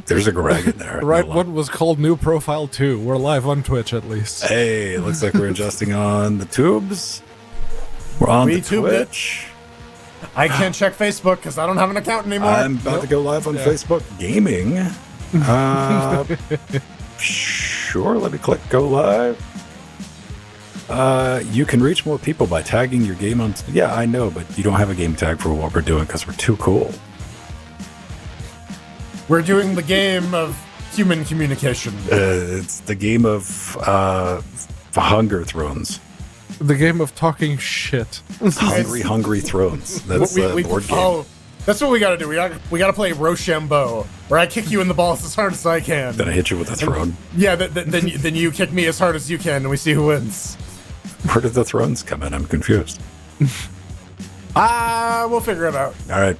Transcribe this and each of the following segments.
There's a Greg in there. Right, one was called New Profile 2. We're live on Twitch, at least. Hey, it looks like we're adjusting on the tubes. We're on the Twitch. I can't check Facebook because I don't have an account anymore. I'm about to go live on Facebook Gaming. Sure, let me click go live. You can reach more people by tagging your game on... Yeah, I know, but you don't have a game tag for what we're doing because we're too cool. We're doing the game of human communication. It's the game of Hunger Thrones. The game of talking shit. Hungry Thrones. That's the board game. Oh, that's what we gotta do. We gotta play Rochambeau, where I kick you in the balls as hard as I can. Then I hit you with a throne. Yeah, then you kick me as hard as you can, and we see who wins. Where did the thrones come in? I'm confused. We'll figure it out. All right.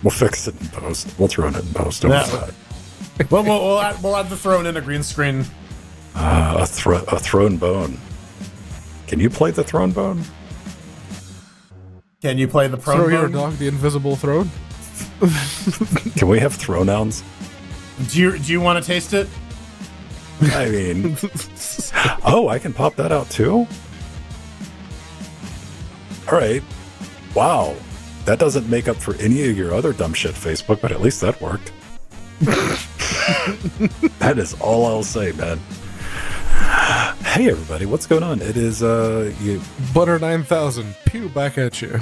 We'll fix it in post. We'll throw it in post. We'll add the throne in a green screen. A throne bone. Can you play the throne bone? Can you play the throne Throw bone? your dog the invisible throne? Can we have throwdowns? Do you want to taste it? I mean... Oh, I can pop that out too? Alright. Wow. That doesn't make up for any of your other dumb shit, Facebook, but at least that worked. That is all I'll say, man. Hey, everybody, what's going on? It is, Butter 9000. Pew, back at you.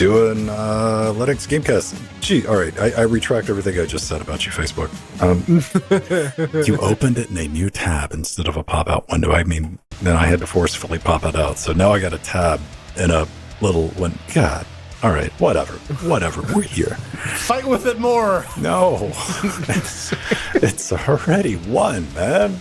doing, LinuxGameCast. Gee, alright, I retract everything I just said about you, Facebook. You opened it in a new tab instead of a pop-out window. I mean, then I had to forcefully pop it out. So now I got a tab in a little one. God. All right. Whatever. We're here. Fight with it more. No. It's already won, man.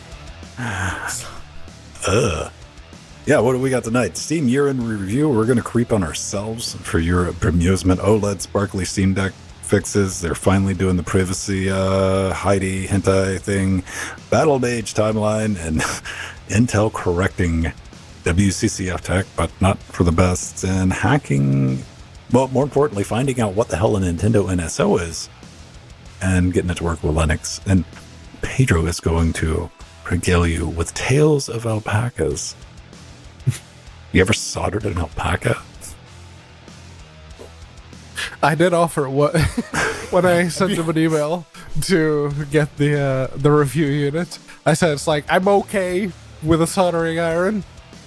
Yeah, what do we got tonight? Steam year-end review. We're going to creep on ourselves for your amusement. OLED sparkly Steam Deck fixes. They're finally doing the privacy Heidi hentai thing. Battle Mage timeline and Intel correcting WCCF tech, but not for the best. And hacking, well, more importantly, finding out what the hell a Nintendo NSO is and getting it to work with Linux. And Pedro is going to regale you with tales of alpacas. You ever soldered an alpaca? I did offer what when I sent him an email to get the review unit. I said it's like I'm okay with a soldering iron.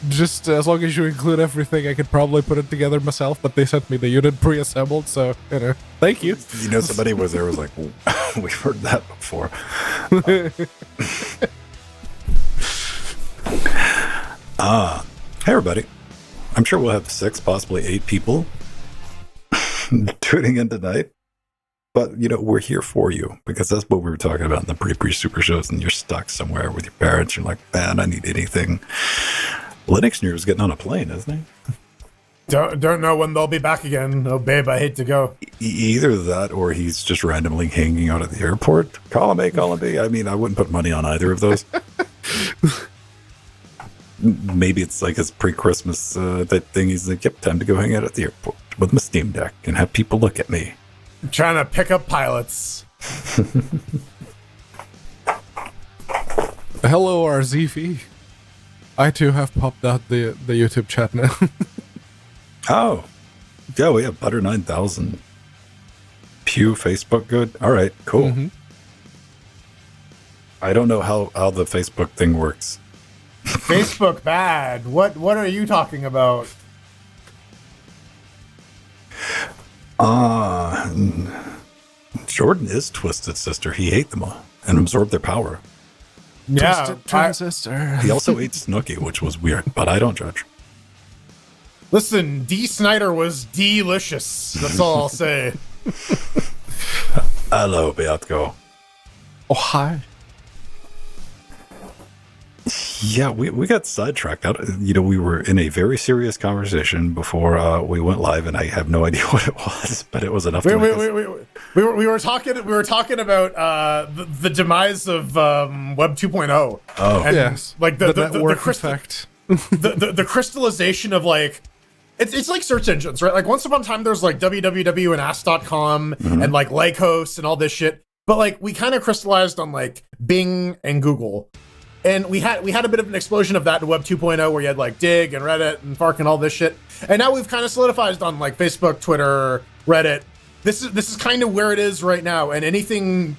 Just as long as you include everything, I could probably put it together myself, but they sent me the unit pre-assembled, so, thank you. You know, somebody was like, we've heard that before. Hey, everybody. I'm sure we'll have 6, possibly 8 people tuning in tonight. But, we're here for you, because that's what we were talking about in the pre-super shows, and you're stuck somewhere with your parents. You're like, man, I need anything. Linux News is getting on a plane, isn't he? Don't know when they'll be back again. Oh, babe, I hate to go. Either that, or he's just randomly hanging out at the airport. Column A, column B. I mean, I wouldn't put money on either of those. Maybe it's like his pre-Christmas that thing. He's like, yep, time to go hang out at the airport with my Steam Deck and have people look at me. I'm trying to pick up pilots. Hello, RZV. I too have popped out the YouTube chat now. Oh. Yeah, we have Butter 9000. Pew, Facebook, good. All right, cool. Mm-hmm. I don't know how the Facebook thing works. Facebook bad. What are you talking about? Jordan is Twisted Sister. He ate them all and absorbed their power. Yeah, Twisted Transistor. He also ate Snooki, which was weird, but I don't judge. Listen, D. Snyder was delicious. That's all I'll say. Hello, Beatko. Oh, hi. Yeah, we got sidetracked. We were in a very serious conversation before we went live, and I have no idea what it was, but it was enough to make us... We were talking about the demise of Web 2.0. Oh, and yes, like the network effect. the crystallization of like It's like search engines, right? Like once upon a time, there's like www and ask.com and like Lycos and all this shit. But like we kind of crystallized on like Bing and Google. And we had a bit of an explosion of that in Web 2.0 where you had like Dig and Reddit and Fark and all this shit. And now we've kind of solidified on like Facebook, Twitter, Reddit. This is kind of where it is right now. And anything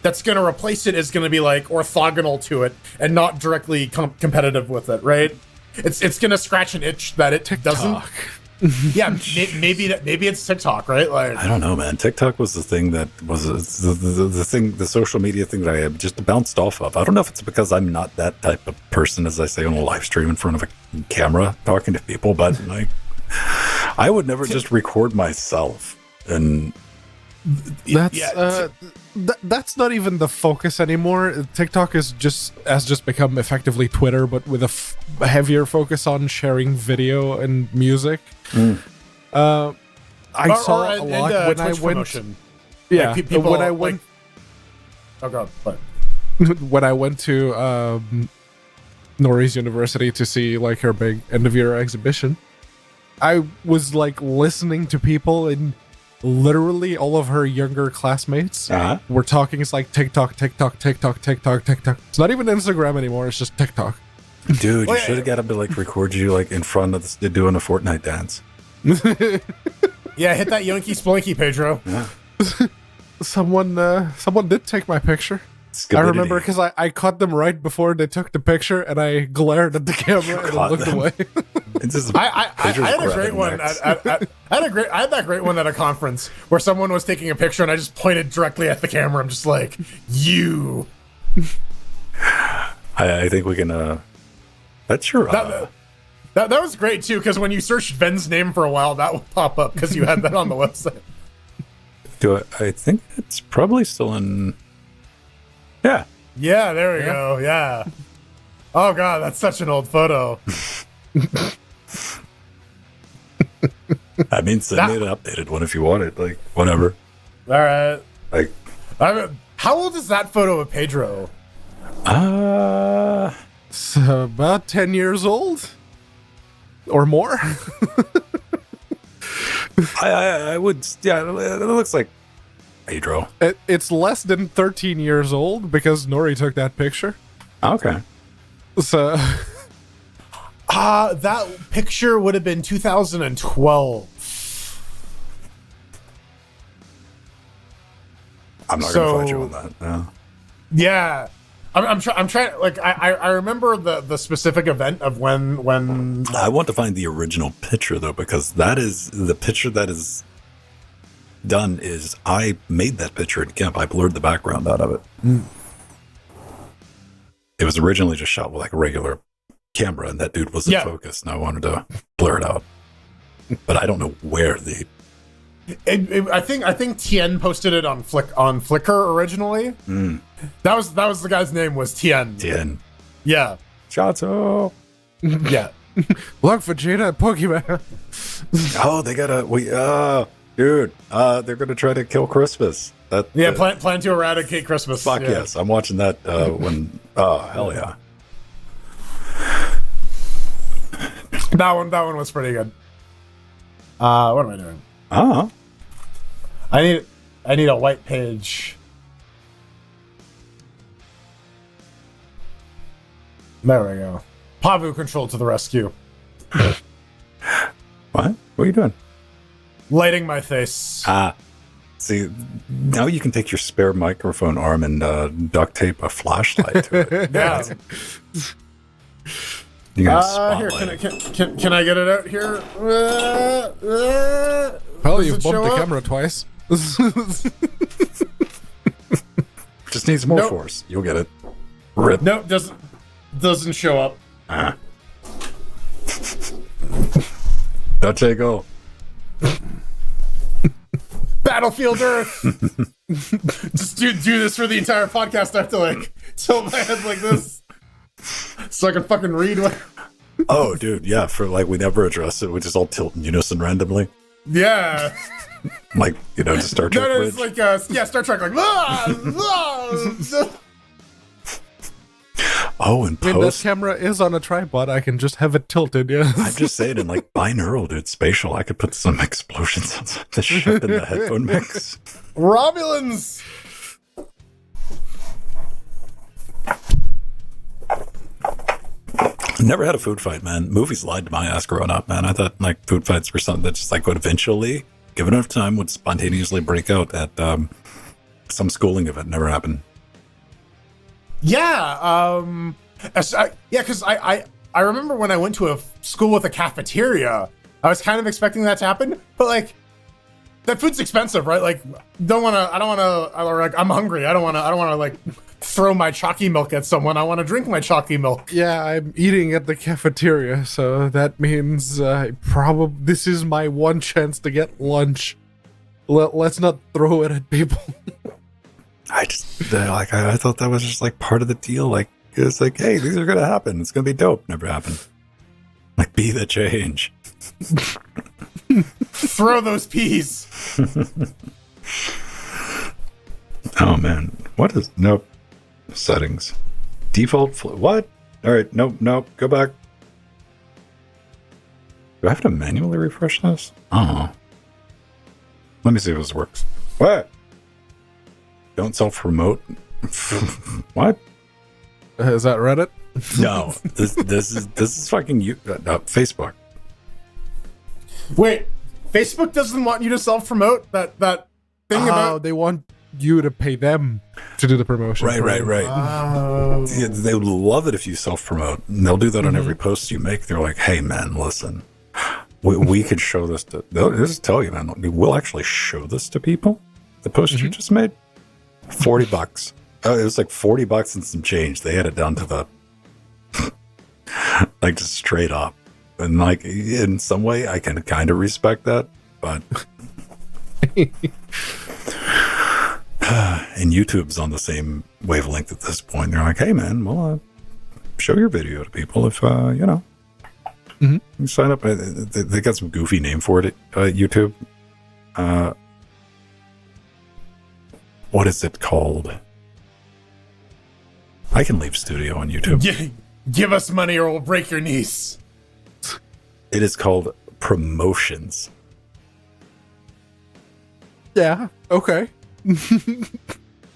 that's going to replace it is going to be like orthogonal to it and not directly competitive with it, right? It's going to scratch an itch that it doesn't. Yeah, maybe it's TikTok, right? Like I don't know, man. TikTok was the thing that was the social media thing that I had just bounced off of. I don't know if it's because I'm not that type of person, as I say on a live stream in front of a camera talking to people, but like I would never just record myself. And that's not even the focus anymore. TikTok has just become effectively Twitter, but with a heavier focus on sharing video and music. I saw a lot when I went. Promotion. Yeah, like, people, when I went. Oh god, what? When I went to Norris University to see like her big end of year exhibition, I was like listening to people and literally all of her younger classmates were talking. It's like TikTok. It's not even Instagram anymore. It's just TikTok. Dude, you should have got to like record you like in front of doing a Fortnite dance. Yeah, hit that Yonky Spelunky, Pedro. Yeah. Someone did take my picture. I remember because I caught them right before they took the picture, and I glared at the camera and then looked away. I had a great one. I had that great one at a conference where someone was taking a picture, and I just pointed directly at the camera. I'm just like, you. I think we can. That's your. That was great too, because when you searched Ben's name for a while, that would pop up because you had that on the website. I think it's probably still in. Yeah. Yeah, there we go. Yeah. Oh god, that's such an old photo. I mean, send me an updated one if you want it. Like, whatever. All right. Like, how old is that photo of Pedro? It's about 10 years old or more. I would. Yeah, it looks like Pedro. It's less than 13 years old because Nori took that picture. Okay. So. That picture would have been 2012. I'm not gonna fight you on that. No. Yeah, I'm trying. Like I remember the specific event of when. I want to find the original picture though, because that is the picture that is done. Is I made that picture at camp. I blurred the background out of it. It was originally just shot with like a regular camera, and that dude was in focus, and I wanted to blur it out. But I don't know where the. I think Tien posted it on Flickr originally. That was the guy's name was Tien. Tien. Yeah. Chato. Yeah. Look, Vegeta, Pokemon. Oh, they gotta. Dude. They're gonna try to kill Christmas. Plan to eradicate Christmas. Fuck yes, I'm watching that. When. Oh hell yeah. That one was pretty good. What am I doing? I need a white page. There we go. Pavu control to the rescue. What are you doing? Lighting my face. See, now you can take your spare microphone arm and duct tape a flashlight to it. Yeah. You here, can I get it out here? Well, you've bumped the camera twice. Just needs more force. You'll get it. Rip. Nope, doesn't show up. Dutch go. Battlefield Earth. Just do this for the entire podcast. I have to like tilt my head like this so I can fucking read what. Oh, dude, yeah. For like we never addressed it. We just all tilt in unison randomly. Yeah. Like just Star Trek. No, it's like Star Trek. Like. Oh, and I mean, that post. camera is on a tripod. I can just have it tilted, yeah. I'm just saying, in like binaural, dude, spatial, I could put some explosions on the ship in the headphone mix. Romulans! Never had a food fight, man. Movies lied to my ass growing up, man. I thought like food fights were something that just like would eventually, given enough time, would spontaneously break out at some schooling event. Never happened. Yeah, because I remember when I went to a school with a cafeteria, I was kind of expecting that to happen, but like that food's expensive, right? Like, I'm hungry. I don't wanna like throw my chalky milk at someone. I want to drink my chalky milk. Yeah, I'm eating at the cafeteria, so that means this is my one chance to get lunch. Let's not throw it at people. I thought that was just like part of the deal. Like, it's like, hey, these are gonna happen. It's gonna be dope. Never happened. Like, be the change. Throw those peas. Oh man, what is nope settings default what? All right, nope, go back. Do I have to manually refresh this? Oh, let me see if this works. What? Don't self-promote. What? Is that Reddit? No, this is fucking Facebook. Wait, Facebook doesn't want you to self-promote that thing about. They want you to pay them to do the promotion. Right. Oh. Yeah, they would love it if you self-promote. And they'll do that on every post you make. They're like, hey, man, listen. We could show this to... They'll just tell you, man. We'll actually show this to people. The post you just made? $40. Oh, it was like $40 and some change. They had it down to the... like, just straight up. And, like, in some way, I can kind of respect that. But... and YouTube's on the same wavelength at this point. They're like, hey, man, well, show your video to people if, you sign up. They got some goofy name for it at YouTube. What is it called? I can leave studio on YouTube. Give us money or we'll break your knees. It is called promotions. Yeah, okay.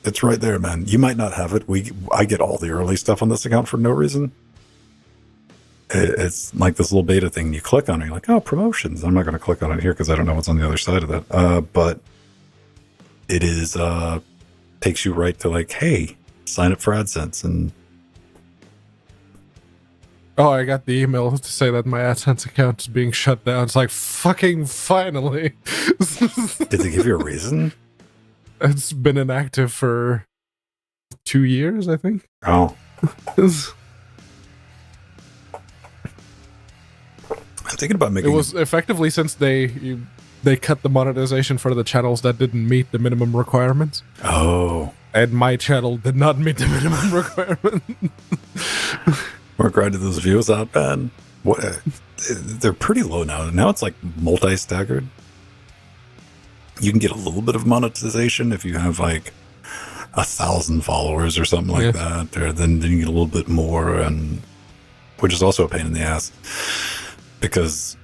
It's right there, man. You might not have it. I get all the early stuff on this account for no reason. It's like this little beta thing. You click on it, you're like, oh, promotions. I'm not going to click on it here because I don't know what's on the other side of that. But it is takes you right to like, hey, sign up for AdSense. And oh, I got the email to say that my AdSense account is being shut down. It's like, fucking finally. did they give you a reason? It's been inactive for 2 years, I think. Oh. I'm thinking about making... It was effectively since they cut the monetization for the channels that didn't meet the minimum requirements. Oh. And my channel did not meet the minimum requirement. We're grinding those views out, man. What? They're pretty low now. Now it's like multi-staggered. You can get a little bit of monetization if you have like 1,000 followers or something like that, or then you get a little bit more, and which is also a pain in the ass because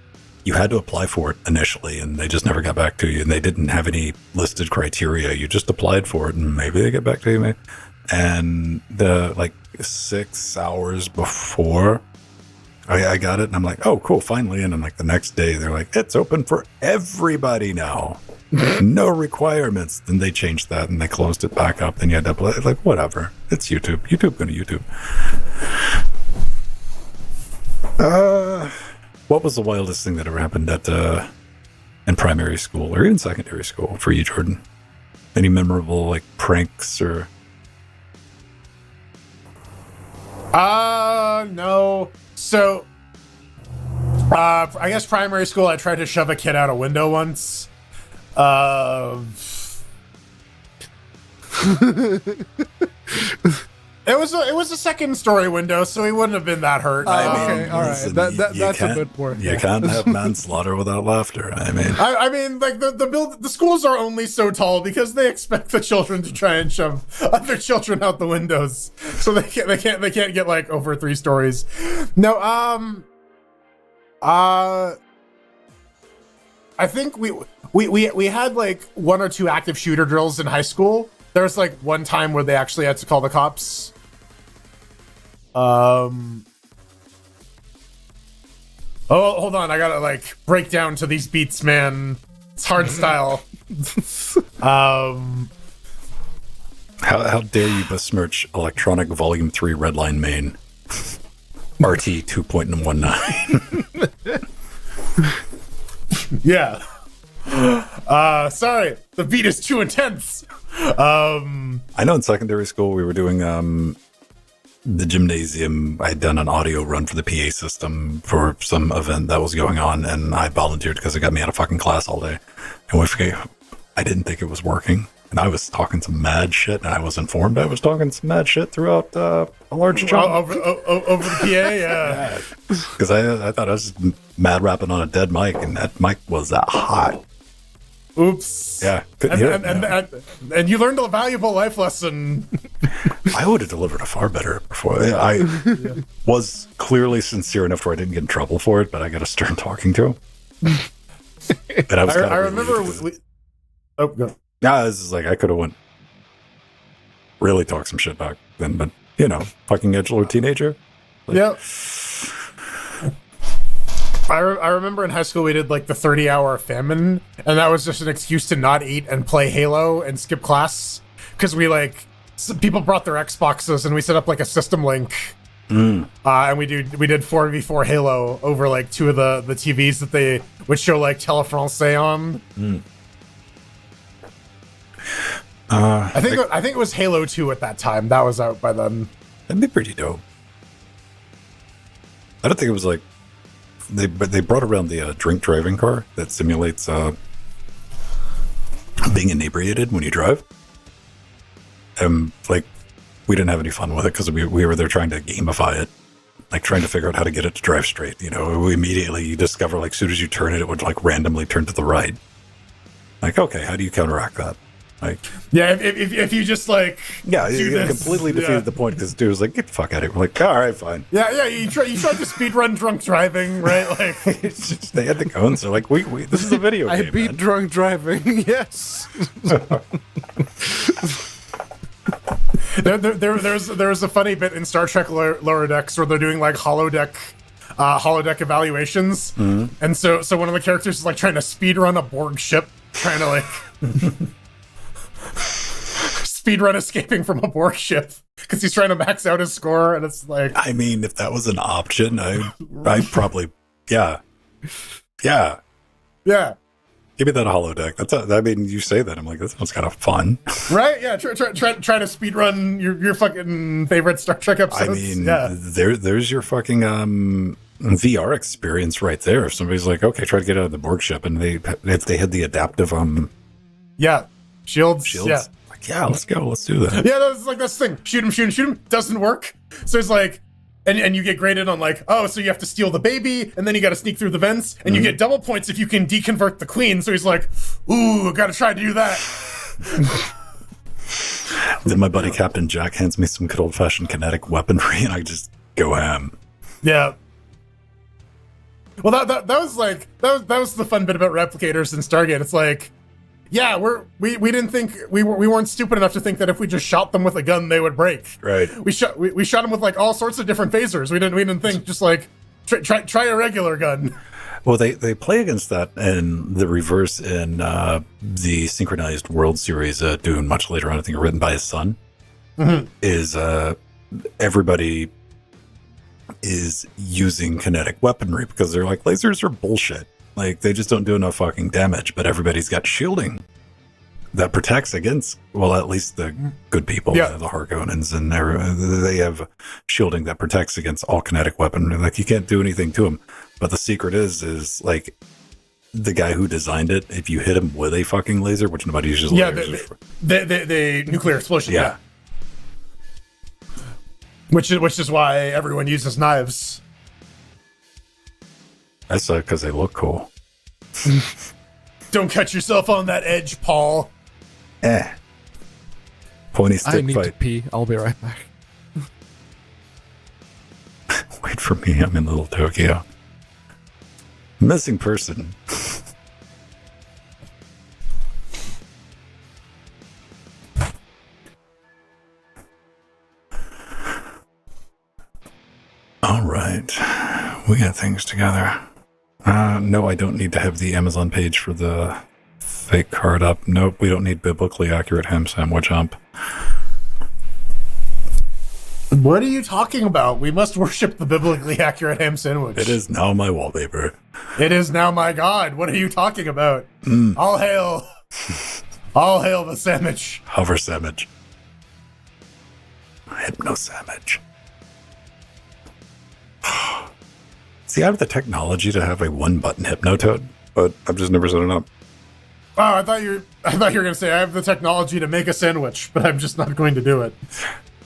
you had to apply for it initially, and they just never got back to you, and they didn't have any listed criteria. You just applied for it, and maybe they get back to you, maybe. And the like 6 hours before I got it, and I'm like, oh, cool, finally. And then like the next day, they're like, it's open for everybody now. No requirements. Then they changed that and they closed it back up. Then you had to apply. Like, whatever. It's YouTube. YouTube going to YouTube. What was the wildest thing that ever happened at in primary school or even secondary school for you, Jordan? Any memorable like pranks or? No. So, I guess primary school, I tried to shove a kid out a window once. It was a second story window, so he wouldn't have been that hurt. Okay, all right. listen, That's a bit more. You can't have manslaughter without laughter. I mean, like the schools are only so tall because they expect the children to try and shove other children out the windows, so they can't get like over 3 stories. No, I think we had like 1 or 2 active shooter drills in high school. There was like one time where they actually had to call the cops. Oh, hold on. I gotta like break down to these beats, man. It's hard style. How dare you besmirch Electronic Volume 3 Redline Main RT 2.19. Yeah. Sorry, the beat is too intense. I know in secondary school we were doing the gymnasium. I'd done an audio run for the PA system for some event that was going on, and I volunteered because it got me out of fucking class all day. And I didn't think it was working, and I was talking some mad shit, and I was informed I was talking some mad shit throughout a large chunk. Over the PA, yeah. Because I thought I was just mad rapping on a dead mic, and that mic was that hot. Oops. Yeah. And you learned a valuable life lesson. I would have delivered a far better before. I was clearly sincere enough where I didn't get in trouble for it, but I got a stern talking to. And I remember. Go. Yeah, this is like I could have went really talk some shit back then, but fucking edgelord teenager. Like, yep. I remember in high school we did like the 30-hour famine, and that was just an excuse to not eat and play Halo and skip class because some people brought their Xboxes and we set up like a system link, and we did 4v4 Halo over like 2 of the TVs that they would show like Telefrancais on. I think it was Halo 2 at that time. That was out by then. That'd be pretty dope. I don't think it was like. They brought around the drink driving car that simulates being inebriated when you drive. And we didn't have any fun with it because we were there trying to gamify it, like trying to figure out how to get it to drive straight. You discover as soon as you turn it, it would like randomly turn to the right. Like, okay, how do you counteract that? Like, yeah, if you just like it completely defeated the point because dude was like, get the fuck out of here. We're like, all right, fine. Yeah, you tried to speedrun drunk driving, right? Like, it's just, they had the cones. They're like, we this is a video game. I beat man. drunk driving. Yes. There's a funny bit in Star Trek Lower Decks where they're doing like holodeck evaluations, and so one of the characters is like trying to speedrun a Borg ship, trying to like. Speedrun escaping from a Borg ship because he's trying to max out his score, and it's like. I mean, if that was an option, I'd probably, yeah. Yeah. Give me that holodeck. I mean, you say that, I'm like, this sounds kind of fun, right? Yeah, try to speedrun your fucking favorite Star Trek episodes. I mean, there's your fucking VR experience right there. If somebody's like, okay, try to get out of the Borg ship, and if they had the adaptive shields. Yeah. Like, yeah, let's go. Let's do that. Yeah, that's the thing. Shoot him. Doesn't work. So it's like, and you get graded on like, oh, so you have to steal the baby, and then you got to sneak through the vents, and you get double points if you can deconvert the queen. So he's like, ooh, got to try to do that. Then my buddy Captain Jack hands me some good old-fashioned kinetic weaponry, and I just go ham. Yeah. Well, that was the fun bit about replicators in Stargate. It's like, yeah, we didn't think we weren't stupid enough to think that if we just shot them with a gun they would break. Right. We shot them with like all sorts of different phasers. We didn't think just like try a regular gun. Well, they play against that in the reverse in the Synchronized World Series Dune much later on. I think written by his son. Is everybody is using kinetic weaponry because they're like, lasers are bullshit. Like, they just don't do enough fucking damage, but everybody's got shielding that protects against, well, at least the good people, the Harkonnens, and they have shielding that protects against all kinetic weaponry. Like, you can't do anything to them. But the secret is like, the guy who designed it, if you hit him with a fucking laser, which nobody uses lasers the nuclear explosion. Which is why everyone uses knives. That's because they look cool. Don't cut yourself on that edge, Paul. Pointy I stick need to fight. pee. I'll be right back. Wait for me. I'm in Little Tokyo. Missing person. All right. We got things together. No, I don't need to have the Amazon page for the fake card up. Nope, we don't need biblically accurate ham sandwich up. What are you talking about? We must worship the biblically accurate ham sandwich. It is now my wallpaper. It is now my God. What are you talking about? All hail. All hail the sandwich. Hover sandwich. Hypno sandwich. See, I have the technology to have a one-button hypnotoad, but I've just never set it up. Oh, I thought you were gonna say I have the technology to make a sandwich, but I'm just not going to do it.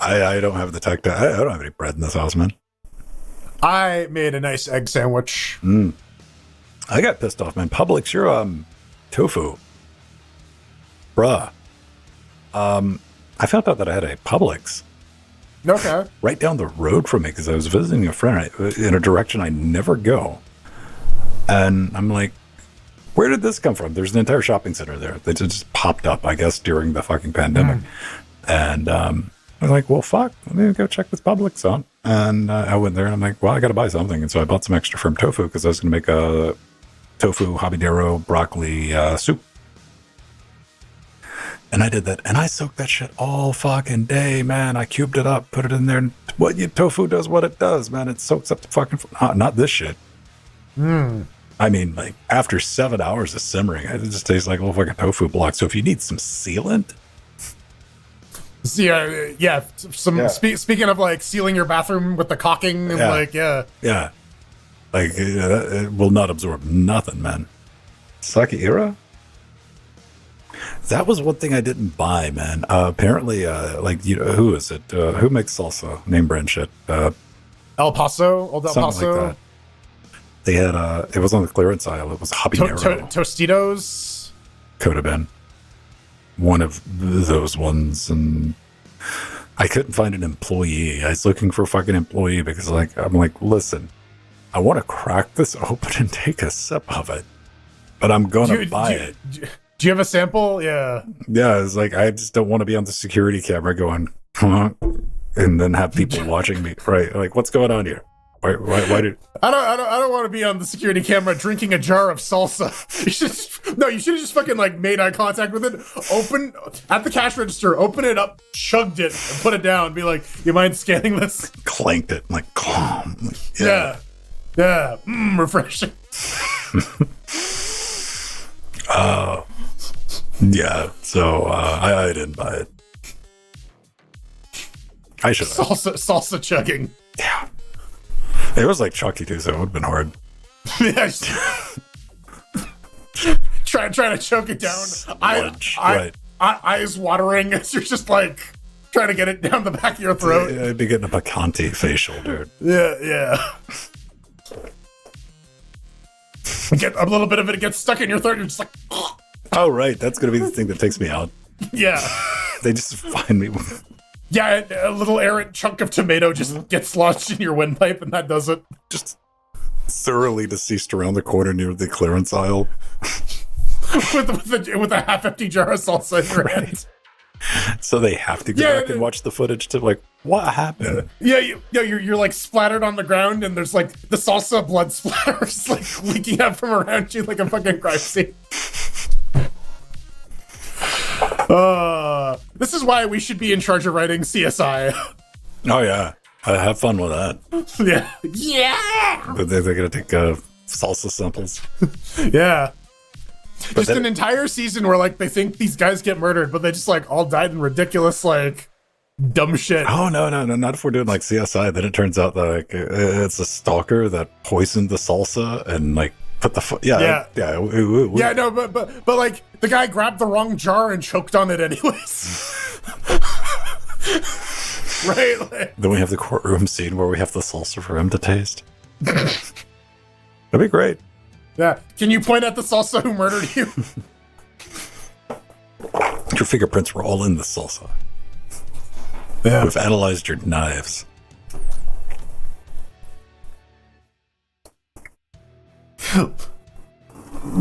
I don't have the tech to... I don't have any bread in this house, man. I made a nice egg sandwich. I got pissed off, man. Publix, you're, tofu. Bruh. I found out that I had a Publix Okay. right down the road from me because I was visiting a friend in a direction I never go. And I'm like, where did this come from? There's an entire shopping center there that just popped up, I guess, during the fucking pandemic. And I was like, well, fuck, let me go check this Publix out. And I went there and I'm like, well, I got to buy something. And so I bought some extra firm tofu because I was going to make a tofu habanero broccoli soup. And I did that. And I soaked that shit all fucking day, man. I cubed it up, put it in there. And tofu does what it does, man. It soaks up the fucking... not this shit. I mean, like, after 7 hours of simmering, it just tastes like a little fucking tofu block. So if you need some sealant... See, yeah. Speaking of like sealing your bathroom with the caulking and Yeah. Like, it will not absorb nothing, man. Sakura? That was one thing I didn't buy, man. Apparently, like, you know, who is it? Who makes salsa? Name brand shit. Old El Paso. Something like that. They had, it was on the clearance aisle. It was habanero. Tostitos? Could have been one of those ones. And I couldn't find an employee. I was looking for a fucking employee because, like, I'm like, listen, I want to crack this open and take a sip of it, but I'm going to buy it. Do you have a sample? Yeah. Yeah, it's like, I just don't want to be on the security camera going, huh? And then have people watching me. Right. Like, what's going on here? Why did... I don't want to be on the security camera drinking a jar of salsa. You should have just fucking like made eye contact with it. Open at the cash register, open it up, chugged it, and put it down. Be like, you mind scanning this? Clanked it, like, calm. Like, Yeah. Refreshing. Yeah, so I didn't buy it. I should have. Salsa chugging. Yeah. It was like Chucky too, so it would have been hard. Yeah. Trying to choke it down. Right. Eyes watering as you're just like trying to get it down the back of your throat. I'd be getting a Bacante facial, dude. Yeah. Get a little bit of it gets stuck in your throat. You're just like, Oh, right. That's going to be the thing that takes me out. yeah. They just find me. Yeah, a little errant chunk of tomato just gets lodged in your windpipe, and that does it. Just thoroughly deceased around the corner near the clearance aisle. with a half-empty jar of salsa in your hand. So they have to go back and watch the footage to like, what happened? Yeah, you're like splattered on the ground, and there's like the salsa blood splatters like leaking out from around you like a fucking crime scene. This is why we should be in charge of writing CSI. Oh, yeah. Have fun with that. Yeah. They're going to take salsa samples. Yeah. But Just an entire season where like they think these guys get murdered, but they just like all died in ridiculous like dumb shit. Oh, no. Not if we're doing like CSI. Then it turns out that like, it's a stalker that poisoned the salsa and like put the... Yeah. Yeah, no, but like the guy grabbed the wrong jar and choked on it anyways. Right? Like, Then we have the courtroom scene where we have the salsa for him to taste. That'd be great. yeah. Can you point at the salsa who murdered you? Your fingerprints were all in the salsa. Yeah. We've analyzed your knives.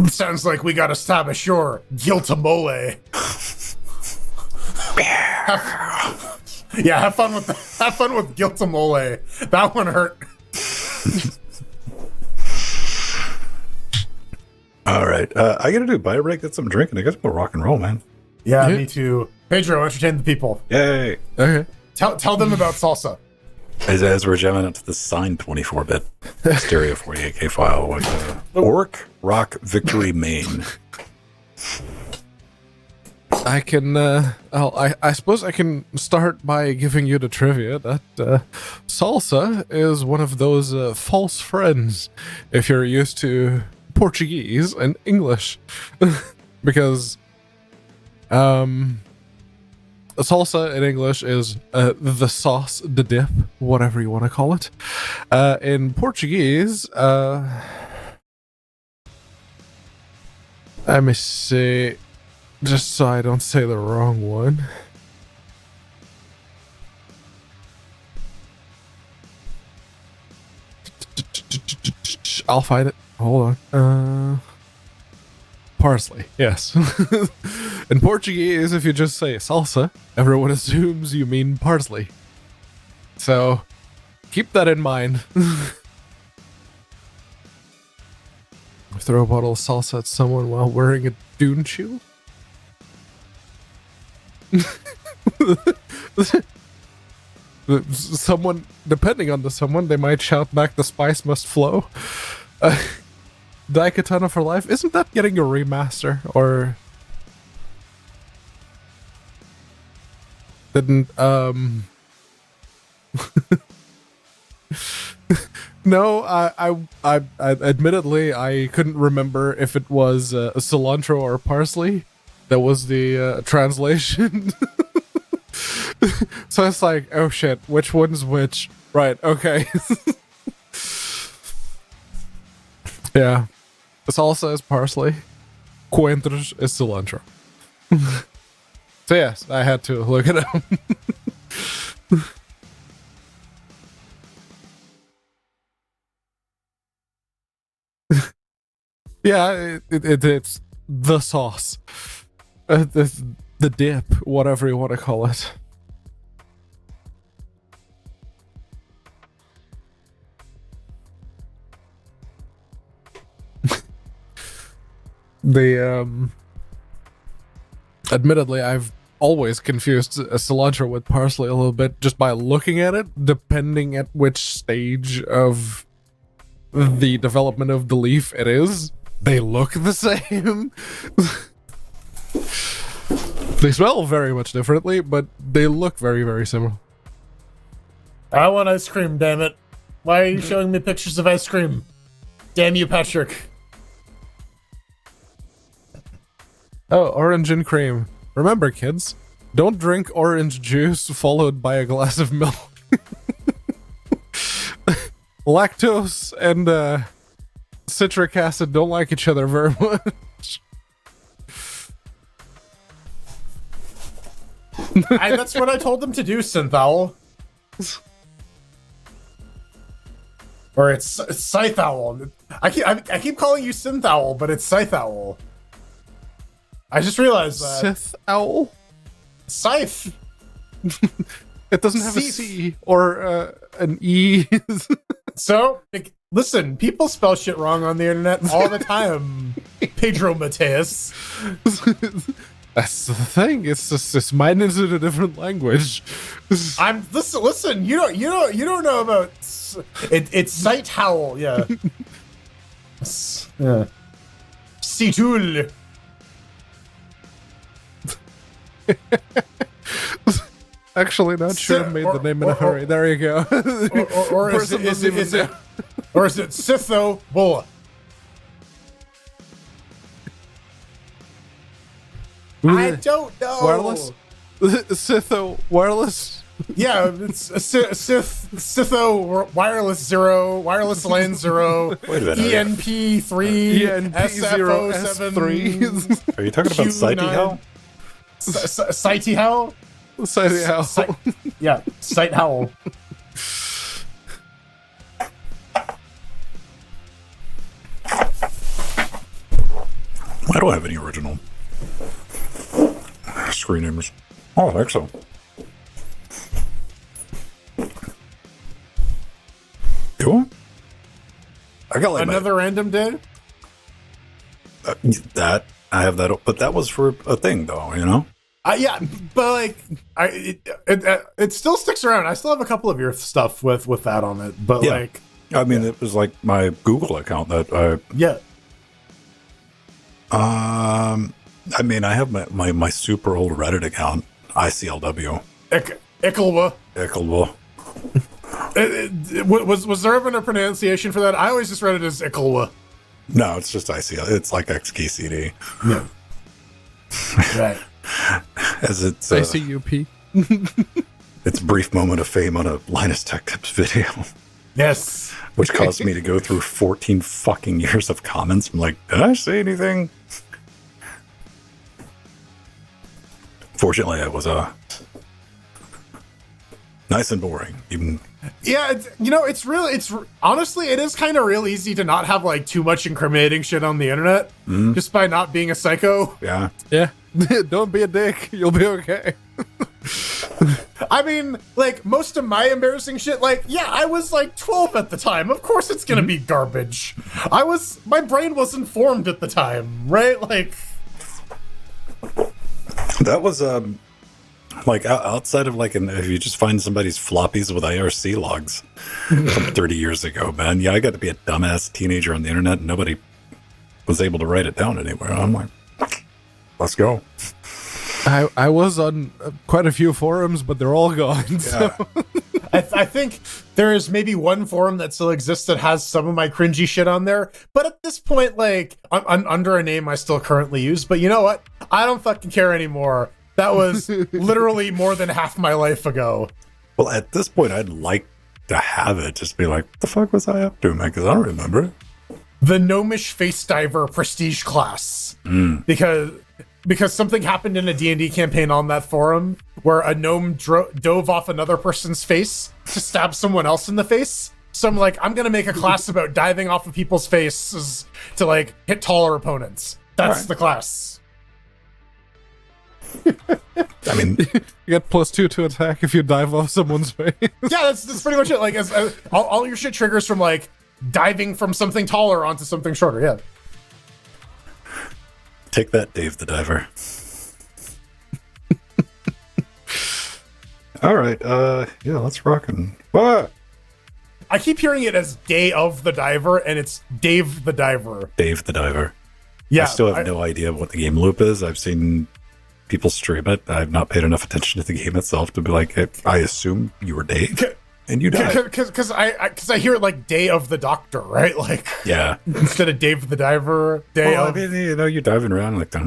Sounds like we gotta stop ashore. Guiltamole. Yeah, have fun with Guiltamole. That one hurt. All right. I gotta do a bio break, get some drinking. I gotta go rock and roll, man. Yeah, me too. Pedro, entertain the people. Yay. Okay. Tell them about salsa. As we're jamming into the signed 24-bit stereo 48K file with Orc Rock Victory Main. I can, I suppose I can start by giving you the trivia that salsa is one of those false friends if you're used to Portuguese and English. Because salsa in English is the sauce, the dip, whatever you want to call it. In Portuguese, let me see, just so I don't say the wrong one. I'll find it. Hold on. Parsley, yes. In Portuguese, if you just say salsa, everyone assumes you mean parsley. So, keep that in mind. Throw a bottle of salsa at someone while wearing a dune shoe? Someone, depending on the someone, they might shout back, "The spice must flow." Daikatana for Life, isn't that getting a remaster? Or didn't no, I admittedly I couldn't remember if it was cilantro or parsley. That was the translation. So it's like, oh shit, which one's which? Right, okay. Yeah. Salsa is parsley. Coentros is cilantro. So yes, I had to look it up. Yeah, it's the sauce. The dip, whatever you want to call it. Admittedly, I've always confused cilantro with parsley a little bit just by looking at it, depending at which stage of the development of the leaf it is. They look the same. They smell very much differently, but they look very, very similar. I want ice cream, damn it. Why are you showing me pictures of ice cream? Damn you, Patrick. Oh, orange and cream. Remember, kids, don't drink orange juice followed by a glass of milk. Lactose and citric acid don't like each other very much. That's what I told them to do, Synthal. Or it's Scythe Owl. I keep calling you Synthal, but it's Scythe Owl. I just realized that. Sith Owl? Scythe. It doesn't have a C or an E. So, listen, people spell shit wrong on the internet all the time. Pedro Mateus. That's the thing. It's mine is in a different language. Listen. You don't know about it's Sight Howl. Yeah. Yeah. Situl. Actually, not sure. Made the name in a hurry. There you go. Or is it Sitho Bulla? I don't know. Wireless? Sitho wireless? Yeah, it's a Sitho Wireless 0, Wireless LAN 0, Wait a minute. ENP3, ENP0S3. SFO7. Are you talking about Sighty Hell? Sighty Howl? Sighty Howl. Yeah, Sight Howl. I don't have any original screen namers. Oh, I think so. Cool. I got like Another random day? that. I have that, but that was for a thing, though. You know. Yeah, but like, it still sticks around. I still have a couple of your stuff with that on it, but Yeah. like, I mean, it was like my Google account that I. yeah. I mean, I have my super old Reddit account, ICLW. Ickelwa. Ickelbo. Was there ever a pronunciation for that? I always just read it as Ickelwa. No, it's just ICL. It's like XKCD. Yeah. Right. As it's ICUP. its brief moment of fame on a Linus Tech Tips video, Yes. which caused me to go through 14 fucking years of comments. I'm like, did I say anything? Fortunately, it was nice and boring. Even Yeah, it's honestly, it is kind of real easy to not have like too much incriminating shit on the internet just by not being a psycho. yeah, Yeah. Don't be a dick. You'll be okay. I mean, like most of my embarrassing shit, like, yeah, I was like 12 at the time. Of course it's gonna be garbage. My brain wasn't formed at the time, right? Like, that was like outside of like if you just find somebody's floppies with IRC logs from 30 years ago, man. Yeah, I got to be a dumbass teenager on the internet and nobody was able to write it down anywhere. I'm like, let's go. I was on quite a few forums, but they're all gone. So. I think there is maybe one forum that still exists that has some of my cringy shit on there. But at this point, like, I'm under a name I still currently use. But you know what? I don't fucking care anymore. That was literally more than half my life ago. Well, at this point, I'd like to have it. Just be like, what the fuck was I up to, man? Because I don't remember it. The Gnomish Face Diver Prestige class. Because something happened in a D&D campaign on that forum where a gnome dove off another person's face to stab someone else in the face. So I'm like, I'm going to make a class about diving off of people's faces to like hit taller opponents. That's the class. I mean, You get +2 to attack if you dive off someone's face. Yeah, that's pretty much it. Like, as all your shit triggers from like diving from something taller onto something shorter. Yeah. take that, Dave the Diver. All right, yeah, let's rock and what? I keep hearing it as Day of the Diver, and it's Dave the Diver. Dave the Diver. Yeah, I still have no idea what the game loop is. I've seen people stream it. I've not paid enough attention to the game itself to be like, I assume you were Dave and you died. Because I hear it like Day of the Doctor, right? Like, Yeah. instead of Dave the Diver, Day Well, I of. mean, you know, you're diving around like, I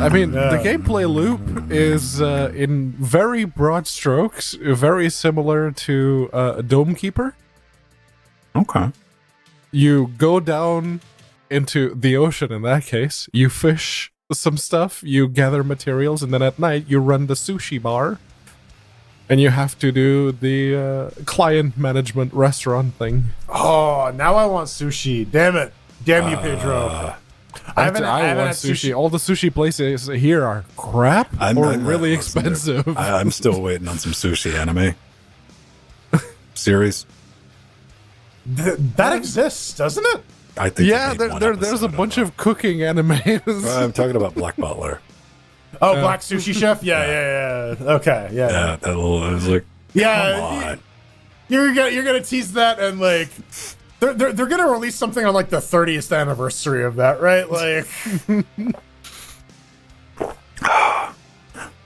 mean, the gameplay loop is, in very broad strokes, very similar to Dome Keeper. okay. You go down into the ocean in that case, you fish some stuff, you gather materials, and then at night you run the sushi bar. And you have to do the client management restaurant thing. Oh, now I want sushi. Damn it. Damn you, Pedro. I haven't want had sushi. All the sushi places here are crap or really listen, expensive. I'm still waiting on some sushi anime series. That exists, doesn't it? I think Yeah, they made one there's a episode bunch it. of cooking animes. I'm talking about Black Butler. Oh, Black Sushi Chef? Yeah. Okay, yeah. Yeah, that little. I was like, Yeah, come on. you're gonna tease that, and like they're gonna release something on like the 30th anniversary of that, right? Like,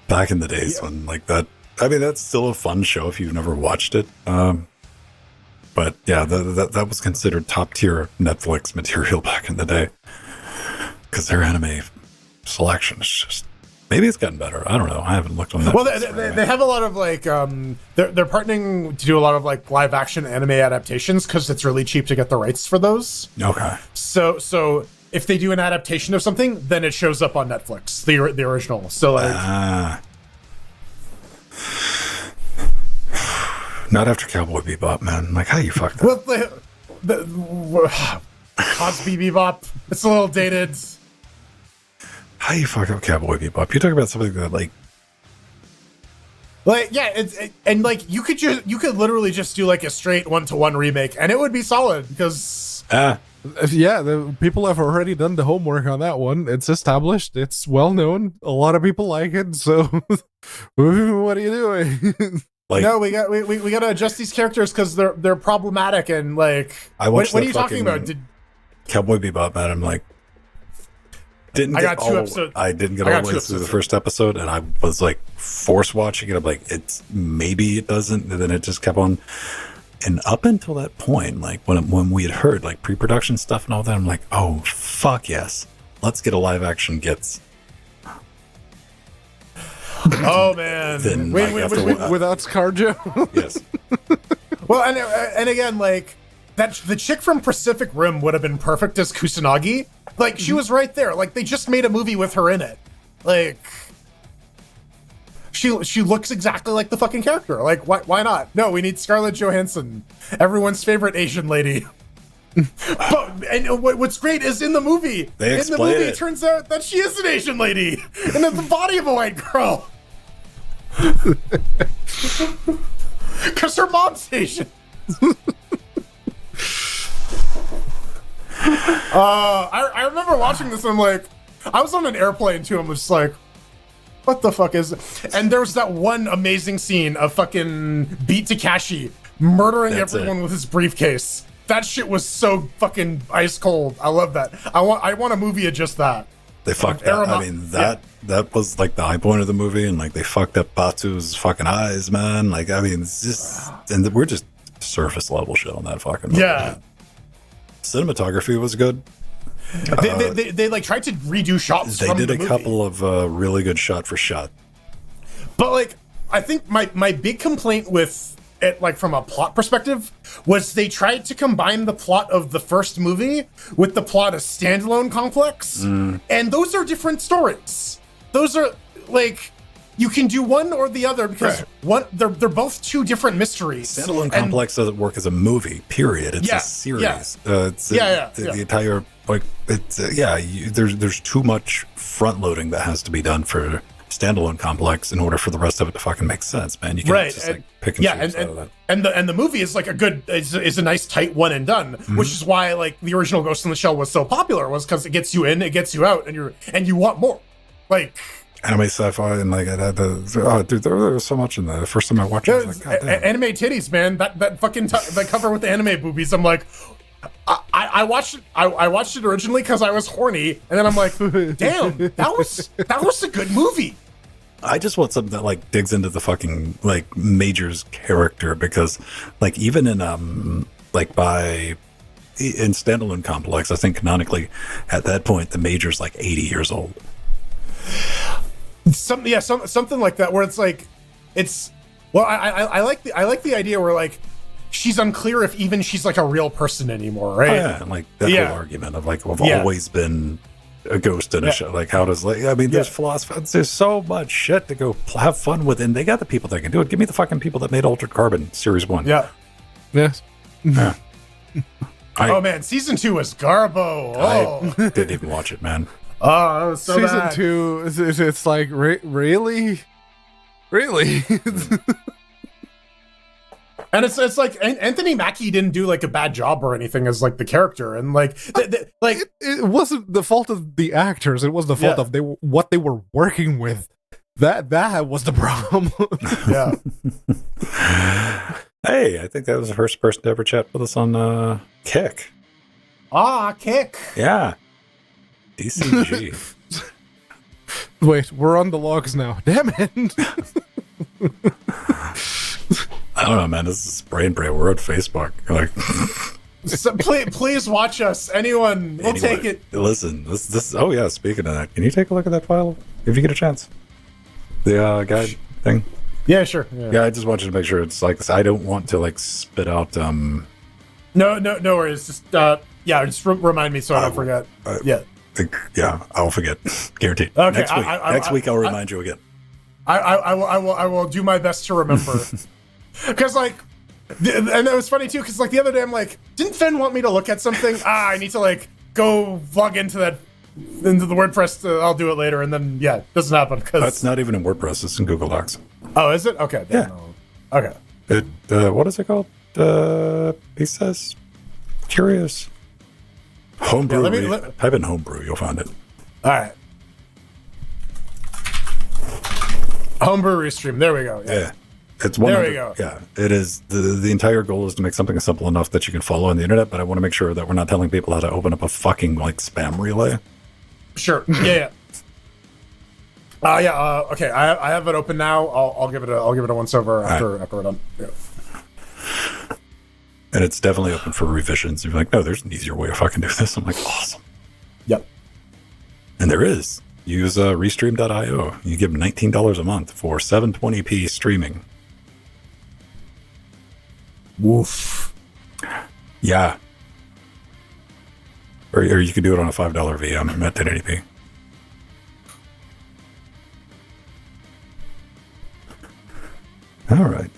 Back in the days when like that. I mean, that's still a fun show if you've never watched it. But yeah, that was considered top tier Netflix material back in the day because their anime selection is just Maybe it's gotten better. I don't know. I haven't looked on that. Well, they have a lot of like they're partnering to do a lot of like live action anime adaptations because it's really cheap to get the rights for those. Okay. So if they do an adaptation of something, then it shows up on Netflix, the original. So like, not after Cowboy Bebop, man. Like, how you fuck that? well, Cosby Bebop, it's a little dated. How you fuck up Cowboy Bebop? You talk about something that like yeah, and like you could literally just do like a straight 1-to-1 remake, and it would be solid because yeah, the people have already done the homework on that one. It's established. It's well known. A lot of people like it. So, what are you doing? Like, no, we got to adjust these characters because they're problematic and like. What are you talking about? Cowboy Bebop, man? I'm like. I didn't get all the way through the first episode, and I was like force watching it. I'm like, maybe it doesn't, and then it just kept on. And up until that point, like when we had heard like pre-production stuff and all that, I'm like, oh fuck yes, let's get a live action Gits. Oh man, then, without ScarJo. Yes. Well, and again, like the chick from Pacific Rim would have been perfect as Kusanagi. Like, she was right there. Like, they just made a movie with her in it. Like, she looks exactly like the fucking character. Like, why not? No, we need Scarlett Johansson, everyone's favorite Asian lady. And what's great is in the movie, it turns out that she is an Asian lady and in the body of a white girl. Because her mom's Asian. I remember watching this and I'm like, I was on an airplane too. I'm just like, what the fuck is it? And there's that one amazing scene of fucking Beat Takashi murdering everyone with his briefcase. That shit was so fucking ice cold. I love that. I want a movie of just that. They fucked up. I mean, that was like the high point of the movie, and like they fucked up Batu's fucking eyes, man. Like, I mean, it's just, and we're just surface level shit on that fucking movie. Yeah. Cinematography was good. They like tried to redo shots. They from did the a movie. couple of really good shot for shot. But like, I think my big complaint with it, like from a plot perspective, was they tried to combine the plot of the first movie with the plot of Standalone Complex, and those are different stories. Those are like, you can do one or the other because they're both two different mysteries. Standalone Complex doesn't work as a movie. Period. It's a series. The entire like it's there's too much front loading that has to be done for Standalone Complex in order for the rest of it to fucking make sense, man. You can't just like pick and choose out of that. And the movie is like is a nice tight one and done, which is why like the original Ghost in the Shell was so popular, was because it gets you in, it gets you out, and you want more. Like anime sci-fi and like dude, there was so much in there. The first time I watched it, I was like, God damn. Anime titties, man. That fucking the cover with the anime boobies. I'm like, I watched it. I watched it originally because I was horny, and then I'm like, damn, that was a good movie. I just want something that like digs into the fucking like Major's character, because like even in in Standalone Complex, I think canonically at that point the Major's like 80 years old. Something like that, where it's like, I like the idea where like she's unclear if even she's like a real person anymore, right? Oh, yeah, and like that whole argument of like, we've always been a ghost in a show. Like, how does there's philosophy, there's so much shit to go have fun with, and they got the people that can do it. Give me the fucking people that made Altered Carbon Series 1. Yeah. Yes. Yeah. Oh man, season 2 was garbo. Oh. I didn't even watch it, man. Oh, that was so season bad. 2 it's like really. And it's like Anthony Mackie didn't do like a bad job or anything as like the character, and like it wasn't the fault of the actors. It was the fault of what they were working with. That was the problem. Yeah. Hey, I think that was the first person to ever chat with us on Kick. Kick. Yeah. DCG. Wait, we're on the logs now. Damn it. I don't know, man. This is Brain Break. We're on Facebook. Like, so please watch us. Anyone, we'll take it. Listen, this. Oh yeah. Speaking of that, can you take a look at that file if you get a chance? The guide thing? Yeah, sure. Yeah. Yeah, I just want you to make sure it's like, I don't want to like spit out, No worries. Just, just remind me so I don't forget. Yeah, I'll forget. Guaranteed. Okay, Next week I'll remind you again. I will do my best to remember. Because like, and it was funny too. Because like the other day, I'm like, didn't Finn want me to look at something? I need to like go log into the WordPress. I'll do it later, and then it doesn't happen. Cause that's not even in WordPress. It's in Google Docs. Oh, is it? Okay. Yeah. Okay. What is it called? He says, curious. Homebrew. Type in homebrew, you'll find it. All right. Homebrew restream. There we go. Yeah. It's one. There we go. Yeah, it is. The entire goal is to make something simple enough that you can follow on the internet, but I want to make sure that we're not telling people how to open up a fucking like spam relay. Sure. Yeah. Okay. I have it open now. I'll give it a once over after we're done. Yeah. And it's definitely open for revisions. You're like, no, there's an easier way to fucking do this. I'm like, awesome. Yep. And there is. Use restream.io. You give $19 a month for 720p streaming. Woof. Yeah. Or you could do it on a $5 VM at 1080p. All right.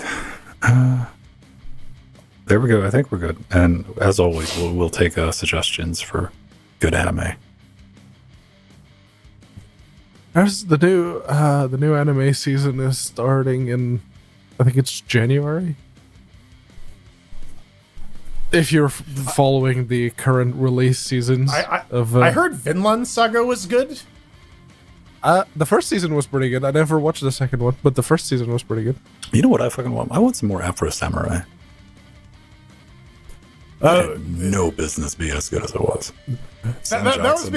There we go. I think we're good. And as always, we'll take suggestions for good anime. There's the new anime season is starting in, I think it's January. If you're following the current release seasons I heard Vinland Saga was good. The first season was pretty good. I never watched the second one, but the first season was pretty good. You know what I fucking want? I want some more Afro Samurai. No business being as good as it was. That was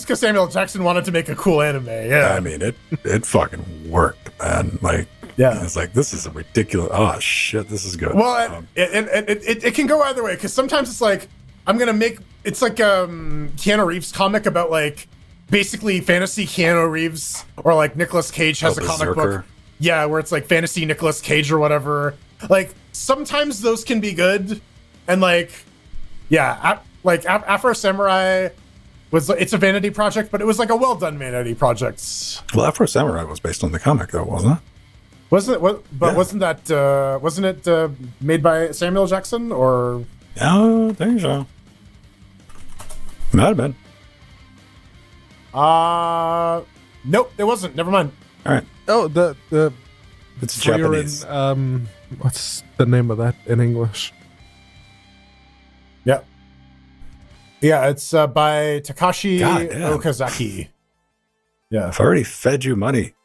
because Samuel Jackson wanted to make a cool anime. Yeah, I mean it fucking worked, man. Like, it's like, this is a ridiculous. Oh shit, this is good. Well, it can go either way, because sometimes it's like it's like Keanu Reeves comic about like basically fantasy Keanu Reeves, or like Nicolas Cage has a comic book. Yeah, where it's like fantasy Nicolas Cage or whatever. Like sometimes those can be good. And like, Afro Samurai it's a vanity project, but it was like a well done vanity project. Well, Afro Samurai was based on the comic, though, wasn't it? Wasn't it made by Samuel Jackson or? Yeah, I think so. Might have been. Nope, it wasn't. Never mind. All right. Oh, it's Japanese. What's the name of that in English? Yeah, it's by Takashi Okazaki. Yeah. I've already fed you money.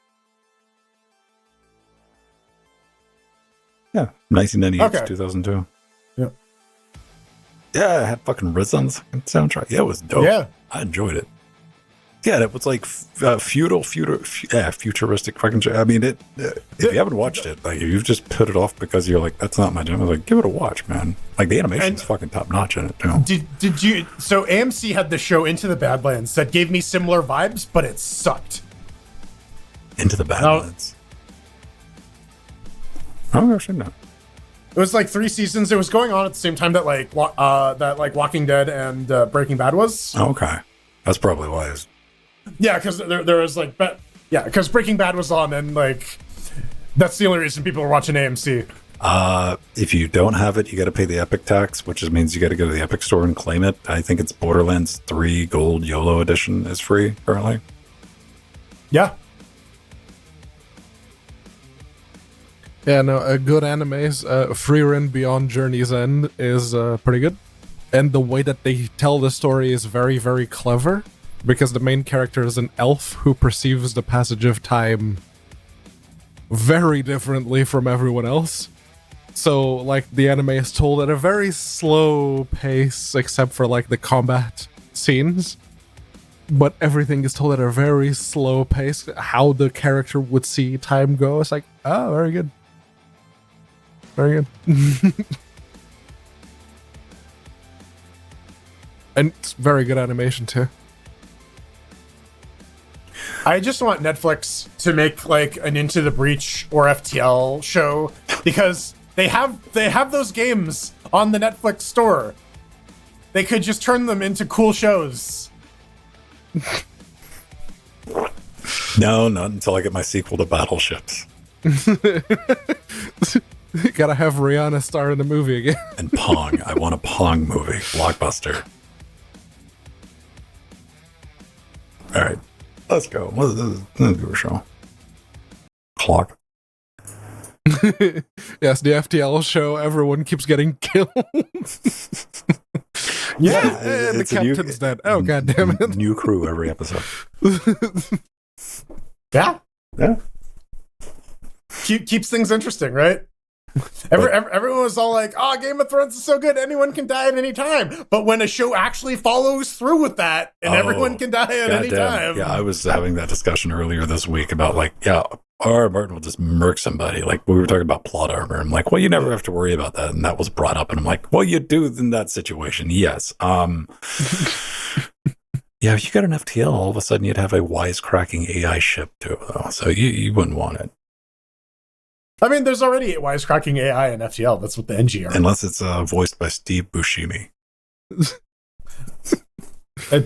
Yeah, 1998 to 2002. Yeah. Yeah, I had fucking Riz on the soundtrack. Yeah, it was dope. Yeah. I enjoyed it. Yeah, it was like futuristic fucking shit. I mean, if you haven't watched it, like, you've just put it off because you're like, that's not my jam. I was like, give it a watch, man. Like, the animation's fucking top notch in it, too. Did you? So AMC had the show Into the Badlands that gave me similar vibes, but it sucked. Into the Badlands. Oh, I should know. It was like 3 seasons. It was going on at the same time that like Walking Dead and Breaking Bad was. Okay, that's probably why. Yeah, because there was like, because Breaking Bad was on, and like that's the only reason people are watching AMC. If you don't have it, you got to pay the Epic tax, which just means you got to go to the Epic store and claim it. I think it's Borderlands 3 Gold YOLO Edition is free currently. Yeah. Yeah, no, a good animes. Frieren Beyond Journey's End is pretty good. And the way that they tell the story is very, very clever, because the main character is an elf who perceives the passage of time very differently from everyone else. So, like, the anime is told at a very slow pace, except for, like, the combat scenes. But everything is told at a very slow pace. How the character would see time go. It's like, oh, very good. Very good. And it's very good animation, too. I just want Netflix to make like an Into the Breach or FTL show because they have those games on the Netflix store. They could just turn them into cool shows. No, not until I get my sequel to Battleships. Gotta have Rihanna star in the movie again. And Pong. I want a Pong movie. Blockbuster. All right. Let's go. Let's do a show. Clock. Yes, the FTL show, everyone keeps getting killed. Yeah, and the captain's dead. Oh, god damn it. New crew every episode. Yeah. Yeah. Keeps things interesting, right? Everyone was all like, "Oh, Game of Thrones is so good, anyone can die at any time." But when a show actually follows through with that, and everyone can die at any time, yeah, I was having that discussion earlier this week about like, yeah, R. Martin will just murk somebody. Like we were talking about plot armor. I'm like, well, you never have to worry about that, and that was brought up, and I'm like, well, you do in that situation, yes. Yeah, if you got an FTL, all of a sudden you'd have a wisecracking AI ship too, though. So you wouldn't want it. I mean, there's already wisecracking AI in FTL. That's what the NG are. Unless it's voiced by Steve Buscemi. How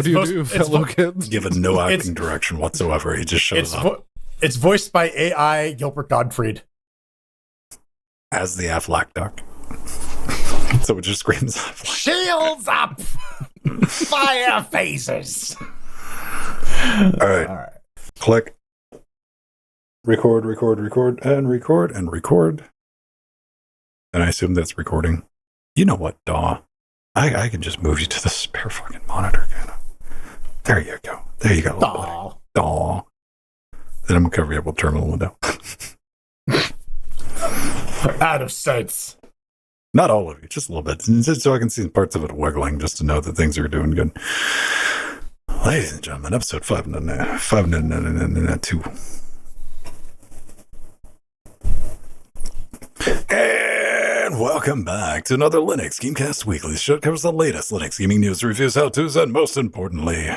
do you do, fellow kids? Given no acting direction whatsoever, he just shows up. It's voiced by AI Gilbert Gottfried. As the Aflac duck. So it just screams Aflac. Shields up! Fire phasers! All right. Click. Record, and record, and record. And I assume that's recording. You know what, Daw? I can just move you to the spare fucking monitor again. There you go. There you go. Daw. Then I'm going to cover you up with terminal window. Out of sight. Not all of you, just a little bit. Just so I can see parts of it wiggling, just to know that things are doing good. Ladies and gentlemen, episode 592. And welcome back to another LinuxGameCast Weekly. The show covers the latest Linux gaming news, reviews, how-tos, and most importantly,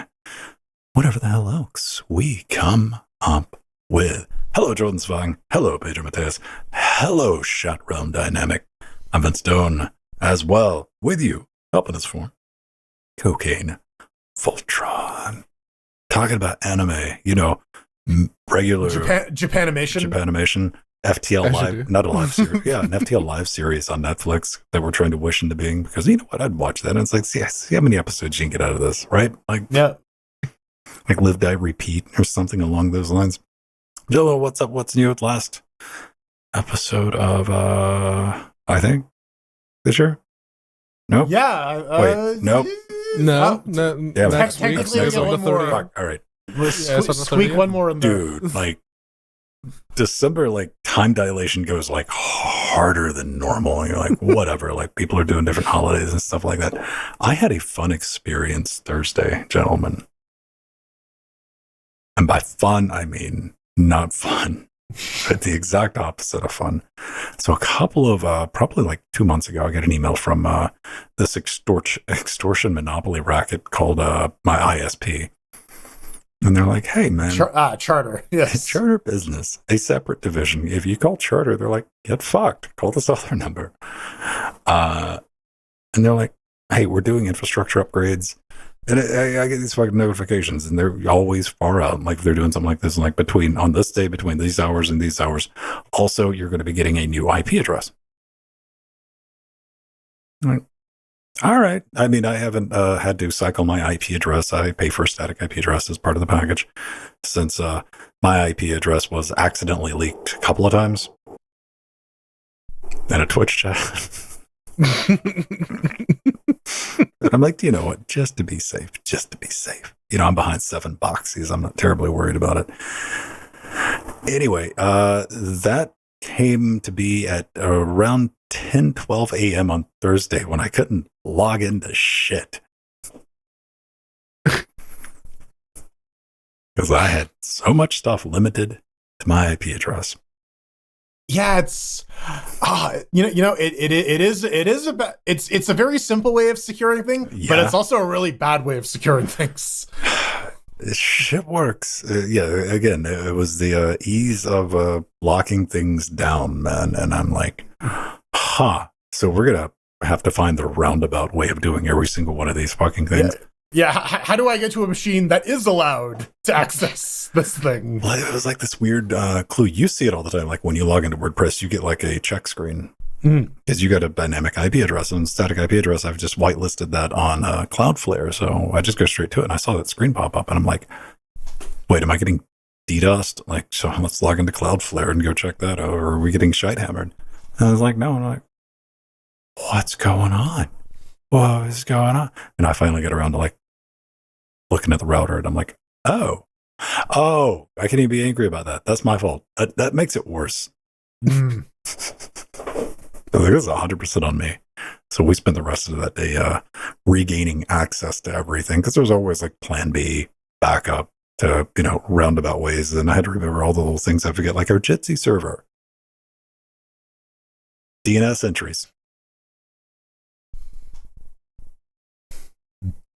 whatever the hell else we come up with. Hello, Jordan Svang. Hello, Pedro Mateus. Hello, Shot Realm Dynamic. I'm Vince Stone as well, with you, helping us form Cocaine Voltron. Talking about anime, regular Japanimation. FTL Live, not a live series. Yeah, an FTL Live series on Netflix that we're trying to wish into being because you know what? I'd watch that. And it's like, see how many episodes you can get out of this, right? Like, yeah. Like Live, Die, Repeat or something along those lines. Jello, what's up? What's new? Last episode of, I think, this year? Nope. Yeah. Wait, nope. No. Yeah, next week. Technically, On the 30th. Fuck, all right. Squeak one more in there. Dude, like, December, like, time dilation goes, like, harder than normal. And you're like, whatever. Like, people are doing different holidays and stuff like that. I had a fun experience Thursday, gentlemen. And by fun, I mean not fun. But the exact opposite of fun. So a couple of, probably like 2 months ago, I got an email from this extortion monopoly racket called my ISP. And they're like, hey, man. Charter. Yes. Charter Business, a separate division. If you call Charter, they're like, get fucked. Call this other number. And they're like, hey, we're doing infrastructure upgrades. And I get these fucking notifications, and they're always far out. Like, if they're doing something like this, like on this day, between these hours and these hours. Also, you're going to be getting a new IP address. All right. I mean, I haven't had to cycle my IP address. I pay for a static IP address as part of the package since my IP address was accidentally leaked a couple of times in a Twitch chat. And I'm like, you know what? Just to be safe. I'm behind 7 boxes. I'm not terribly worried about it. Anyway, that came to be at around 10:12 a.m. on Thursday when I couldn't log into shit. Because I had so much stuff limited to my IP address. Yeah, it's it's a very simple way of securing things, but it's also a really bad way of securing things. shit works. Yeah, again, it was the ease of locking things down, man. And I'm like, huh. So we're going to have to find the roundabout way of doing every single one of these fucking things. Yeah, how do I get to a machine that is allowed to access this thing? Well, it was like this weird clue. You see it all the time. Like when you log into WordPress, you get like a check screen because you got a dynamic IP address and static IP address. I've just whitelisted that on Cloudflare. So I just go straight to it. And I saw that screen pop up and I'm like, wait, am I getting DDoSed? Like, so let's log into Cloudflare and go check that out. Or are we getting shite hammered? And I was like, no. And I'm like, what's going on? What is going on? And I finally get around to like looking at the router and I'm like, oh, I can't even be angry about that. That's my fault. That makes it worse. I think this is 100% on me. So we spent the rest of that day regaining access to everything because there's always like plan B, backup to, roundabout ways. And I had to remember all the little things I forget, like our Jitsi server, DNS entries.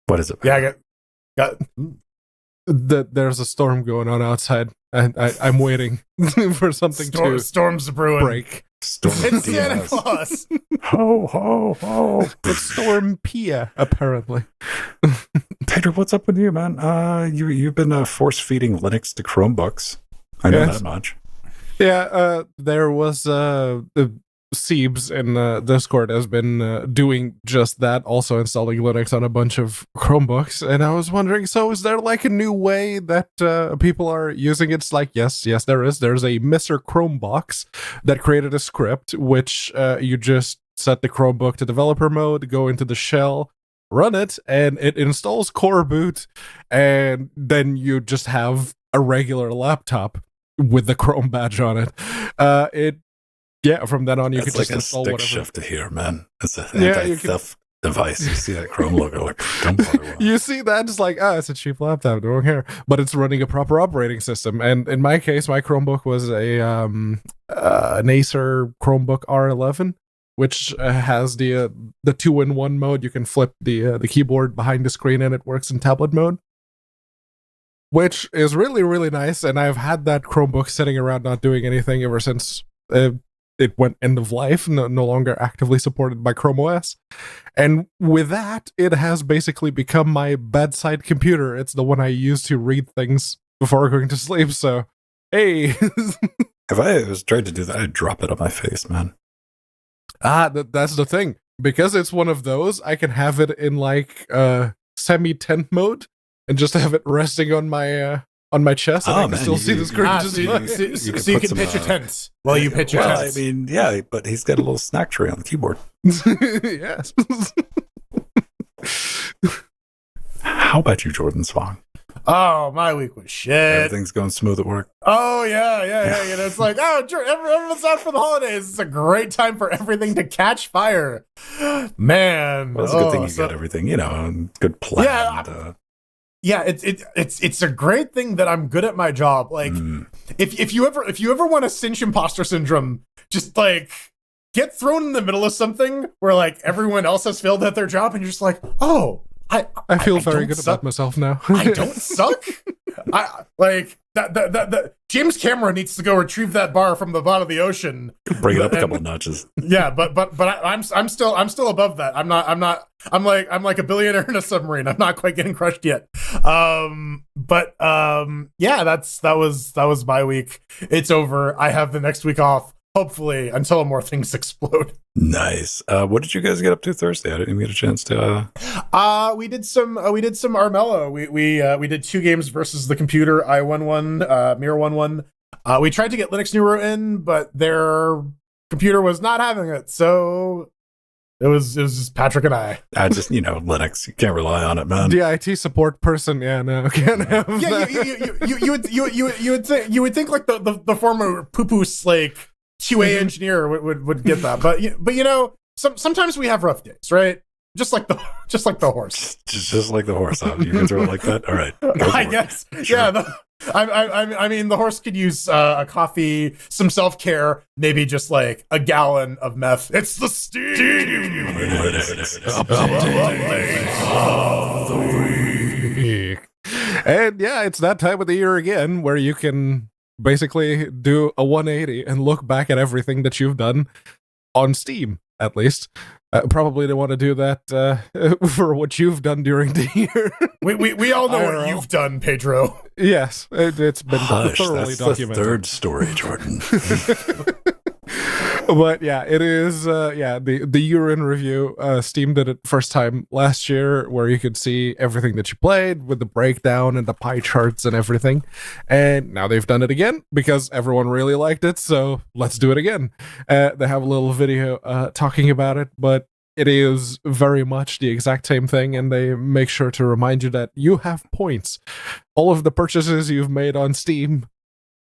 What is it? Yeah, I got There's a storm going on outside, and I'm waiting for something to storms brewing. Break. Storm It's DNS. Santa Claus. Ho, ho, ho. It's Storm Pia, apparently. Pedro, what's up with you, man? You've been force feeding Linux to Chromebooks. I know Yes. that much. Yeah, there was Siebes in Discord has been doing just that, also installing Linux on a bunch of Chromebooks, and I was wondering, so is there like a new way that people are using it? It's like, yes, there is. There's a Mr. Chromebox that created a script, which you just set the Chromebook to developer mode, go into the shell, run it, and it installs Core Boot, and then you just have a regular laptop with the Chrome badge on it. From then on, you It's can like just a install stick whatever. shift to here, man. It's an Yeah, anti-theft device. You see that Chrome logo, like, don't bother with it. You see that? It's like, it's a cheap laptop, don't care. But it's running a proper operating system. And in my case, my Chromebook was an Acer Chromebook R11, which has the 2-in-1 mode. You can flip the keyboard behind the screen and it works in tablet mode, which is really, really nice. And I've had that Chromebook sitting around not doing anything ever since it went end of life, no longer actively supported by Chrome OS. And with that, it has basically become my bedside computer. It's the one I use to read things before going to sleep. So, hey. If I was tried to do that, I'd drop it on my face, man. That's the thing. Because it's one of those, I can have it in like semi-tent mode and just have it resting on my chest, and I can still see the screen. So you can pitch a tent while you pitch your tent. I mean, yeah, but he's got a little snack tray on the keyboard. Yes. How about you, Jordan Swong? Oh, my week was shit. Everything's going smooth at work. Oh, yeah. It's like, everyone's out for the holidays. It's a great time for everything to catch fire. Man. Well, it's a good thing you got everything, good plan. Yeah, it's a great thing that I'm good at my job. Like, if you ever want to cinch imposter syndrome, just like get thrown in the middle of something where like everyone else has failed at their job, and you're just like, oh, I feel very good about myself now. I don't suck. I like that. James Cameron needs to go retrieve that bar from the bottom of the ocean. Bring it up a couple of notches. Yeah, but I'm still above that. I'm like a billionaire in a submarine. I'm not quite getting crushed yet. Yeah, that was my week. It's over. I have the next week off, hopefully, until more things explode. Nice. What did you guys get up to Thursday? I didn't even get a chance to. We did some Armello. We did 2 games versus the computer. I won one. Mir won one. We tried to get Linux Neuro in, but their computer was not having it. So it was just Patrick and I. I just Linux. You can't rely on it, man. The IT support person, can't have that. You would think like the former poo-poo's like QA engineer would get that, but sometimes we have rough days, right? Just like the horse. Just like the horse. Huh? You can throw it like that. All right. I guess. Sure. Yeah. I mean, the horse could use a coffee, some self-care, maybe just like a gallon of meth. It's the Steam Linux Update of the week. And yeah, it's that time of the year again where you can basically do a 180 and look back at everything that you've done on Steam, at least. Probably don't want to do that for what you've done during the year. We all know what you've done, Pedro. Yes, it's been thoroughly that's documented. the third story, Jordan. But yeah, it is the year in review. Steam did it first time last year, where you could see everything that you played with the breakdown and the pie charts and everything. And now they've done it again because everyone really liked it, so let's do it again. They have a little video talking about it, but it is very much the exact same thing, and they make sure to remind you that you have points. All of the purchases you've made on Steam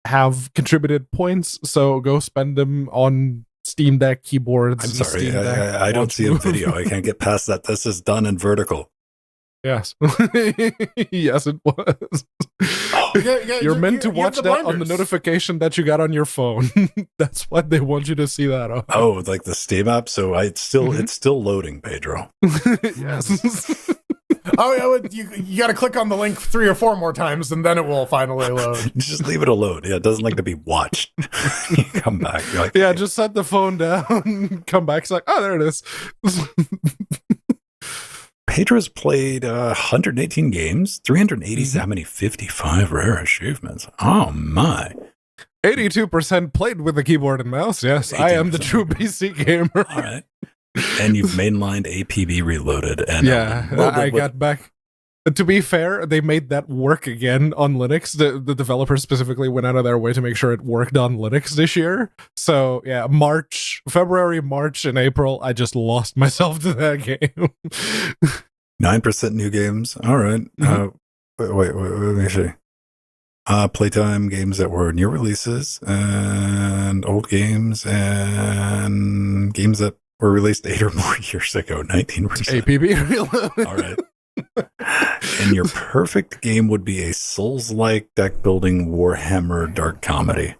have contributed points, so go spend them on Steam Deck keyboards. I'm sorry, Steam Deck I don't see a video. I can't get past that. This is done in vertical. Yes. Yes, it was. You're meant to watch that on the notification that you got on your phone. That's what they want you to see that on. Oh, like the Steam app? So it's still loading, Pedro. Yes. Oh, yeah, you got to click on the link 3 or 4 more times, and then it will finally load. Just leave it alone. Yeah, it doesn't like to be watched. You come back. You're like, yeah, just set the phone down, come back. It's like, oh, there it is. Pedro's played 118 games, 380, how many? 55 rare achievements. Oh, my. 82% played with the keyboard and mouse. Yes, I am the true PC gamer. All right. And you've mainlined APB Reloaded. And yeah, I got back. To be fair, they made that work again on Linux. The developers specifically went out of their way to make sure it worked on Linux this year. So yeah, February, March, and April, I just lost myself to that game. 9% new games. All right. Wait, let me see. Playtime games that were new releases and old games and games that were released 8 or more years ago. 19%. APB Reloaded. All right. And your perfect game would be a Souls-like deck building Warhammer dark comedy.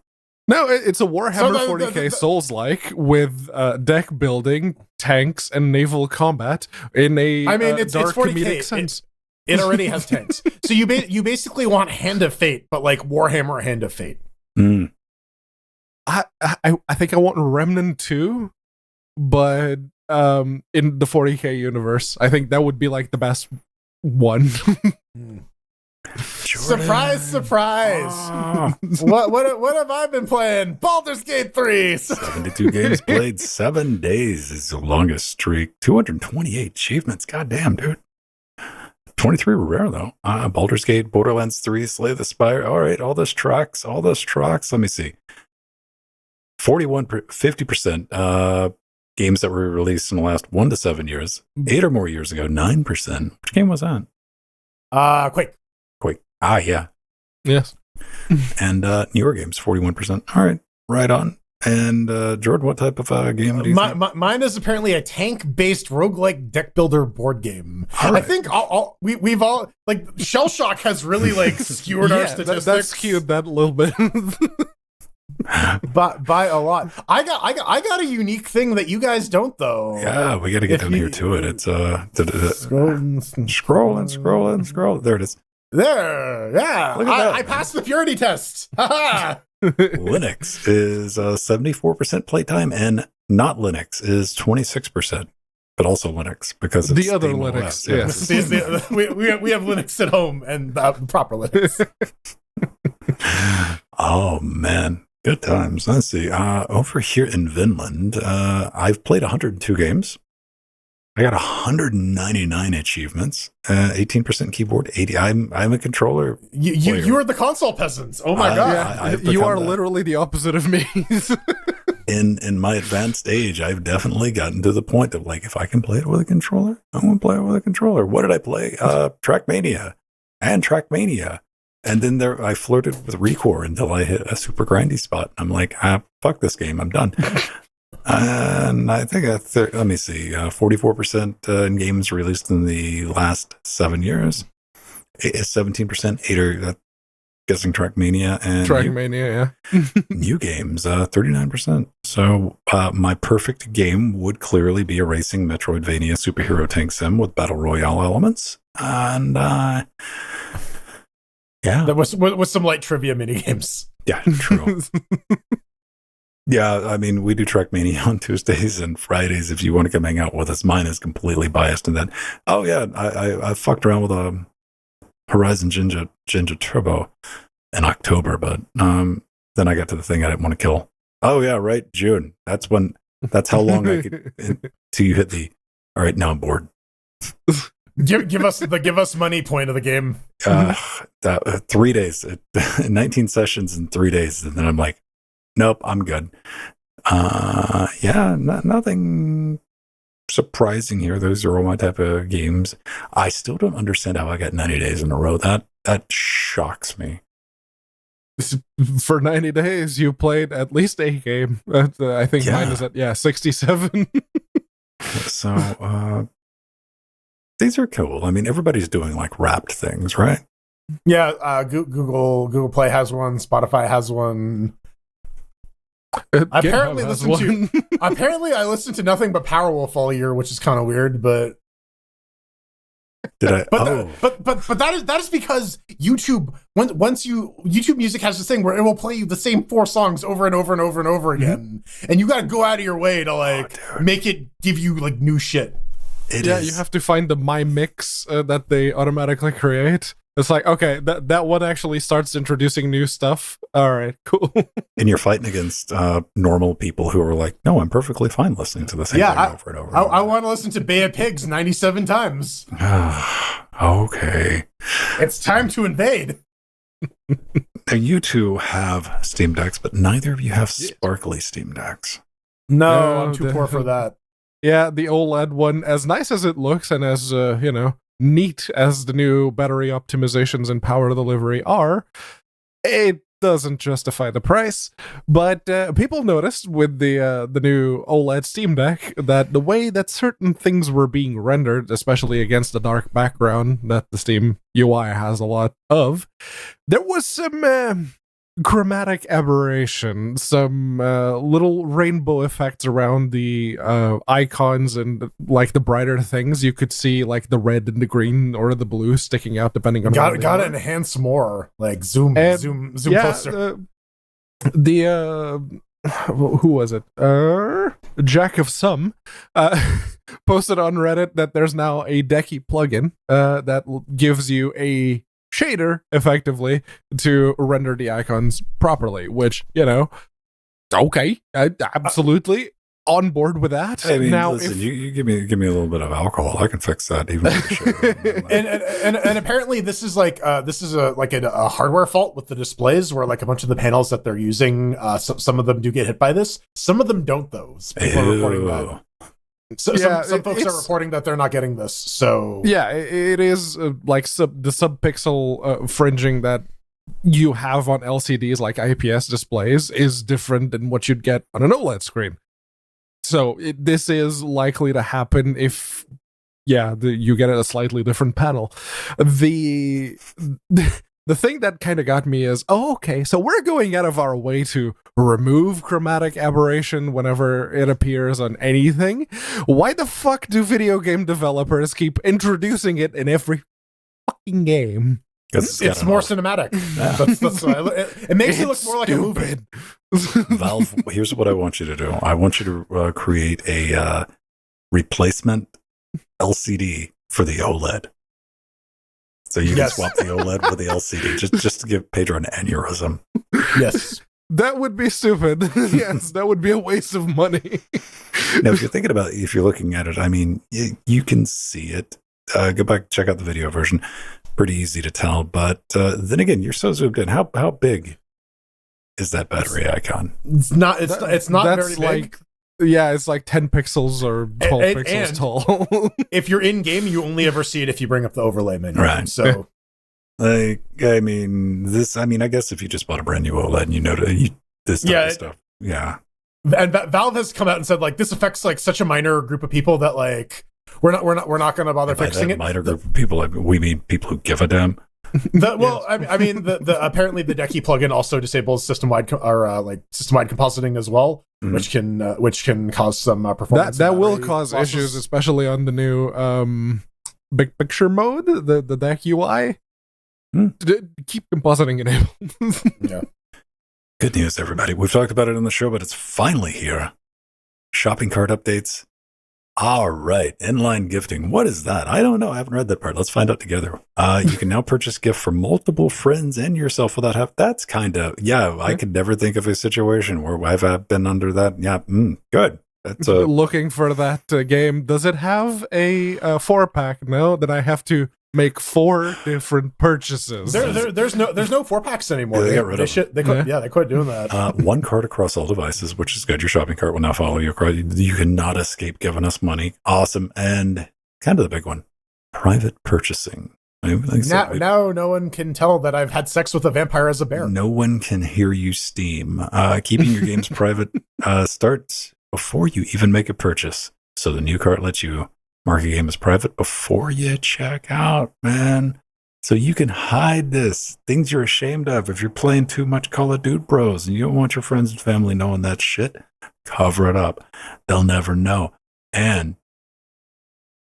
No, it's a Warhammer 40k Souls-like with deck building, tanks, and naval combat in a it's dark 40K. comedic sense. It already has tanks. So you basically want Hand of Fate, but like Warhammer Hand of Fate. Mm. I think I want Remnant 2, but in the 40k universe, I think that would be like the best one. Surprise, surprise. What have I been playing? Baldur's Gate 3. 72 games played, 7 days is the longest streak. 228 achievements. Goddamn, dude. 23 were rare, though. Baldur's Gate, Borderlands 3, Slay the Spire. All right, all those tracks. Let me see. 50% games that were released in the last 1 to 7 years. 8 or more years ago, 9%. Which game was that? Quake. Yeah. Yes. And newer games, 41%. All right, right on. And Jordan, what type of game do you think? Mine is apparently a tank-based roguelike deck builder board game. All right. I think we've all like Shell Shock has really like skewered our statistics. That skewed that a little bit. by a lot. I got a unique thing that you guys don't though. Yeah, we got to get down here to it. It's scrolling. There it is. There, yeah. Look at that. I passed the purity test. Linux is 74% playtime, and not Linux is 26%, but also Linux because it's the other Steam Linux. OS. Yes, we have Linux at home and proper Linux. Oh man, good times. Let's see. Over here in Vinland, I've played 102 games. I got 199 achievements, 18% keyboard, 80. I'm a controller. You are the console peasants. Oh my god! You are literally the opposite of me. In my advanced age, I've definitely gotten to the point of like, if I can play it with a controller, I want to play it with a controller. What did I play? Trackmania, and then I flirted with Recore until I hit a super grindy spot. I'm like, fuck this game, I'm done. And I think let me see, 44% in games released in the last 7 years, 17% 8 guessing Trackmania, and Trackmania, new games, 39%. So my perfect game would clearly be a racing Metroidvania superhero tank sim with battle royale elements, and Yeah. That was with some light trivia mini games. Yeah, true. Yeah, I mean, we do Trackmania on Tuesdays and Fridays if you want to come hang out with us. Mine is completely biased in that. Oh, yeah, I fucked around with a Horizon Ninja Turbo in October, but then I got to the thing I didn't want to kill. Oh, yeah, right, June. That's how long I could until you hit the, all right, now I'm bored. Give us money point of the game. 3 days, 19 sessions in 3 days, and then I'm like, nope, I'm good. Yeah, nothing surprising here. Those are all my type of games. I still don't understand how I got 90 days in a row. That shocks me. For 90 days, you played at least a game. I think mine is at 67. So these are cool. I mean, everybody's doing like wrapped things, right? Yeah, Google Play has one. Spotify has one. Apparently I listened to nothing but Powerwolf all year, which is kind of weird, but but that is because YouTube YouTube Music has this thing where it will play you the same 4 songs over and over and over and over again, and you got to go out of your way to make it give you like new shit. You have to find the My Mix that they automatically create. It's like, okay, that one actually starts introducing new stuff. All right, cool. And you're fighting against normal people who are like, no, I'm perfectly fine listening to the same thing over and over. I want to listen to Bay of Pigs 97 times. Okay. It's time to invade. Now, you two have Steam Decks, but neither of you have sparkly Steam Decks. No, I'm too poor for that. Yeah, the OLED one, as nice as it looks and as, neat as the new battery optimizations and power delivery are, it doesn't justify the price. But people noticed with the new OLED Steam Deck that the way that certain things were being rendered, especially against the dark background that the Steam UI has a lot of, there was some chromatic aberration, some little rainbow effects around the icons, and like the brighter things you could see like the red and the green or the blue sticking out depending on gotta enhance more, like zoom closer. Who was it? Jack of Some posted on Reddit that there's now a Decky plugin that gives you a shader effectively to render the icons properly, which, okay, absolutely on board with that. I mean, now listen, you give me a little bit of alcohol, I can fix that even with the shader. and apparently this is a hardware fault with the displays, where like a bunch of the panels that they're using, some of them do get hit by this, some of them don't though. People are reporting that. So some folks are reporting that they're not getting this. So yeah, it is the subpixel fringing that you have on LCDs like IPS displays is different than what you'd get on an OLED screen. So this is likely to happen if you get a slightly different panel. The thing that kind of got me is, okay, so we're going out of our way to remove chromatic aberration whenever it appears on anything. Why the fuck do video game developers keep introducing it in every fucking game? It's more cinematic. That's why it makes it look more like a movie. Valve, here's what I want you to do. I want you to create a replacement LCD for the OLED. So you can swap the OLED with the LCD, just to give Pedro an aneurysm. Yes. That would be stupid. Yes, that would be a waste of money. Now, if you're thinking about it, if you're looking at it, I mean, you can see it. Go back, check out the video version. Pretty easy to tell. But then again, you're so zoomed in. How big is that battery icon? It's not very big. It's like 10 pixels or 12 pixels tall. If you're in game, you only ever see it if you bring up the overlay menu. Right. So, I guess if you just bought a brand new OLED and you know this type of stuff. Yeah. And Valve has come out and said like this affects like such a minor group of people that like we're not going to bother fixing it. Minor group of people, we mean people who give a damn. Apparently the Decky plugin also disables system-wide compositing as well, which can cause some performance. That will cause issues, especially on the new big picture mode, the Deck UI. Keep compositing enabled. Yeah. Good news, everybody. We've talked about it on the show, but it's finally here. Shopping cart updates. All right. Inline gifting. What is that? I don't know. I haven't read that part. Let's find out together. You can now purchase gift for multiple friends and yourself without having. That's kind of, I could never think of a situation where I've been under that. Yeah. Good. That's looking for that game. Does it have a 4-pack? No, that I have to make 4 different purchases. There's no 4-packs anymore. Yeah, they got rid of them. They quit doing that. One cart across all devices, which is good. Your shopping cart will now follow you across. You cannot escape giving us money. Awesome. And kind of the big one, private purchasing. Now no one can tell that I've had sex with a vampire as a bear. No one can hear you steam. Keeping your games private starts before you even make a purchase. So the new cart lets you mark a game as private before you check out, man. So you can hide this. Things you're ashamed of. If you're playing too much Call of Duty Bros and you don't want your friends and family knowing that shit, cover it up. They'll never know. And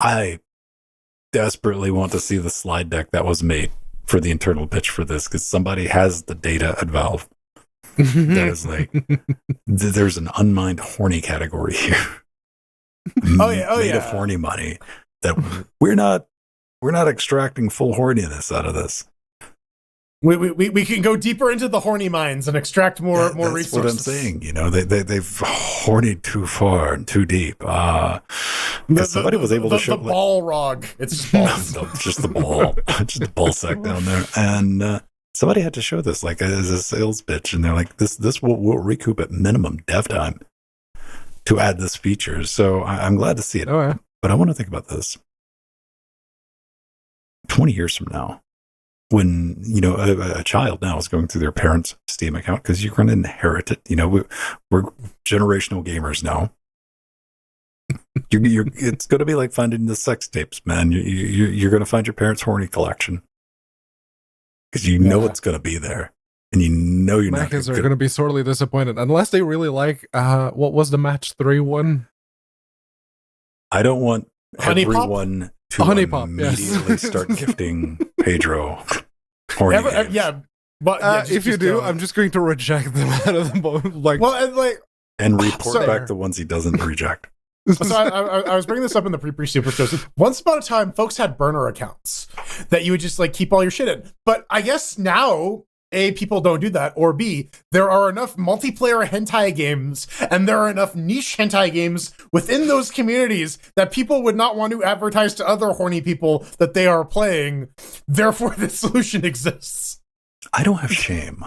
I desperately want to see the slide deck that was made for the internal pitch for this, because somebody has the data at Valve. That is like, there's an unmined horny category here. Made of horny money that we're not extracting full horniness out of this. We can go deeper into the horny mines and extract more that's resources. What I'm saying, they've hornied too far and too deep. Somebody was able to show the ball rog. It's just balls. Just the ball, just the ball sack down there, and somebody had to show this like as a sales pitch, and they're like, "This will recoup at minimum dev time to add this feature." So I'm glad to see it. Oh, yeah. But I want to think about this. 20 years from now, when a child now is going through their parents' Steam account, because you're going to inherit it. We're generational gamers now. It's going to be like finding the sex tapes, man. You're going to find your parents' horny collection because it's going to be there, and you're not. Kids are going to be sorely disappointed unless they really like what was the match 3 one? I don't want Honey everyone to immediately start gifting Pedro horny games. But if you do, I'm just going to reject them out of the boat. And report back the ones he doesn't reject. So I was bringing this up in the pre-super shows. Once upon a time, folks had burner accounts that you would just keep all your shit in. But I guess now, A, people don't do that, or B, there are enough multiplayer hentai games and there are enough niche hentai games within those communities that people would not want to advertise to other horny people that they are playing. Therefore, this solution exists. I don't have shame.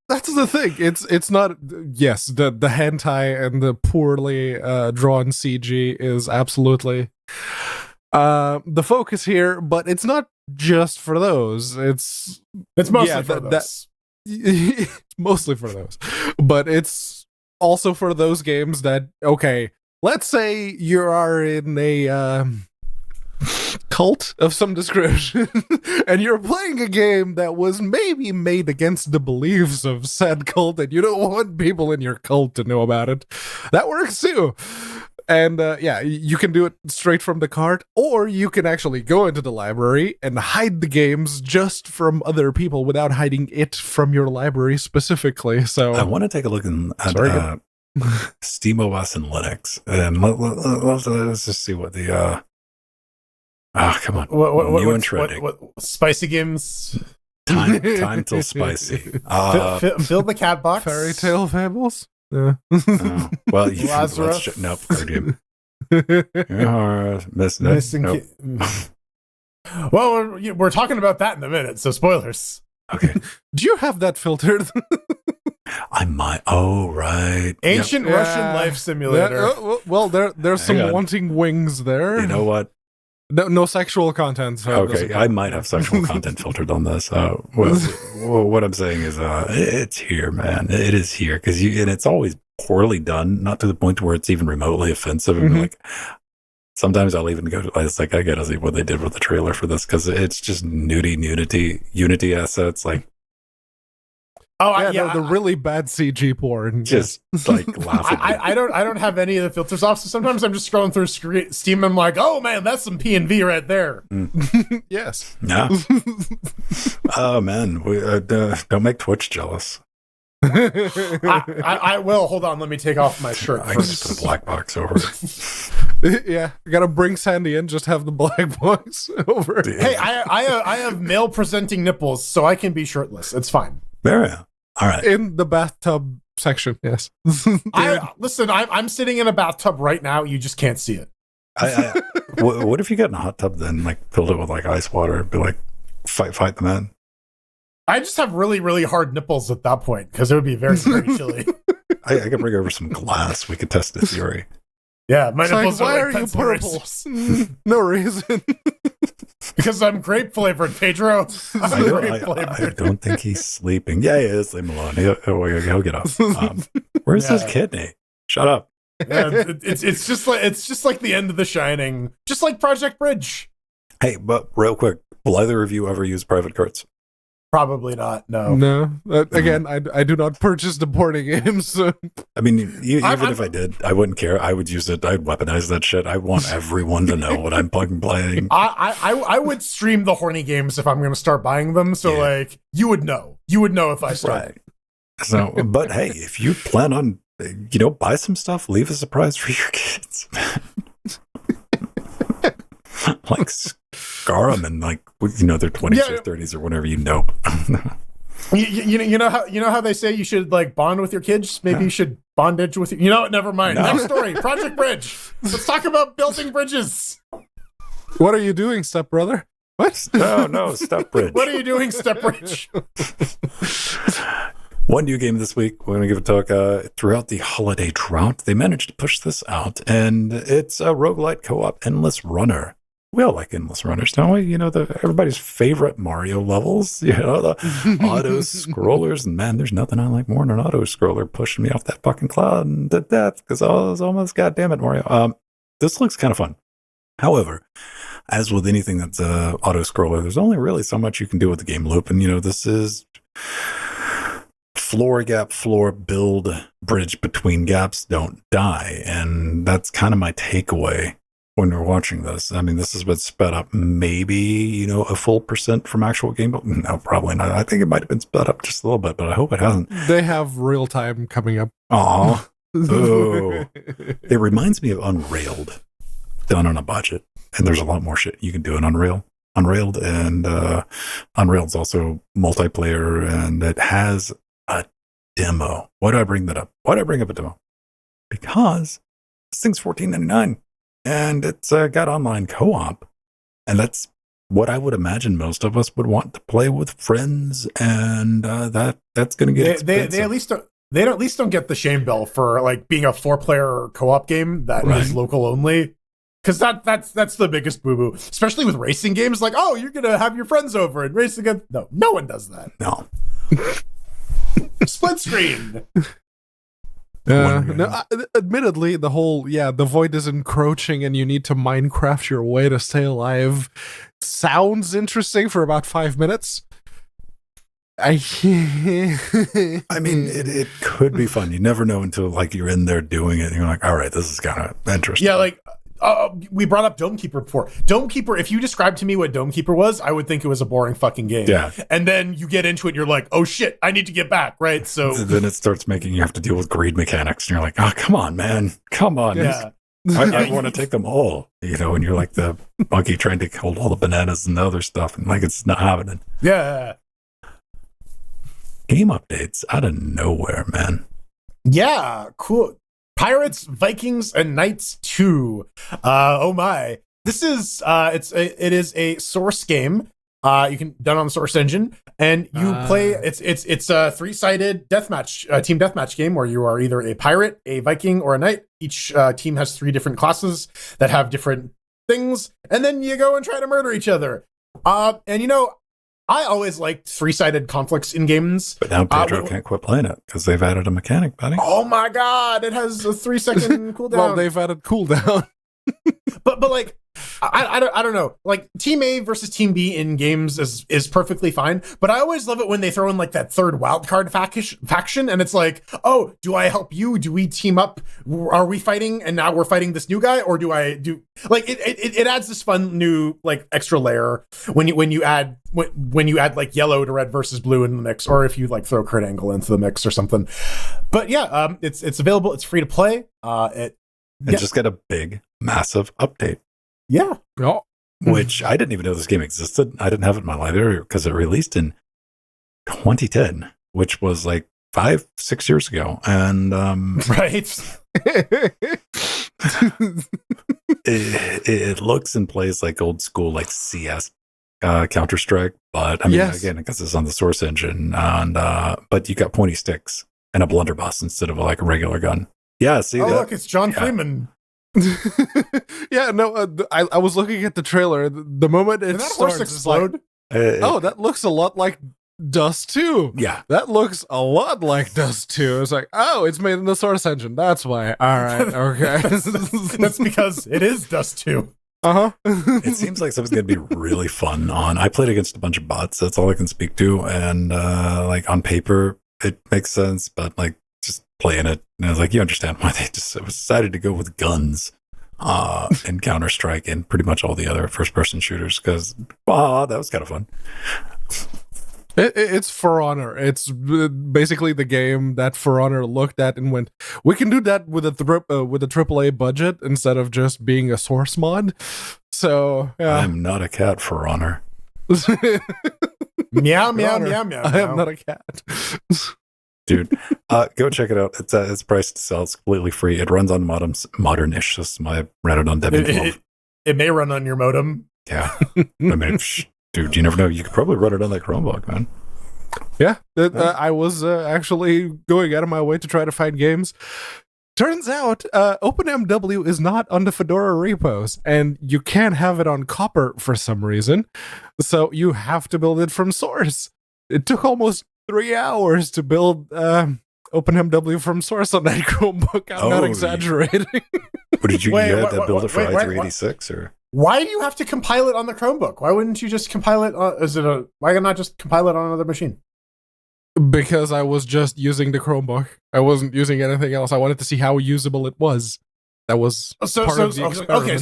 That's the thing. It's not. Yes, the hentai and the poorly drawn CG is absolutely the focus here, but it's not just for those. It's mostly for those. It's mostly for those, but it's also for those games that, okay, let's say you are in a cult of some description and you're playing a game that was maybe made against the beliefs of said cult and you don't want people in your cult to know about it. That works too. And you can do it straight from the cart, or you can actually go into the library and hide the games just from other people without hiding it from your library specifically. So I want to take a look at SteamOS and Linux, and let's just see what the come on, new and trending. What spicy games? Time till spicy. Fill the cat box. Fairy tale fables. Yeah. Well, Lazarus. Nope. Game. Missing. Nope. Well, we're talking about that in a minute, so spoilers. Okay. Do you have that filtered? I might. Oh, right. Ancient Russian life simulator. Well, there's some wanting wings there. You know what? No sexual content. Okay, I might have sexual content filtered on this. What I'm saying is, it's here, man. It is here and it's always poorly done, not to the point where it's even remotely offensive. And like, sometimes I'll even go to, it's like, I gotta see what they did with the trailer for this, because it's just Unity assets. Like, Oh, Yeah, yeah. no, the really bad CG porn. Just like laughing. I don't have any of the filters off, so sometimes I'm just scrolling through Steam and I'm like, oh man, that's some P&V right there. Yes. Yeah. Oh man, don't make Twitch jealous. I will. Hold on, let me take off my shirt I can just first. put a black box over it. Yeah, you gotta bring Sandy in, just have the black box over. Hey, I have male presenting nipples, so I can be shirtless. It's fine. There we go. All right. In the bathtub section, yes. Listen, I'm sitting in a bathtub right now. You just can't see it. What if you got in a hot tub then, like filled it with like ice water, and be like, fight the man? I just have really, really hard nipples at that point because it would be very, very chilly. I could bring over some glass. We could test the theory. Yeah, my It's nipples like, why are are like you pencil purple? erasers. No reason. Because I'm grape flavored, Pedro. I don't think he's sleeping. Yeah, he is. Leave him alone. He'll get up. Where's his kidney? Shut up. Yeah, it's just like the end of The Shining, just like Project Bridge. Hey, but real quick, will either of you ever use private carts? Probably not. No. No. Again, I do not purchase the porting games. So. I mean, even if I did, I wouldn't care. I would use it. I'd weaponize that shit. I want everyone to know what I'm fucking playing. I would stream the horny games if I'm going to start buying them. So like, you would know. You would know if I started. Right. So, but hey, if you plan on, buy some stuff, leave a surprise for your kids. Like scar them and like their 20s or 30s or whatever. You know how they say you should like bond with your kids. Maybe you should bondage with never mind. No. Next story. Project Bridge. Let's talk about building bridges. What are you doing, stepbrother? What? No, Step Bridge. What are you doing, Step Bridge? One new game this week. We're going to give a talk throughout the holiday drought. They managed to push this out, and it's a roguelite co-op endless runner. We all like endless runners, don't we? Everybody's favorite Mario levels, the auto scrollers. And man, there's nothing I like more than an auto scroller pushing me off that fucking cloud and to death because I was almost, goddamn it, Mario. This looks kind of fun. However, as with anything that's auto scroller, there's only really so much you can do with the game loop. And, this is floor gap, floor build, bridge between gaps, don't die. And that's kind of my takeaway when we're watching this. I mean, this has been sped up maybe, a full % from actual game. No, probably not. I think it might have been sped up just a little bit, but I hope it hasn't. They have real time coming up. Aw. Oh. It reminds me of Unrailed, done on a budget. And there's a lot more shit you can do in Unrailed. And Unrailed's also multiplayer, and it has a demo. Why do I bring that up? Why do I bring up a demo? Because this thing's $14.99. And it's got online co-op, and that's what I would imagine most of us would want to play with friends, and that's going to get expensive. They at least don't get the shame bill for like being a 4-player co-op game that is local only, because that's the biggest boo boo, especially with racing games. Like, oh, you're gonna have your friends over and race against. No one does that. No. Split screen. Admittedly, the void is encroaching and you need to Minecraft your way to stay alive sounds interesting for about 5 minutes. I mean, it could be fun. You never know until like you're in there doing it and you're like, all right, this is kind of interesting. Yeah, like we brought up Dome Keeper before. Dome Keeper, if you described to me what Dome Keeper was, I would think it was a boring fucking game. Yeah. And then you get into it and you're like, oh shit, I need to get back, right? So then it starts making you have to deal with greed mechanics. And you're like, oh, come on, man. Come on. Yeah. I want to take them all, and you're like the monkey trying to hold all the bananas and the other stuff. And like, it's not happening. Yeah. Game updates out of nowhere, man. Yeah, cool. Pirates, Vikings, and Knights 2. Oh my! This is it is a Source game. You can done on the Source engine, and you play. It's a 3-sided deathmatch, team deathmatch game where you are either a pirate, a Viking, or a knight. Each team has 3 different classes that have different things, and then you go and try to murder each other. And I always liked 3-sided conflicts in games. But now Pedro can't quit playing it because they've added a mechanic, buddy. Oh my god, it has a 3-second cooldown. Well, they've added cooldown. but like I don't know. Like Team A versus Team B in games is perfectly fine, but I always love it when they throw in like that third wildcard faction, and it's like, oh, do I help you? Do we team up? Are we fighting? And now we're fighting this new guy, or do I do like it adds this fun new like extra layer when you add like yellow to red versus blue in the mix, or if you like throw Kurt Angle into the mix or something. But yeah, it's available. It's free to play. Just get a big, massive update. Yeah. Oh. Which I didn't even know this game existed. I didn't have it in my library because it released in 2010, which was like 5-6 years ago. And right. it looks and plays like old school, like CS Counter-Strike. But I mean, again, because it's on the Source engine. And but you got pointy sticks and a blunderbuss instead of like a regular gun. Yeah, see that? Look, it's John Freeman. Yeah, no, I was looking at the trailer. The moment it starts, explode? Oh, that looks a lot like Dust 2. Yeah. That looks a lot like Dust 2. It's like, oh, it's made in the Source engine. That's why. All right, okay. That's because it is Dust 2. Uh-huh. It seems like something's going to be really fun on. I played against a bunch of bots. That's all I can speak to. And like on paper, it makes sense, but like just playing it, and I was like, you understand why they just decided to go with guns in Counter-Strike and pretty much all the other first-person shooters, because that was kind of fun. It's For Honor. It's basically the game that For Honor looked at and went, we can do that with a AAA budget instead of just being a Source mod. So yeah. I'm not a cat, For Honor. Meow, meow, meow, meow. I am not a cat. Dude, go check it out. It's priced to sell. It's completely free. It runs on modern-ish system. I ran it on Debian 12. It may run on your modem. Yeah. I mean, dude, you never know. You could probably run it on that Chromebook, man. Yeah. I was actually going out of my way to try to find games. Turns out, OpenMW is not on the Fedora repos, and you can't have it on Copper for some reason. So you have to build it from source. It took almost 3 hours to build OpenMW from source on that Chromebook. I'm not exaggerating. What did you have to build it for i386 or? Why do you have to compile it on the Chromebook? Why wouldn't you just compile it? Why not just compile it on another machine? Because I was just using the Chromebook. I wasn't using anything else. I wanted to see how usable it was. That was part of the experiment. Okay,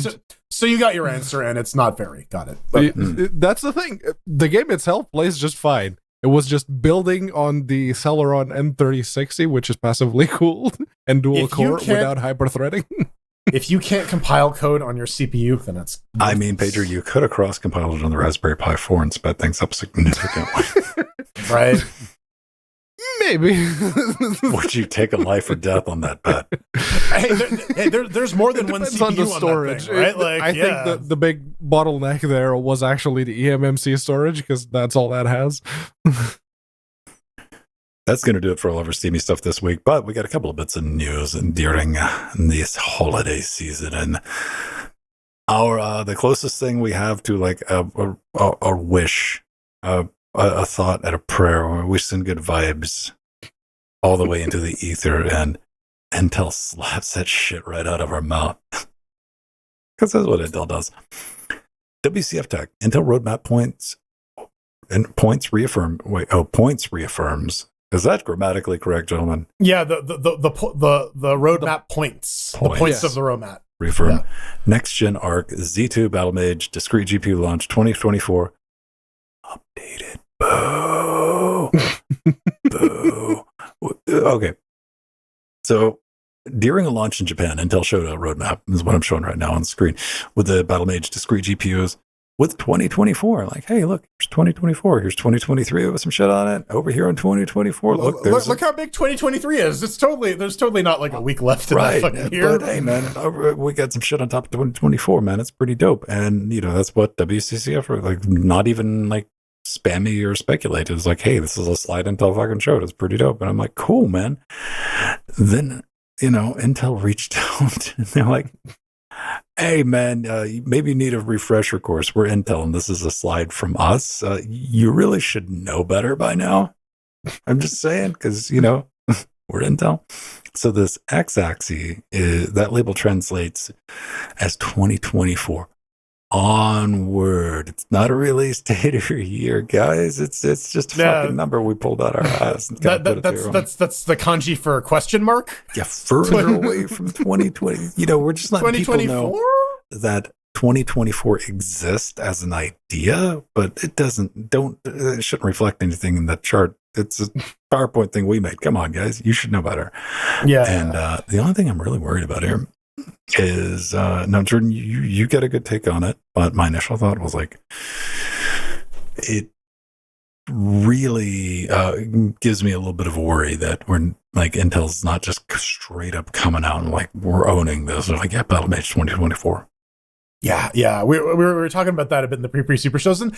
so you got your answer, and it's not very. Got it. But, that's the thing. The game itself plays just fine. It was just building on the Celeron M3060, which is passively cooled and dual core without hyper-threading. If you can't compile code on your CPU, then it's... I mean, Pedro, you could have cross-compiled it on the Raspberry Pi 4 and sped things up significantly. Right? Maybe. Would you take a life or death on that bet? There's more than one CPU on the storage, on that thing, right? I think the big bottleneck there was actually the eMMC storage, because that's all that has. That's going to do it for all of our steamy stuff this week, but we got a couple of bits of news during this holiday season, and our the closest thing we have to like a wish, a thought and a prayer, where we send good vibes all the way into the ether, and Intel slaps that shit right out of our mouth. Because that's what Intel does. WCF Tech, Intel roadmap points reaffirms. Is that grammatically correct, gentlemen? Yeah, the roadmap points. The points of the roadmap. Reaffirm. Yeah. Next Gen Arc Z2 Battle Mage discrete GPU launch 2024. Updated. Boo. Boo. Okay. So during a launch in Japan, Intel showed a roadmap. This is what I'm showing right now on the screen with the Battle Mage discrete GPUs with 2024. Like, hey, look, here's 2024. Here's 2023 with some shit on it. Over here on 2024. Look how big 2023 is. There's totally not like a week left in that fucking year. But hey, man, we got some shit on top of 2024, man. It's pretty dope. And, that's what WCCF, like, not even like spammy or speculated. It's like, hey, this is a slide Intel fucking showed. It's pretty dope. And I'm like, cool, man. Then, Intel reached out and they're like, hey, man, maybe you need a refresher course. We're Intel, and this is a slide from us. You really should know better by now. I'm just saying, because, we're Intel. So this X-axis, that label translates as 2024. Onward. It's not a release date or year, guys. It's just a fucking number we pulled out our ass. And that's the kanji for question mark. Yeah, further away from 2020. You know, we're just letting people know that 2024 exists as an idea, but it it shouldn't reflect anything in that chart. It's a PowerPoint thing we made. Come on, guys. You should know better. Yeah. And the only thing I'm really worried about here is now, Jordan, you get a good take on it, but my initial thought was like, it really gives me a little bit of a worry that we're like, Intel's not just straight up coming out and like, we're owning this. They're like, yeah, Battle Mage 2024. Yeah. We were talking about that a bit in the pre super shows, and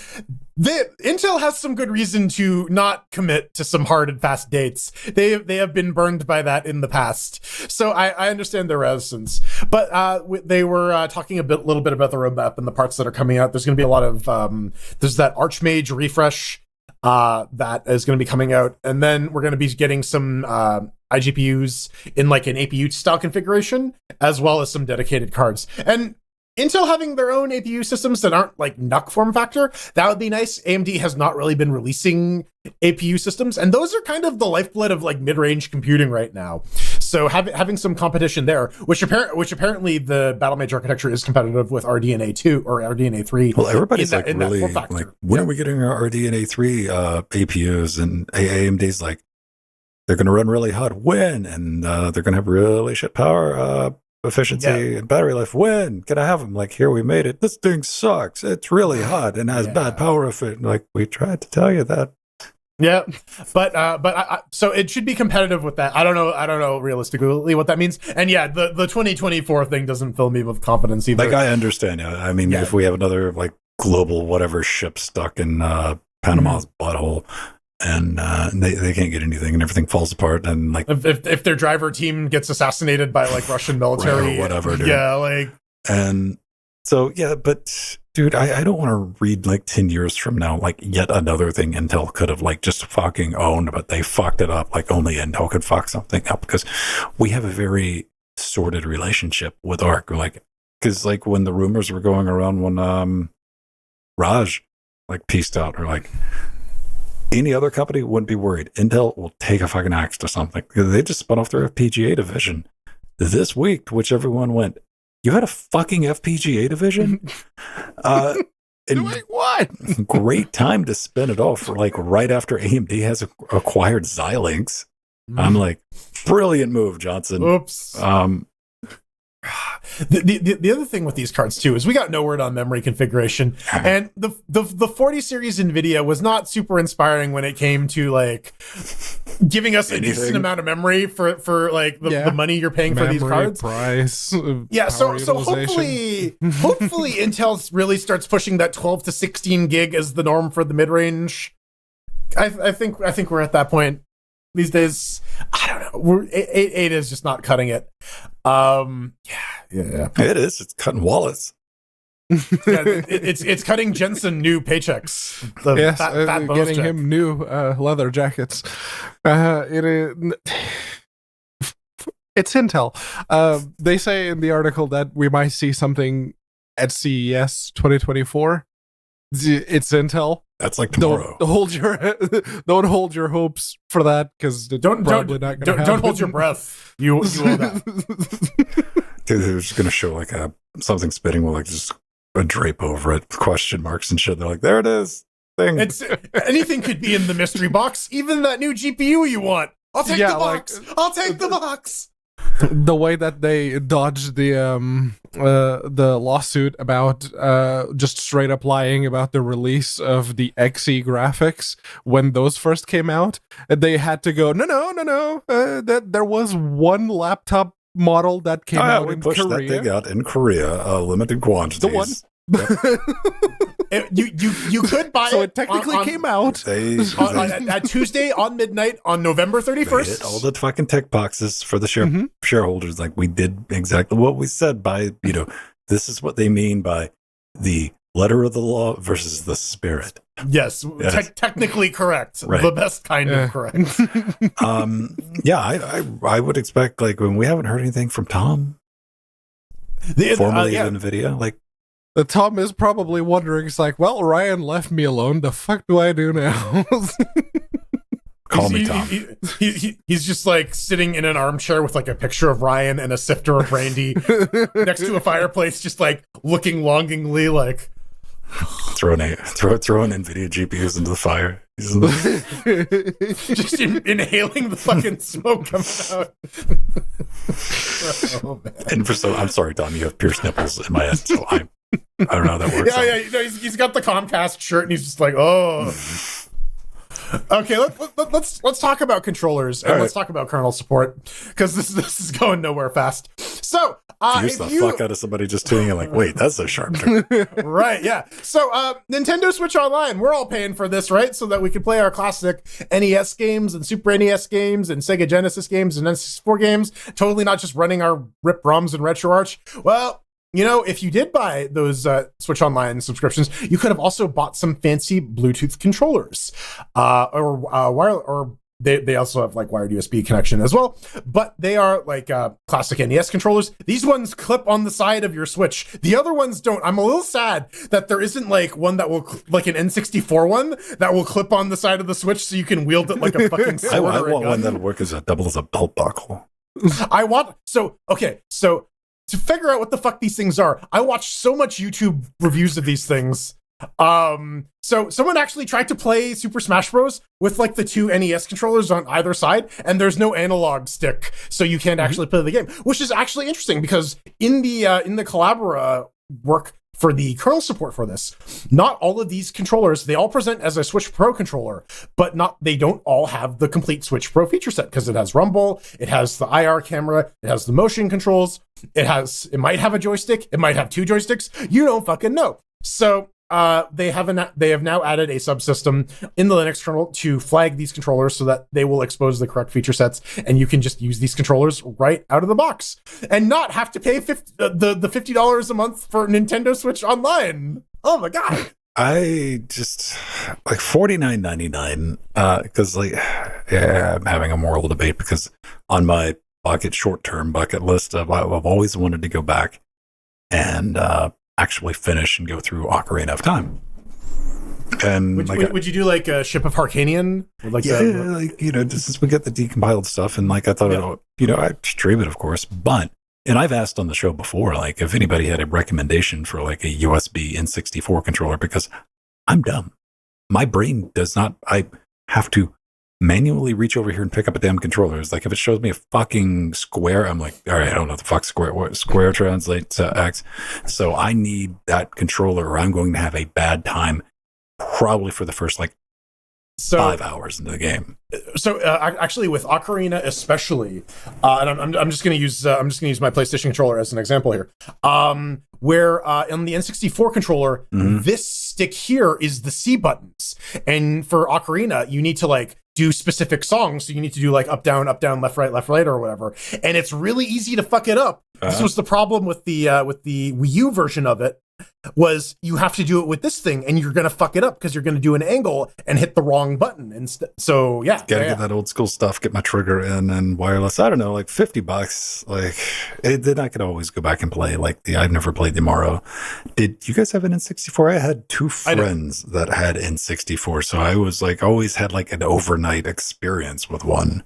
Intel has some good reason to not commit to some hard and fast dates. They have been burned by that in the past, so I understand their reticence. But they were talking little bit about the roadmap and the parts that are coming out. There's going to be a lot of there's that Archmage refresh that is going to be coming out, and then we're going to be getting some iGPUs in like an APU style configuration, as well as some dedicated cards. And Intel having their own APU systems that aren't like NUC form factor, that would be nice. AMD has not really been releasing APU systems, and those are kind of the lifeblood of like mid-range computing right now. So having some competition there, which apparently the Battle Mage architecture is competitive with RDNA 2 or RDNA 3. Well, everybody's like really like, when are we getting our RDNA 3 APUs? And AMD's like, they're going to run really hot. When? And they're going to have really shit power efficiency and battery life. When can I have them? Like, here, we made it. This thing sucks. It's really hot and has bad power efficiency. Like, we tried to tell you that. Yeah, but so it should be competitive with that. I don't know realistically what that means. And yeah, the 2024 thing doesn't fill me with confidence either. Like, I understand. I mean, if we have another like global whatever ship stuck in Panama's butthole, and they can't get anything, and everything falls apart, and like if their driver team gets assassinated by like Russian military, or whatever, dude. Yeah, like, and so but dude, I don't want to read like 10 years from now like yet another thing Intel could have like just fucking owned, but they fucked it up. Like, only Intel could fuck something up, because we have a very sordid relationship with ARC. Like, because like when the rumors were going around when Raj like pieced out, or like, any other company wouldn't be worried. Intel will take a fucking axe to something. They just spun off their FPGA division this week, to which everyone went, you had a fucking FPGA division? And doing what? Great time to spin it off, for like right after AMD has acquired Xilinx. I'm like, brilliant move, Johnson. Oops. The other thing with these cards too is we got no word on memory configuration, and the 40 series NVIDIA was not super inspiring when it came to like giving us a decent amount of memory for like the money you're paying for these cards. Price, so hopefully Intel really starts pushing that 12 to 16 gig as the norm for the mid range. I think we're at that point these days. I don't know. Eight is just not cutting it. It is. It's cutting wallets. It's cutting Jensen new paychecks. Fat getting check. Him new leather jackets. It is. It's Intel. They say in the article that we might see something at CES 2024. It's Intel. That's like tomorrow. Don't hold your hopes for that, because don't hold your breath. You owe that. They're just gonna show like something spitting with like just a drape over it, question marks and shit. They're like, there it is. Thing. Anything could be in the mystery box, even that new GPU you want. I'll take the box. I'll take the box. The way that they dodged the lawsuit about just straight up lying about the release of the XE graphics when those first came out, they had to go no. That there was one laptop model that came out in Korea. That thing out in Korea, limited quantities. The one. Yep. You could buy it. So it technically came out at Tuesday on midnight on November 31st. Hit all the fucking tech boxes for the shareholders. Like, we did exactly what we said by, this is what they mean by the letter of the law versus the spirit. Yes. Technically correct. Right. The best kind of correct. I would expect, like, when we haven't heard anything from Tom, formerly of NVIDIA, like, Tom is probably wondering, it's like, well, Ryan left me alone. The fuck do I do now? Call me Tom. He's just like sitting in an armchair with like a picture of Ryan and a sifter of brandy next to a fireplace, just like looking longingly, like throwing NVIDIA GPUs into the fire. Just inhaling the fucking smoke coming out. Oh, man. And I'm sorry, Tom, you have pierced nipples in my head, so I don't know how that works. Yeah, you know, he's got the Comcast shirt and he's just like, oh. Okay, let's talk about controllers and let's talk about kernel support, because this is going nowhere fast. So use the fuck out of somebody just tuning in, like, wait, that's a sharp turn. Right, yeah. So Nintendo Switch Online, we're all paying for this, right? So that we can play our classic NES games and Super NES games and Sega Genesis games and N64 games, totally not just running our RIP ROMs and RetroArch. Well, you know, if you did buy those Switch Online subscriptions, you could have also bought some fancy Bluetooth controllers, or they also have like wired USB connection as well. But they are like classic NES controllers. These ones clip on the side of your Switch. The other ones don't. I'm a little sad that there isn't like one that will like an N64 one that will clip on the side of the Switch so you can wield it like a fucking sword. I want one that'll work as double as a belt buckle. So to figure out what the fuck these things are, I watched so much YouTube reviews of these things. So someone actually tried to play Super Smash Bros. With like the two NES controllers on either side, and there's no analog stick, so you can't actually play the game, which is actually interesting because in the Collabora work for the kernel support for this, not all of these controllers, they all present as a Switch Pro controller, but they don't all have the complete Switch Pro feature set, because it has Rumble, it has the IR camera, it has the motion controls, it might have a joystick, it might have two joysticks, you don't fucking know. So they have now added a subsystem in the Linux kernel to flag these controllers so that they will expose the correct feature sets, and you can just use these controllers right out of the box and not have to pay the $50 a month for Nintendo Switch Online. Oh my god! I just like $49.99 because I'm having a moral debate, because on my short-term bucket list I've always wanted to go back and actually finish and go through Ocarina of Time. And would you do like a Ship of Harkanian? Like since we get the decompiled stuff, and like I thought, I'd stream it, of course, and I've asked on the show before, like if anybody had a recommendation for like a USB N64 controller, because I'm dumb. My brain does not. I have to manually reach over here and pick up a damn controller. It's like if it shows me a fucking square, I'm like, all right, I don't know what the fuck square translates to X. So I need that controller, or I'm going to have a bad time, probably for the first 5 hours into the game. So actually, with Ocarina especially, and I'm just going to use my PlayStation controller as an example here. Where on the N64 controller, this stick here is the C buttons, and for Ocarina, you need to do specific songs. So you need to do up, down, left, right, or whatever. And it's really easy to fuck it up. This was the problem with the Wii U version of it, was you have to do it with this thing, and you're going to fuck it up because you're going to do an angle and hit the wrong button instead. So yeah. Gotta get that old school stuff, get my trigger in and wireless. I don't know, $50. Then I could always go back and play I've never played the Morrow. Did you guys have an N64? I had two friends that had N64. So I was always had an overnight experience with one.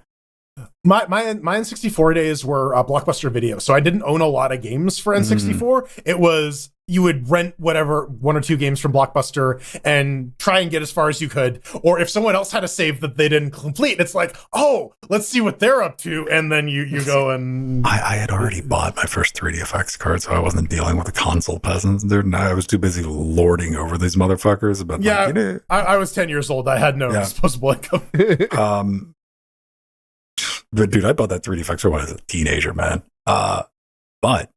My N64 days were Blockbuster Video, so I didn't own a lot of games for N64. It was, you would rent whatever, one or two games from Blockbuster and try and get as far as you could. Or if someone else had a save that they didn't complete, it's like, oh, let's see what they're up to. And then you go and... I had already bought my first 3DFX card, so I wasn't dealing with the console peasants. I was too busy lording over these motherfuckers. But I was 10 years old. I had no disposable income. But dude, I bought that 3DFX when I was a teenager, man. But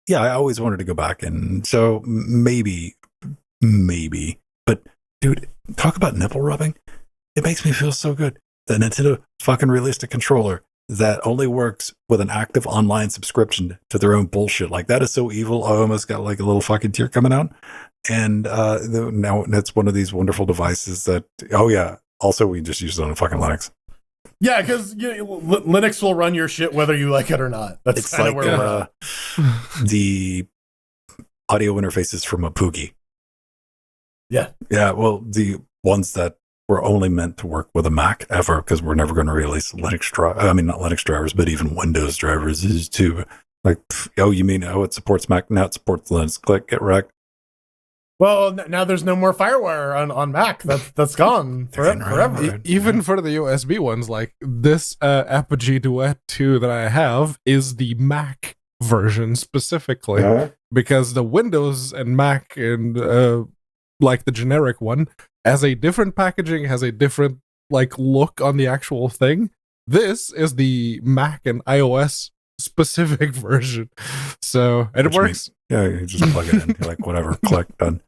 yeah, I always wanted to go back, and so maybe. But dude, talk about nipple rubbing. It makes me feel so good that Nintendo fucking released a controller that only works with an active online subscription to their own bullshit. That is so evil. I almost got a little fucking tear coming out. And now it's one of these wonderful devices that, also we just use it on fucking Linux. Yeah, because Linux will run your shit whether you like it or not. That's kind of where we're at. The audio interfaces from a Poogie. Yeah. Yeah, well, the ones that were only meant to work with a Mac ever, because we're never going to release Linux not Linux drivers, but even Windows drivers is too like, oh, you mean, oh, it supports Mac, now it supports Linux, click, get wrecked. Well, now there's no more FireWire on Mac. That's gone forever. Even for the USB ones, like this Apogee Duet 2 that I have is the Mac version specifically, because the Windows and Mac and like the generic one has a different packaging, has a different like look on the actual thing. This is the Mac and iOS specific version, so and it works. Yeah, you just plug it in. You're like, whatever, click, done.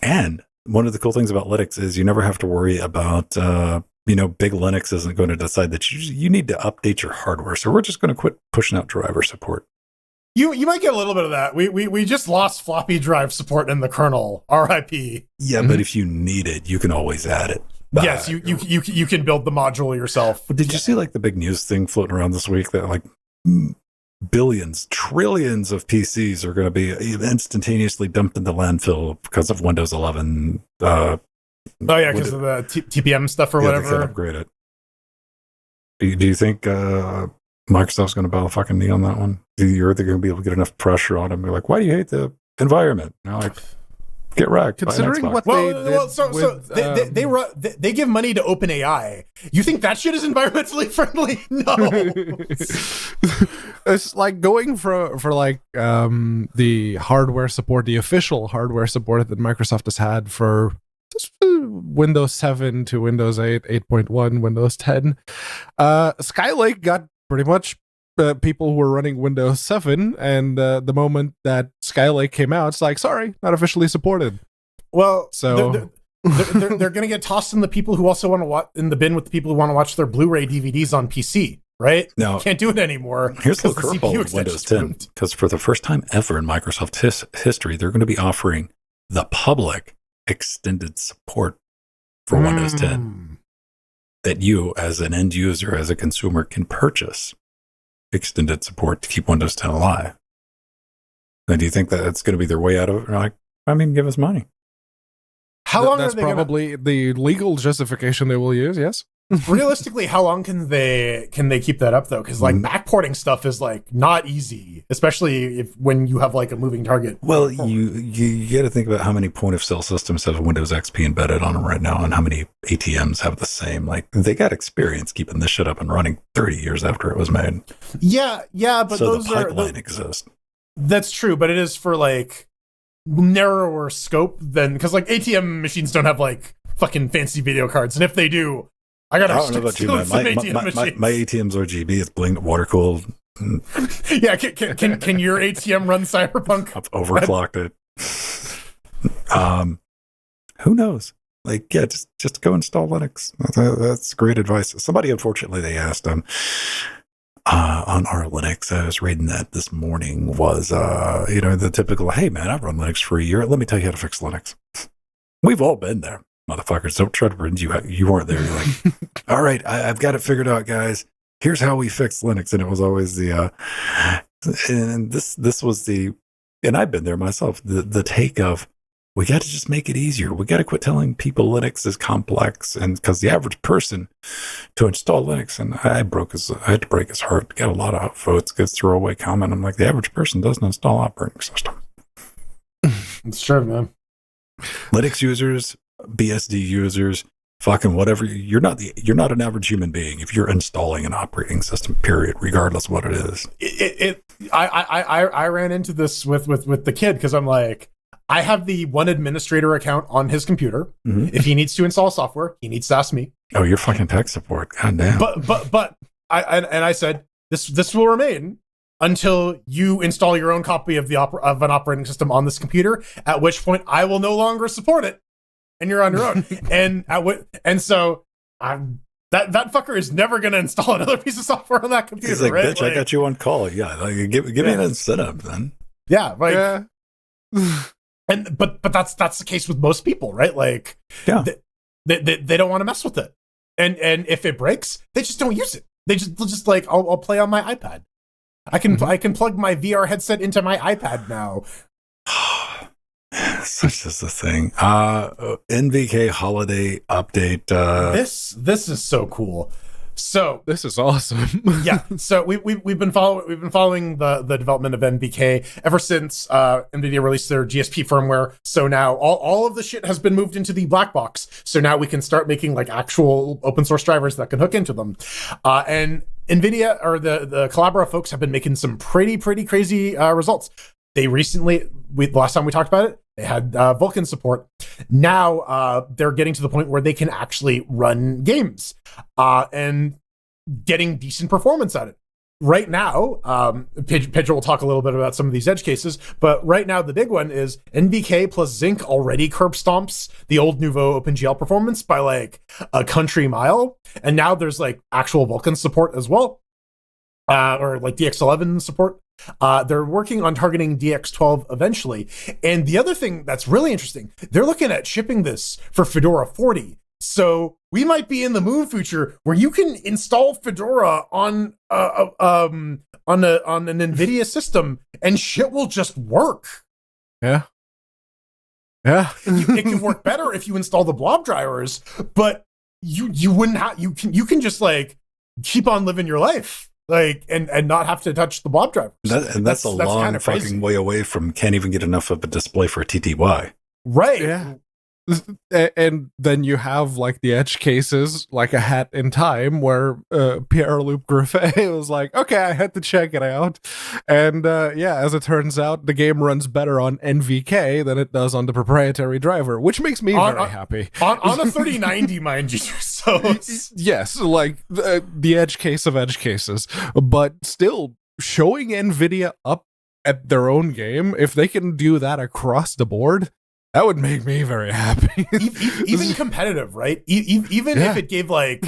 And one of the cool things about Linux is you never have to worry about, big Linux isn't going to decide that you need to update your hardware. So we're just going to quit pushing out driver support. You might get a little bit of that. We just lost floppy drive support in the kernel. RIP. Yeah, but if you need it, you can always add it. Yes, you can build the module yourself. But did you see like the big news thing floating around this week that like billions, trillions of PCs are going to be instantaneously dumped into landfill because of Windows 11? Because of the TPM stuff or whatever. They can't upgrade it. Do you think Microsoft's going to bow the fucking knee on that one? Are they going to be able to get enough pressure on them? They're like, why do you hate the environment? And they're like, get wrecked. Considering what they give money to OpenAI. You think that shit is environmentally friendly? No. It's like going for like the hardware support, the official hardware support that Microsoft has had for Windows 7 to Windows 8, 8.1, Windows 10. Skylake got pretty much people who were running Windows 7, and the moment that Skylake came out, it's like, sorry, not officially supported. Well, so they're going to get tossed in the people who also want to watch in the bin with the people who want to watch their Blu-ray DVDs on PC, right? No, can't do it anymore. Here's the curveball with Windows 10, because for the first time ever in Microsoft history, they're going to be offering the public extended support for Windows 10 that you, as an end user, as a consumer, can purchase extended support to keep Windows 10 alive. Now, do you think that it's going to be their way out of it? Like, I mean, give us money. How long? That's probably the legal justification they will use. Yes. Realistically, how long can they keep that up though? Because like backporting stuff is like not easy, especially when you have like a moving target. Well, you got to think about how many point of sale systems have Windows XP embedded on them right now, and how many ATMs have the same. Like they got experience keeping this shit up and running 30 years after it was made. Yeah, but so those the pipeline exists. That's true, but it is for like narrower scope than because like ATM machines don't have like fucking fancy video cards, and if they do. I don't know about you, man. My ATM's RGB. It's blinked, water cooled. Yeah, can your ATM run Cyberpunk? I've overclocked it. Who knows? Like, yeah, just go install Linux. That's great advice. Somebody, unfortunately, they asked on our Linux. I was reading that this morning. Was the typical, hey man, I've run Linux for a year. Let me tell you how to fix Linux. We've all been there. Motherfuckers, don't try to pretend you weren't there. You're like, all right, I've got it figured out, guys. Here's how we fix Linux. And it was always and this was and I've been there myself, the take of, we got to just make it easier. We got to quit telling people Linux is complex. And because the average person to install Linux, and I had to break his heart, get a lot of votes, get throwaway comment. I'm like, the average person doesn't install operating system. It's true, man. Linux users, BSD users, fucking whatever. You're not an average human being if you're installing an operating system. Period, regardless of what it is. I ran into this with the kid because I'm like, I have the one administrator account on his computer. Mm-hmm. If he needs to install software, he needs to ask me. Oh, you're fucking tech support. God damn. But I said this will remain until you install your own copy of an operating system on this computer. At which point, I will no longer support it. And you're on your own. So that fucker is never going to install another piece of software on that computer. He's like, right? bitch, I got you on call. Yeah, like, give me an incentive then. Yeah, but that's the case with most people, right? Like, yeah, they don't want to mess with it, and if it breaks, they just don't use it. They'll just like, I'll play on my iPad. I can plug my VR headset into my iPad now. Such is the thing. NVK holiday update. This is so cool. So this is awesome. Yeah. So we've been following the development of NVK ever since NVIDIA released their GSP firmware. So now all of the shit has been moved into the black box. So now we can start making like actual open source drivers that can hook into them. And NVIDIA or the Collabora folks have been making some pretty crazy results. They recently, the last time we talked about it, they had Vulkan support. Now they're getting to the point where they can actually run games and getting decent performance at it. Right now, Pedro will talk a little bit about some of these edge cases, but right now the big one is NVK plus Zinc already curb stomps the old Nouveau OpenGL performance by like a country mile. And now there's like actual Vulkan support as well, or like DX11 support. They're working on targeting DX12 eventually. And the other thing that's really interesting, they're looking at shipping this for Fedora 40. So we might be in the moon future where you can install Fedora on an NVIDIA system and shit will just work. Yeah. It can work better if you install the blob drivers, but you wouldn't have, you can just like keep on living your life. Like and not have to touch the blob drivers. That's a long fucking way away from can't even get enough of a display for a TTY. Right. Yeah. And then you have like the edge cases, like a hat in time, where Pierre-Luc Griffet was like, okay, I had to check it out. And yeah, as it turns out, the game runs better on NVK than it does on the proprietary driver, which makes me very happy. On a 3090, mind you. So yes, like the edge case of edge cases, but still showing NVIDIA up at their own game, if they can do that across the board, that would make me very happy. Even competitive, right? Even if it gave like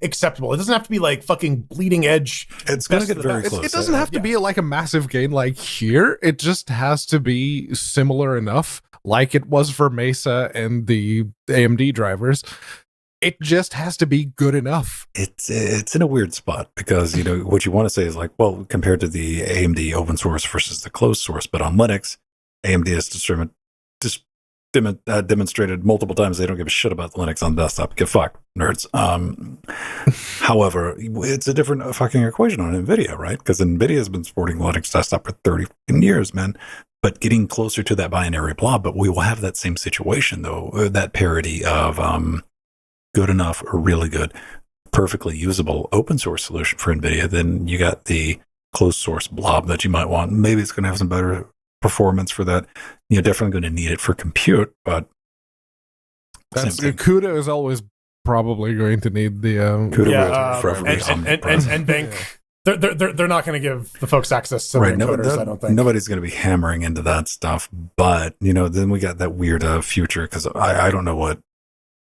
acceptable, it doesn't have to be like fucking bleeding edge. It's gonna get very close. It doesn't have to be like a massive gain like here. It just has to be similar enough, like it was for Mesa and the AMD drivers. It just has to be good enough. It's in a weird spot because, you know, what you want to say is like, well, compared to the AMD open source versus the closed source, but on Linux, AMD has demonstrated multiple times they don't give a shit about the Linux on desktop. Get fucked, nerds. However, it's a different fucking equation on NVIDIA, right? Because NVIDIA has been supporting Linux desktop for 30 years, man. But getting closer to that binary blob, but we will have that same situation, though, that parity of good enough or really good, perfectly usable open source solution for NVIDIA. Then you got the closed source blob that you might want. Maybe it's going to have some better performance for that. You're definitely going to need it for compute, but CUDA is always probably going to need the CUDA and Bank. They're not going to give the folks access to their coders, I don't think. Nobody's going to be hammering into that stuff, but you know, then we got that weird future because I don't know what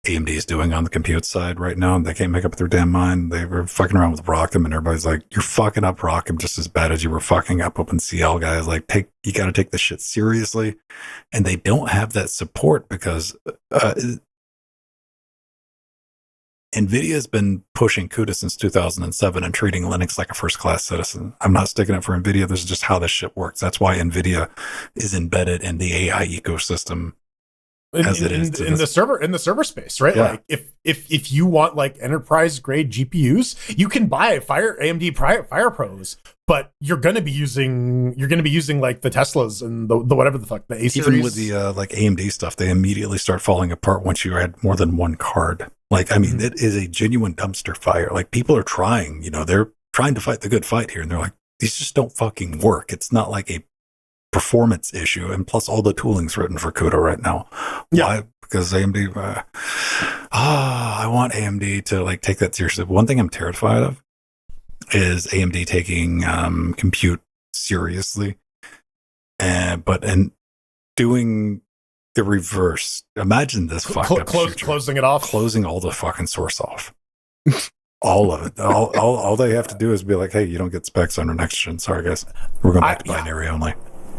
AMD is doing on the compute side right now. They can't make up their damn mind. They were fucking around with ROCm, and everybody's like, "You're fucking up ROCm just as bad as you were fucking up OpenCL, guys. Like, you got to take this shit seriously." And they don't have that support because NVIDIA has been pushing CUDA since 2007 and treating Linux like a first-class citizen. I'm not sticking up for NVIDIA. This is just how this shit works. That's why NVIDIA is embedded in the AI ecosystem. In the server space, right? Yeah. Like if you want like enterprise grade GPUs, you can buy AMD Fire Pros, but you're gonna be using like the Teslas and the whatever the fuck, the A series. Even with the like AMD stuff, they immediately start falling apart once you add more than one card. Like, I mean, it is a genuine dumpster fire. Like, people are trying, you know, they're trying to fight the good fight here, and they're like, these just don't fucking work. It's not like a performance issue, and plus all the tooling's written for CUDA right now. Yeah. Why? Because AMD I want AMD to like take that seriously. One thing I'm terrified of is AMD taking compute seriously, and doing the reverse. Imagine this fucked up closing it off, closing all the fucking source off. All of it. All they have to do is be like, hey, you don't get specs under next gen. Sorry guys, we're going back to binary only.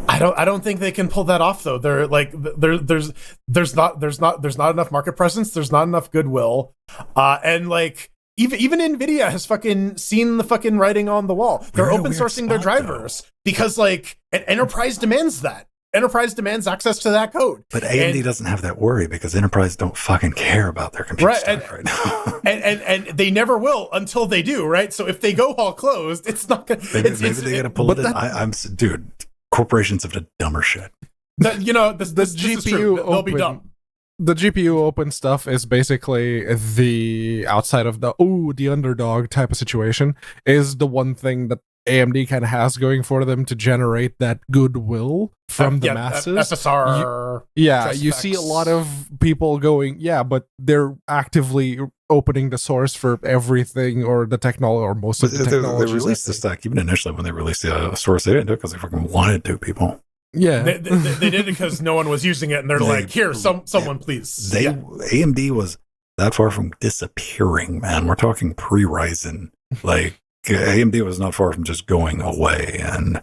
I don't think they can pull that off though. They're like there's not enough market presence. There's not enough goodwill, and like even Nvidia has fucking seen the fucking writing on the wall. They're We're in a open weird sourcing their spot, drivers because like an enterprise demands that. Enterprise demands access to that code. But AMD doesn't have that worry because enterprise don't fucking care about their computer Right, right now. and they never will until they do, right? So if they go all closed, it's not gonna. Maybe they're gonna pull it in. Dude, corporations have done dumber shit. The GPU is true. They'll be dumb. The GPU open stuff is basically the outside of the underdog type of situation is the one thing that AMD kind of has going for them to generate that goodwill from the masses. FSR. You see a lot of people going, but they're actively opening the source for everything or the technology or most of the technology. They released the stack even initially when they released the source. They didn't do it because they fucking wanted to. People. Yeah, they did it because no one was using it, and they're like, "Here, someone please." AMD was that far from disappearing, man. We're talking pre-Ryzen. Like AMD was not far from just going away, and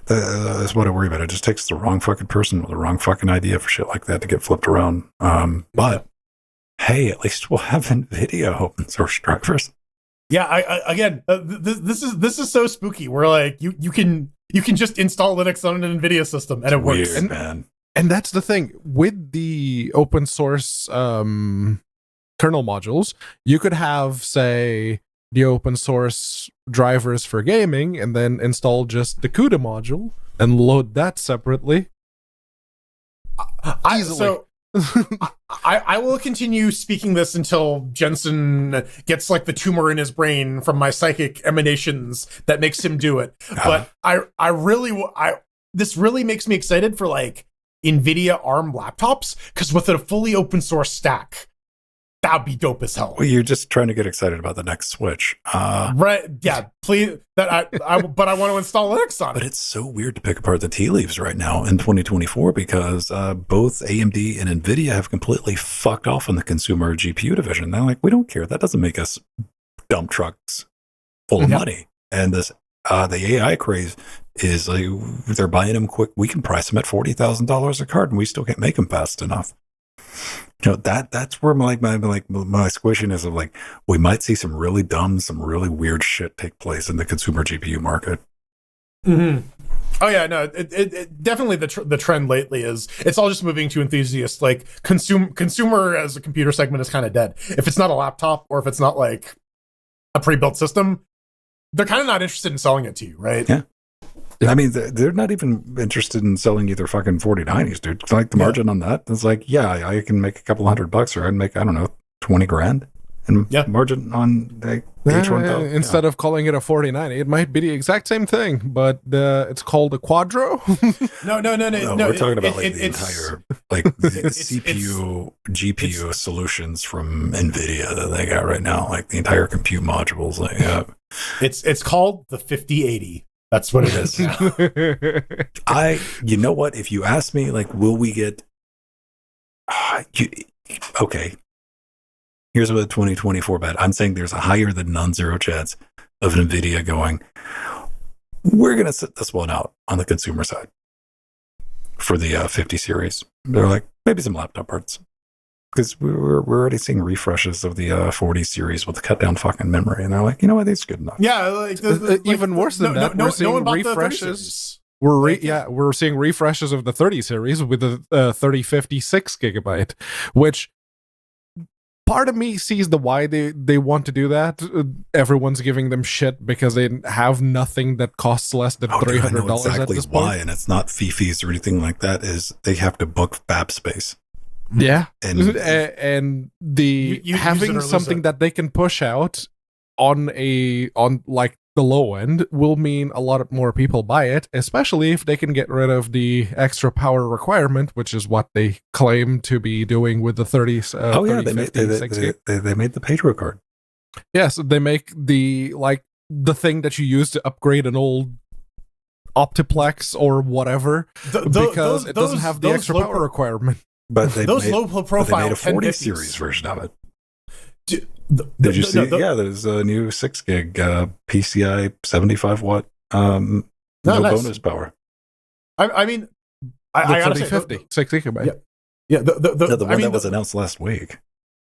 that's what I worry about. It just takes the wrong fucking person with the wrong fucking idea for shit like that to get flipped around. But hey, at least we'll have NVIDIA open source drivers. Yeah, this is so spooky. We're like, you can just install Linux on an NVIDIA system and it works. Weird, man. And that's the thing with the open source kernel modules. You could have, say, the open source drivers for gaming and then install just the CUDA module and load that separately. I will continue speaking this until Jensen gets like the tumor in his brain from my psychic emanations that makes him do it. But this really makes me excited for like NVIDIA ARM laptops, because with a fully open source stack, that'd be dope as hell. Well, you're just trying to get excited about the next Switch. Right. Yeah, please. But I want to install Linux on it. But it's so weird to pick apart the tea leaves right now in 2024 because both AMD and NVIDIA have completely fucked off on the consumer GPU division. They're like, we don't care. That doesn't make us dump trucks full of money. And this the AI craze is like, they're buying them quick. We can price them at $40,000 a card and we still can't make them fast enough. You know, that's where my squishing is of like, we might see some really dumb, some really weird shit take place in the consumer GPU market. Mm-hmm. Oh yeah, no, it definitely the trend lately is it's all just moving to enthusiasts. Like consumer as a computer segment is kind of dead. If it's not a laptop or if it's not like a pre-built system, they're kind of not interested in selling it to you, right? Yeah. I mean, they're not even interested in selling either fucking 4090s, dude. It's like the margin on that. It's like, I can make a couple $100 or I'd make, I don't know, 20 grand and margin on the H1000. Instead of calling it a 4090, it might be the exact same thing, but it's called a Quadro. No. We're talking about the entire the CPU, GPU solutions from NVIDIA that they got right now, like the entire compute modules they have. It's called the 5080. That's what it is. You know what? If you ask me, like, will we get? Okay. Here's what 2024 bet. I'm saying there's a higher than non-zero chance of NVIDIA going, we're going to sit this one out on the consumer side for the 50 series. They're like, maybe some laptop parts. Because we're already seeing refreshes of the 40 series with the cut down fucking memory, and they're like, you know what, it's good enough. Yeah, even worse than that, we're seeing refreshes. We're seeing refreshes of the 30 series with the 3050 6 gigabyte, which part of me sees the why they want to do that. Everyone's giving them shit because they have nothing that costs less than $300 exactly at this why, point. And it's not fees or anything like that. Is they have to book fab space. Yeah, and the you having something that they can push out on like the low end will mean a lot more people buy it, especially if they can get rid of the extra power requirement, which is what they claim to be doing with the 30s. They made the Pedro card. Yes, they make the thing that you use to upgrade an old Optiplex or whatever because it doesn't have the extra power requirement. But they low profile made a 40 1050s. series version of it. Did you see? Yeah, there's a new 6 gig PCI 75 watt no bonus power. I mean, I gotta say, 3050 6 gigabyte. Yeah, the one that was announced last week.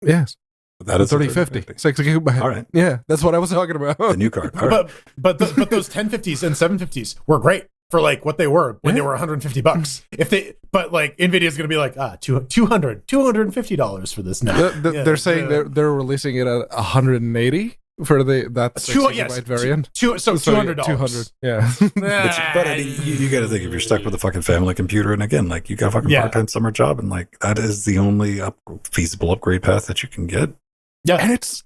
Yes. That is a 3050. 6 gigabyte. All right. Yeah, that's what I was talking about. The new card. All right. But those 1050s and 750s were great for like what they were when they were $150. But like Nvidia's going to be like $250 for this now. They're saying they're releasing it at 180 for that 6 gigabyte variant. So $200. 200. Yeah. But I mean, you got to think if you're stuck with a fucking family computer, and again, like you got a fucking part-time summer job, and like that is the only feasible upgrade path that you can get. Yeah, and it's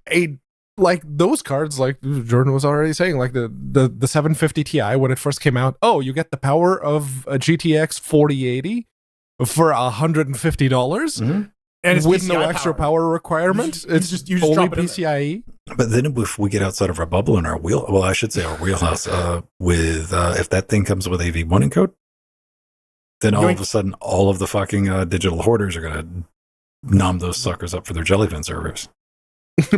like those cards, like Jordan was already saying, like the 750 Ti when it first came out. Oh, you get the power of a GTX 4080 for $150, mm-hmm. And with no extra power requirement. You just only PCIe. But then if we get outside of our bubble and our I should say our wheelhouse, with if that thing comes with AV1 encode, then all of a sudden all of the fucking digital hoarders are gonna nom those suckers up for their jellyfin servers.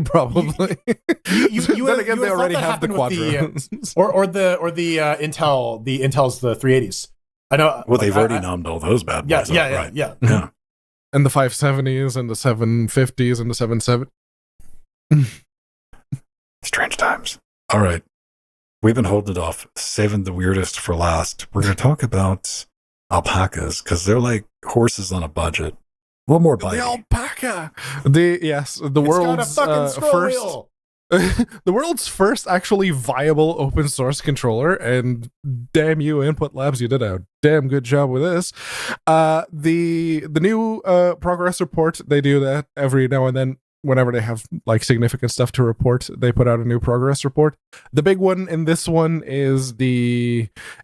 Probably. Then again, they already have the Quadro. or the Intel's the 380s. I know. Well, they've already nommed all those bad boys. Yeah. And the 570s and the 750s and the 770. Strange times. All right. We've been holding it off, saving the weirdest for last. We're going to talk about alpacas because they're like horses on a budget. One more bite. The alpaca. The world's first. The world's first actually viable open source controller, and damn you, Input Labs, you did a damn good job with this. The new progress report, they do that every now and then. Whenever they have like significant stuff to report, they put out a new progress report. The big one in this one is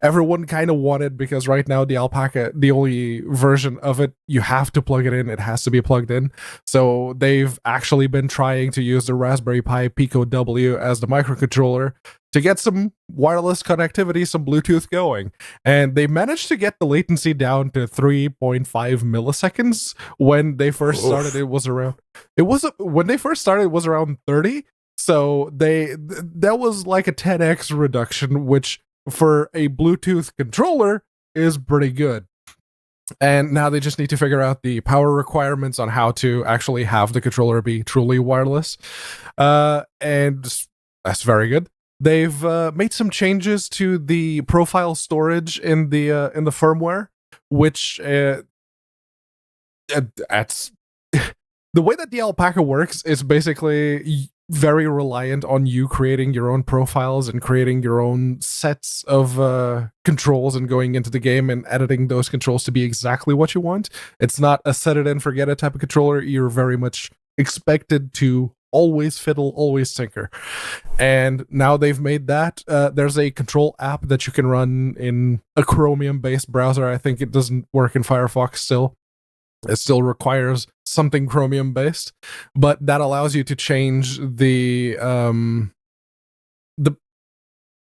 everyone kind of wanted, because right now the alpaca, the only version of it, you have to plug it in. It has to be plugged in. So they've actually been trying to use the Raspberry Pi Pico W as the microcontroller to get some wireless connectivity, some Bluetooth going. And they managed to get the latency down to 3.5 milliseconds. When they first started, when they first started, it was around 30. So that was like a 10x reduction, which for a Bluetooth controller is pretty good. And now they just need to figure out the power requirements on how to actually have the controller be truly wireless. And that's very good. They've made some changes to the profile storage in the firmware, which that's the way that the alpaca works is basically very reliant on you creating your own profiles and creating your own sets of controls and going into the game and editing those controls to be exactly what you want. It's not a set it and forget it type of controller. You're very much expected to always fiddle, always tinker. And now they've made that. There's a control app that you can run in a Chromium-based browser. I think it doesn't work in Firefox still. It still requires something Chromium-based, but that allows you to change the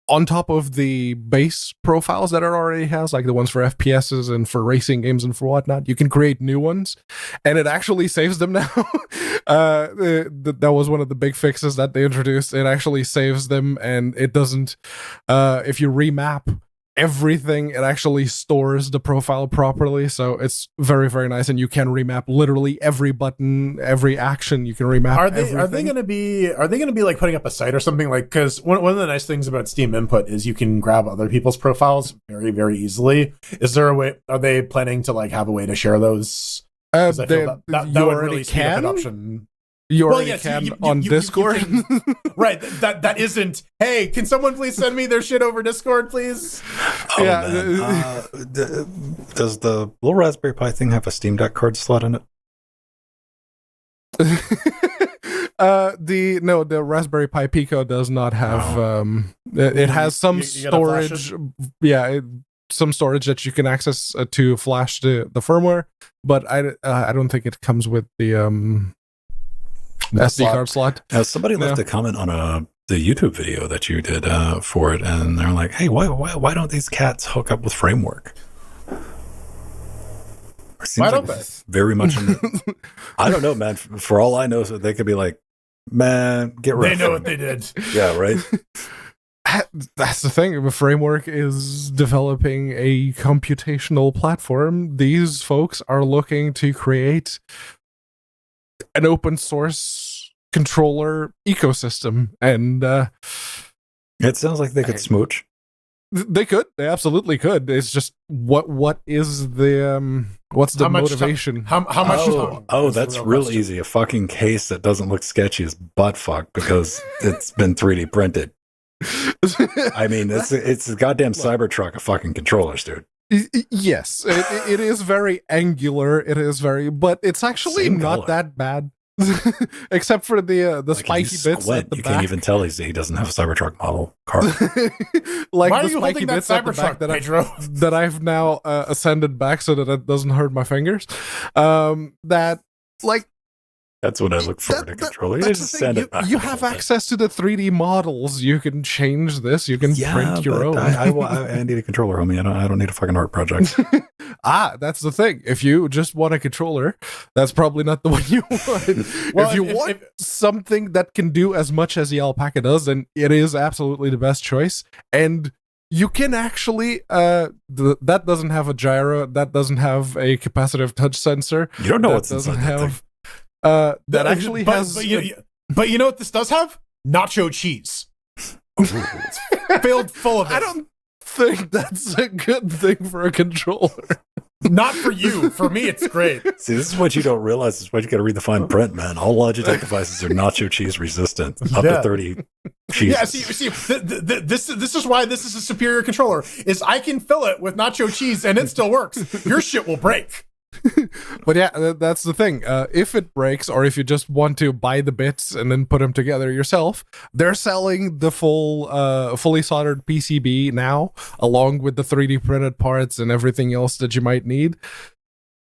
on top of the base profiles that it already has, like the ones for FPSs and for racing games and for whatnot. You can create new ones, and it actually saves them now. That was one of the big fixes that they introduced. It actually saves them, and it doesn't, if you remap everything, it actually stores the profile properly. So it's very, very nice, and you can remap literally every button, every action. You can remap. Are they going to be like putting up a site or something? Like, because one of the nice things about Steam Input is you can grab other people's profiles very, very easily. Is there a way? Are they planning to like have a way to share those? I feel that would really speed up adoption. You already can on Discord. Right. That isn't, hey, can someone please send me their shit over Discord, please? Oh, yeah. Does the little Raspberry Pi thing have a Steam Deck card slot in it? The Raspberry Pi Pico does not have it has some storage. Some storage that you can access to flash the firmware, but I don't think it comes with the SD card slot. Somebody left a comment on the YouTube video that you did for it, and they're like, "Hey, why don't these cats hook up with Framework?" Why don't they? Very much. I don't know, man. For all I know, so they could be like, "Man, get rid." They know what they did. Yeah, right. That's the thing. The Framework is developing a computational platform. These folks are looking to create an open source controller ecosystem, and It sounds like they could smooch. they absolutely could. It's just what is the what's the motivation? How much? Oh, that's real easy. A fucking case that doesn't look sketchy as butt fuck because it's been 3D printed. I mean, it's a goddamn Cybertruck of fucking controllers, dude. Yes, it is very angular. It is very, but it's actually Same not color. that bad, except for the Like, spiky if you bits squint, at the you back. can't even tell he doesn't have a Cybertruck model car. Like Why are the you spiky holding that bits at the back Cybertruck, Pedro? that I've now ascended back so that it doesn't hurt my fingers. That like. That's what I look for in a controller. You That's just the send thing. it back. You have access to the 3D models. You can change this. You can print your own. I need a controller, homie. I don't need a fucking art project. That's the thing. If you just want a controller, that's probably not the one you want. Well, if you want something that can do as much as the alpaca does, then it is absolutely the best choice. And you can actually that doesn't have a gyro, that doesn't have a capacitive touch sensor. You don't know that what's inside doesn't that thing. have that actually has But you know what this does have? Nacho cheese. It's filled full of it. I don't think that's a good thing for a controller. Not for you. For me, it's great. See, this is what you don't realize. This is what you got to read the fine print, man. All Logitech devices are nacho cheese resistant, up to 30 cheeses. Yeah, see, this is why this is a superior controller. Is I can fill it with nacho cheese and it still works. Your shit will break. But yeah, that's the thing. If it breaks, or if you just want to buy the bits and then put them together yourself, they're selling the fully soldered PCB now, along with the 3D printed parts and everything else that you might need.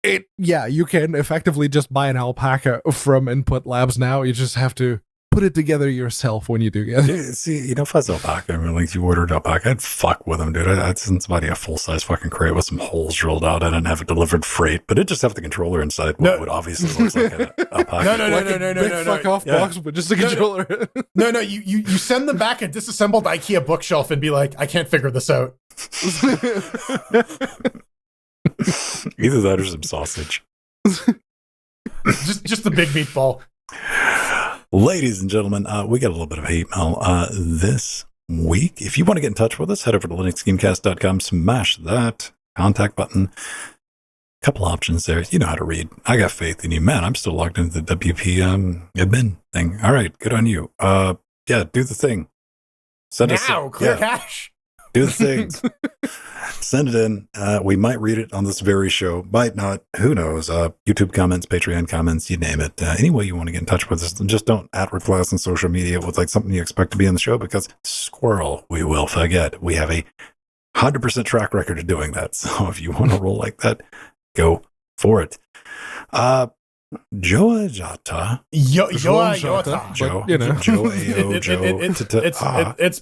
You can effectively just buy an alpaca from Input Labs now. You just have to put it together yourself when you do get it. Yeah, see, if I was alpaca, I mean, like you ordered alpaca, I'd fuck with them, dude. I'd send somebody a full-size fucking crate with some holes drilled out in it and have it delivered freight, but it just have the controller inside what would obviously looks like an alpaca. No, fuck off box, but just a controller. No, you send them back a disassembled IKEA bookshelf and be like, I can't figure this out. Either that or some sausage. just the big meatball. Ladies and gentlemen, we got a little bit of hate mail this week. If you want to get in touch with us, head over to LinuxGameCast.com, smash that contact button. Couple options there. You know how to read. I got faith in you. Man, I'm still logged into the WP admin thing. All right, good on you. Yeah, do the thing. Send us clear cash. Do the things. Send it in. We might read it on this very show. Might not. Who knows? YouTube comments, Patreon comments, you name it. Any way you want to get in touch with us. And just don't @request on social media with like something you expect to be on the show, because squirrel, we will forget. We have a 100% track record of doing that. So if you want to roll like that, go for it. Joa Jata. Joa. Joe. you know. Joe A.O. Joe. It's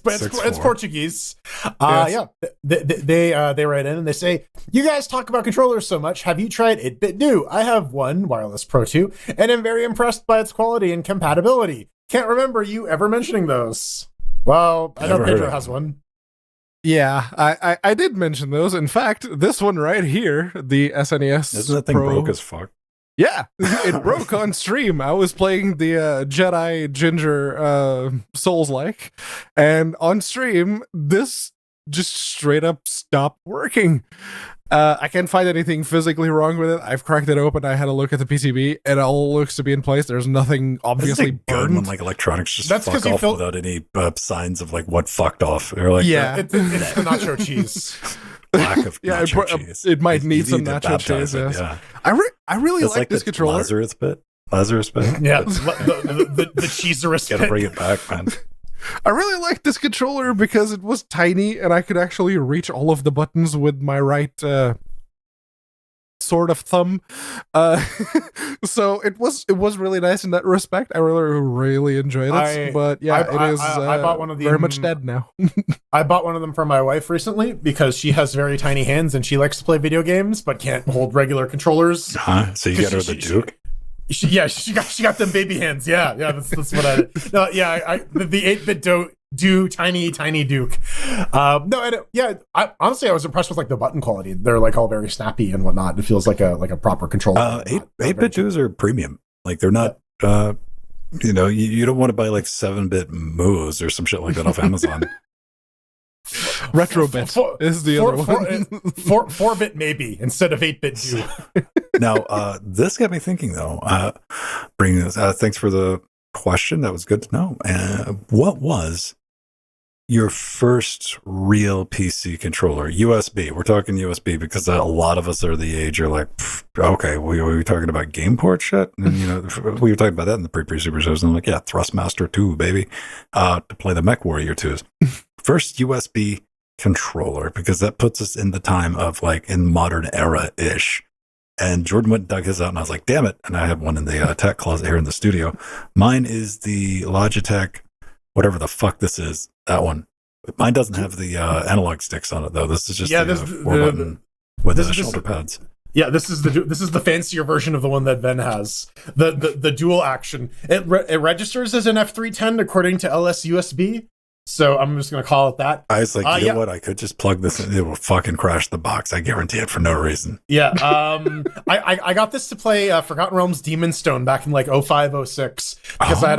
Portuguese. Yeah. They write in and they say, you guys talk about controllers so much. Have you tried 8-Bit Do? I have one Wireless Pro 2 and am very impressed by its quality and compatibility. Can't remember you ever mentioning those. Well, I know Pedro has one. Yeah, I did mention those. In fact, this one right here, the SNES Isn't that thing Pro, broke as fuck? Yeah, it broke on stream. I was playing the Jedi Ginger Souls-like, and on stream, this just straight up stopped working. I can't find anything physically wrong with it. I've cracked it open. I had a look at the PCB. It all looks to be in place. There's nothing obviously good burned. when like electronics just That's fuck 'cause off without any signs of like what fucked off. They're like, Yeah. It's the nacho cheese. lack of Yeah, nacho cheese. it might You need some to nacho baptize cheese. it, Yes. yeah. I really It's like this the controller. Lazarus bit. Yeah, the cheeserous Gotta bit. bring it back, man. I really like this controller because it was tiny and I could actually reach all of the buttons with my right sort of thumb. So it was really nice in that respect. I really enjoyed it. But yeah, it is I bought one of very them- much dead now. I bought one of them for my wife recently because she has very tiny hands and she likes to play video games but can't hold regular controllers. Huh? So you got her the Duke? She got them baby hands. Yeah, that's what I. No, yeah, the 8-Bit do tiny Duke. Honestly, I was impressed with like the button quality. They're like all very snappy and whatnot. It feels like a proper controller. 8-bit dues are premium. Like they're not You know, you don't want to buy like 7-bit moves or some shit like that off Amazon. Retrobit is the other one. 4-bit maybe instead of 8-bit do. Now, this got me thinking though. Bringing this, thanks for the question. That was good to know. What was your first real PC controller? USB. We're talking USB because a lot of us are the age are like, okay, we were talking about game port shit, and you know, we were talking about that in the pre-super shows. And I'm like, yeah, Thrustmaster 2, baby, to play the Mech Warrior 2s. First USB controller, because that puts us in the time of like in modern era ish. And Jordan went and dug his out, and I was like, damn it. And I have one in the tech closet here in the studio. Mine is the Logitech, whatever the fuck this is, that one. Mine doesn't have the analog sticks on it, though. This is just the 4-button with the shoulder pads. Yeah, this is the fancier version of the one that Ben has. The dual action. It registers as an F310 according to LSUSB. So I'm just going to call it that. I was like, you know what? I could just plug this in. It will fucking crash the box. I guarantee it for no reason. Yeah. I got this to play Forgotten Realms Demon's Stone back in like 05, 06 because I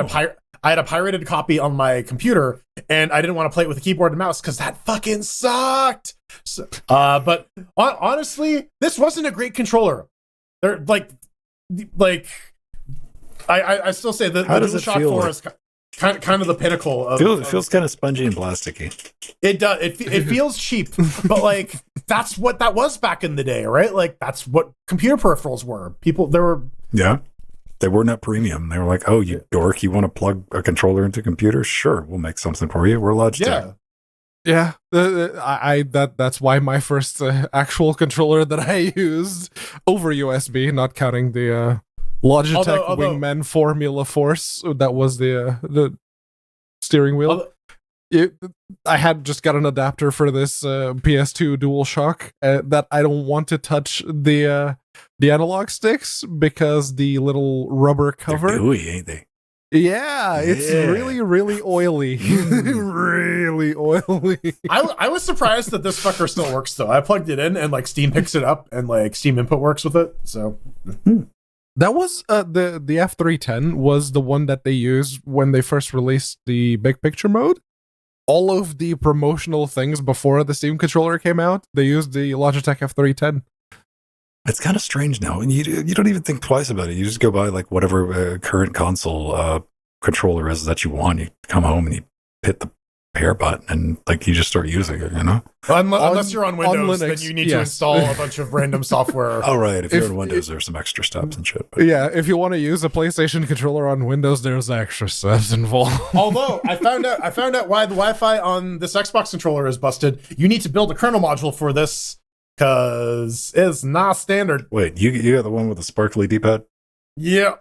had a pirated copy on my computer and I didn't want to play it with a keyboard and mouse because that fucking sucked. So, but honestly, this wasn't a great controller. They're like I still say that the DualShock 4 is kind of the pinnacle of it feels kind of spongy and plasticky. It does. It feels cheap, but like that's what that was back in the day, right? Like that's what computer peripherals were. They were not premium. They were like, oh, you dork, you want to plug a controller into a computer? Sure, we'll make something for you. We're Logitech. Yeah. That's why my first actual controller that I used over USB, not counting the Logitech Wingman Formula Force, that was the steering wheel. I had just got an adapter for this PS2 DualShock that I don't want to touch the analog sticks because the little rubber cover. They're gooey, ain't they? Yeah, it's really, really oily. Really oily. I was surprised that this fucker still works though. I plugged it in and like Steam picks it up and like Steam Input works with it. So that was the F310 was the one that they used when they first released the big picture mode. All of the promotional things before the Steam controller came out, they used the Logitech F310. It's kind of strange now, and you don't even think twice about it. You just go buy like whatever current console controller is that you want. You come home and you hit the pair button, and like you just start using it. You know, unless you're on Windows, Linux, then you need to install a bunch of random software. Oh right, if you're on Windows, there's some extra steps and shit. But. Yeah, if you want to use a PlayStation controller on Windows, there's extra steps involved. Although I found out why the Wi-Fi on this Xbox controller is busted. You need to build a kernel module for this. Because it's not standard. Wait, you got the one with the sparkly D-pad? Yeah.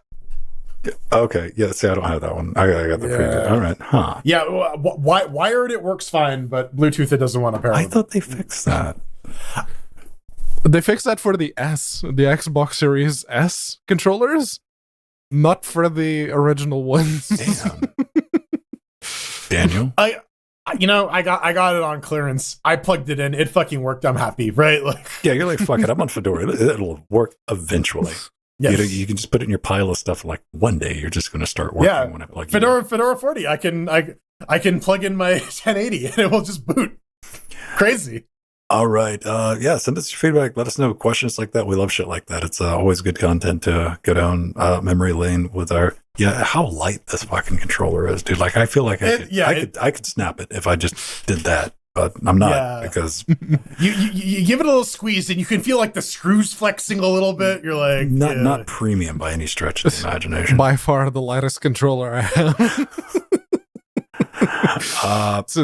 Okay, yeah, see, I don't have that one. I got the preview. All right, huh. Yeah, wired it works fine, but Bluetooth it doesn't want to pair with. I thought they fixed that. They fixed that for the Xbox Series S controllers, not for the original ones. Damn. Daniel? I got it on clearance. I plugged it in. It fucking worked. I'm happy, right? Like, yeah, you're like, fuck it. I'm on Fedora. It'll work eventually. Yes. You can just put it in your pile of stuff. Like one day, you're just going to start working when I plug it in. Fedora 40. I can plug in my 1080 and it will just boot. Crazy. All right. Send us your feedback. Let us know questions like that. We love shit like that. It's always good content to go down memory lane with our. Yeah, how light this fucking controller is, dude. Like, I feel like I could snap it if I just did that, but I'm not because you give it a little squeeze and you can feel like the screws flexing a little bit. You're like not premium by any stretch of the imagination. By far the lightest controller I have.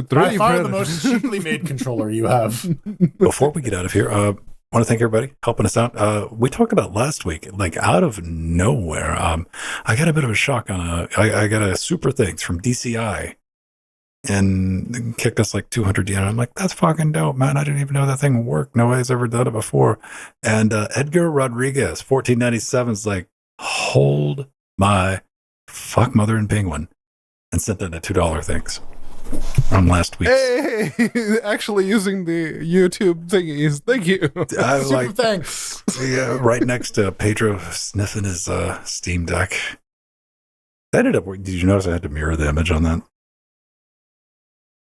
By far the most cheaply made controller you have. Before we get out of here, I want to thank everybody helping us out. We talked about last week, like out of nowhere, I got a bit of a shock on I got a super thanks from DCI and kicked us like 200 yen. I'm like, that's fucking dope, man. I didn't even know that thing worked. Nobody's ever done it before. And Edgar Rodriguez, 1497 is like, hold my fuck mother and penguin, and sent in a $2 thanks from last week. Hey, actually using the YouTube thingies. Thank you. Super thanks. Yeah, right next to Pedro sniffing his Steam Deck. Did you notice I had to mirror the image on that?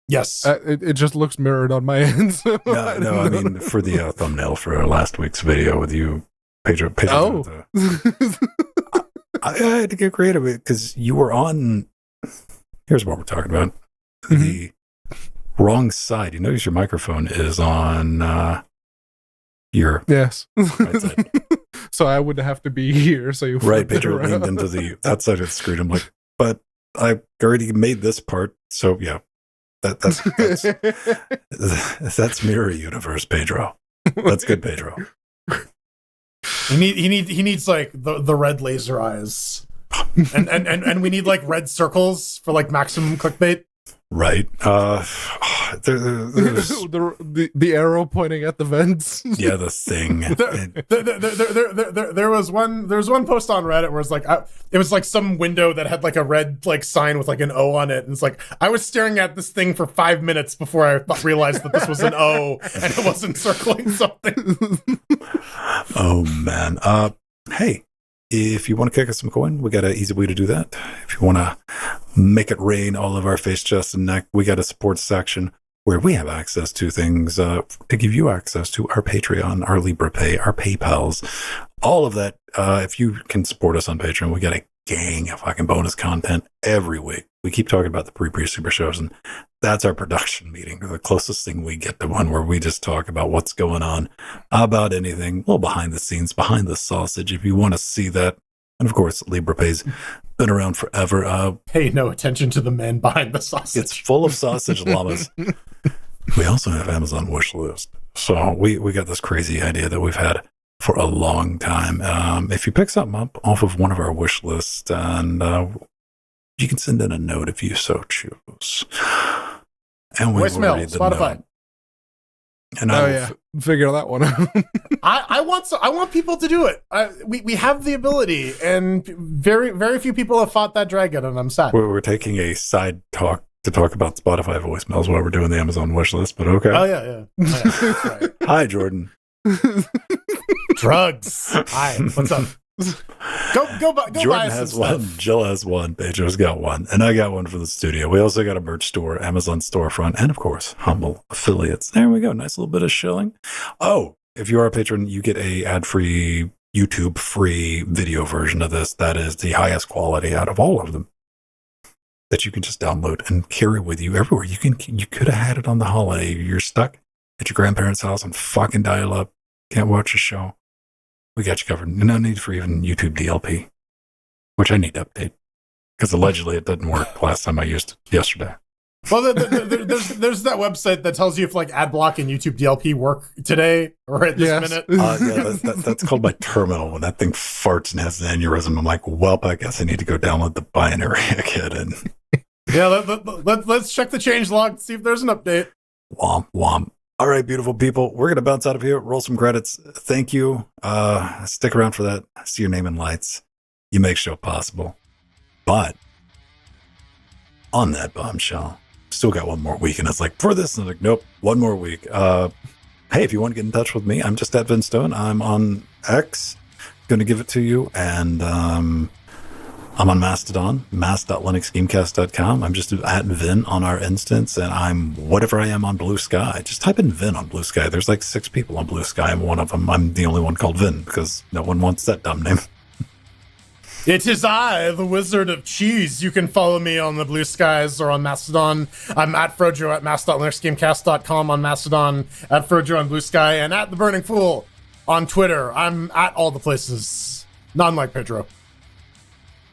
Yes. It just looks mirrored on my end. So No, I mean for the thumbnail for last week's video with you, Pedro. Oh. I had to get creative because you were on. Here's what we're talking about: the wrong side. You notice your microphone is on your yes. right side. So I would have to be here. So you Right, flip it Pedro around. leaned into that side of the screen. I'm like, but I already made this part, so yeah, that's that's mirror universe, Pedro. That's good, Pedro. He needs like the red laser eyes, and we need like red circles for like maximum clickbait. Right. There's the arrow pointing at the vents. yeah, the thing. There was one post on Reddit where it's like it was like some window that had like a red like sign with like an O on it, and it's like I was staring at this thing for 5 minutes before I realized that this was an O and it wasn't circling something. Oh man. Hey, if you want to kick us some coin, we got an easy way to do that. If you want to make it rain all of our face, chest, and neck, we got a support section where we have access to things to give you access to our Patreon, our LibrePay, our PayPals, all of that. If you can support us on Patreon, we got a gang of fucking bonus content every week. We keep talking about the pre-super shows, and that's our production meeting, the closest thing we get to one where we just talk about what's going on, about anything, a little behind the scenes, behind the sausage, if you want to see that. And of course, LibrePay's been around forever. Pay no attention to the man behind the sausage. It's full of sausage llamas. We also have Amazon wish list. So we got this crazy idea that we've had for a long time. If you pick something up off of one of our wish lists, and you can send in a note if you so choose. And we will Voicemail, read the Spotify. note. And Figure that one out. I want people to do it. We have the ability, and very few people have fought that dragon, and I'm sad. we're taking a side talk to talk about Spotify voicemails while we're doing the Amazon wish list, but okay. Oh yeah. That's right. Hi, Jordan. Drugs. Hi, what's up? Go buy Jordan us has some one, stuff. Jill has one, Pedro's got one, and I got one for the studio. We also got a merch store, Amazon storefront, and of course, humble affiliates. There we go. Nice little bit of shilling. Oh, if you are a patron, you get a ad-free, YouTube-free video version of this. That is the highest quality out of all of them that you can just download and carry with you everywhere. You could have had it on the holiday. You're stuck at your grandparents' house on fucking dial-up. Can't watch a show. We got you covered. No need for even YouTube DLP, which I need to update because allegedly it didn't work last time I used it yesterday. Well, there's that website that tells you if like ad block and YouTube DLP work today or at this minute. That's called my terminal. When that thing farts and has an aneurysm, I'm like, well, I guess I need to go download the binary again. And Yeah, let's check the change log, see if there's an update. womp womp. All right, beautiful people. We're going to bounce out of here, roll some credits. Thank you. Stick around for that. I see your name in lights. You make show possible. But on that bombshell, still got one more week. And it's like, for this, and I'm like, nope, one more week. Hey, if you want to get in touch with me, I'm just at Vin Stone. I'm on X. Going to give it to you. And I'm on Mastodon, mas.linuxgamecast.com. I'm just at Vin on our instance, and I'm whatever I am on Blue Sky. Just type in Vin on Blue Sky. There's like 6 people on Blue Sky, and one of them, I'm the only one called Vin, because no one wants that dumb name. It is I, the Wizard of Cheese. You can follow me on the Blue Skies or on Mastodon. I'm at Frojo at mas.linuxgamecast.com on Mastodon, at Frojo on Blue Sky, and at The Burning Fool on Twitter. I'm at all the places. Not like Pedro.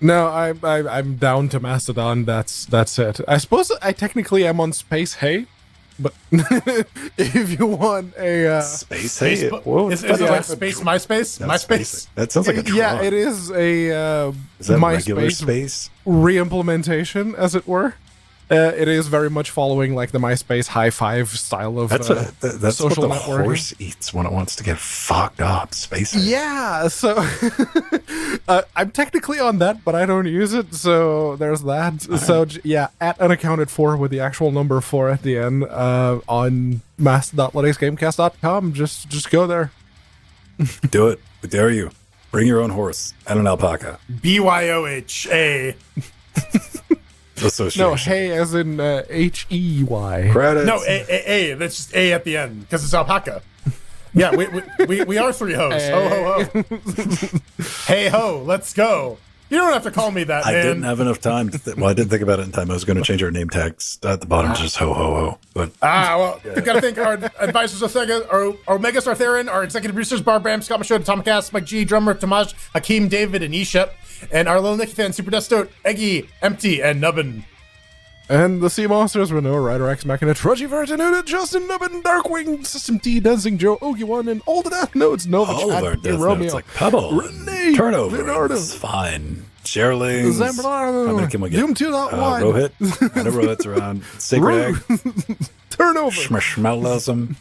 No, I'm down to Mastodon. That's it. I suppose I technically am on Space Hey, but if you want a Space? Space Hey, whoa, is it like Space MySpace? That's MySpace? space. That sounds like a troll. yeah, it is a Is that regular MySpace space? re-implementation, as it were. It is very much following like the MySpace high five style of That's what social the networking. horse eats when it wants to get fucked up. Space. Yeah, so I'm technically on that, but I don't use it, so there's that. So yeah, at unaccounted for with the actual number 4 at the end on mas.linuxgamecast.com. Just go there. Do it. We dare you. Bring your own horse and an alpaca. BYOHA. Association. No, hey as in H-E-Y. Credits. No, A. That's just A at the end because it's alpaca. Yeah, we are three hoes. Ho, ho, ho. Hey, ho, let's go. You don't have to call me that, I man. didn't have enough time. Well, I didn't think about it in time. I was going to change our name tags at the bottom, just ho, ho, ho. But We've got to thank our advisors, Omega Sartherin, our executive producers, Barb Bram, Scott Michaud, Tomcast, Mike G, drummer, Tamaj, Hakeem, David, and Eshep, and our little Nicky fan, Super Destote, Eggy, Empty, and Nubbin. And the Sea Monsters were Noah, Ryder X, Machina, Trudgy, Vertinuda, Justin, Nubbin, Darkwing, System T, Dancing Joe, Ogi1, and all the Death Notes, Nova, all of our Chad, death Romeo, notes, like Pebble, Renee, Turnover, Leonardo, it's fine. Sherlings. How many Zambrano, can we get? Doom 2.1, Rohit. I know Rohit's around. Sacred Egg. Turnover, Schmishmelism.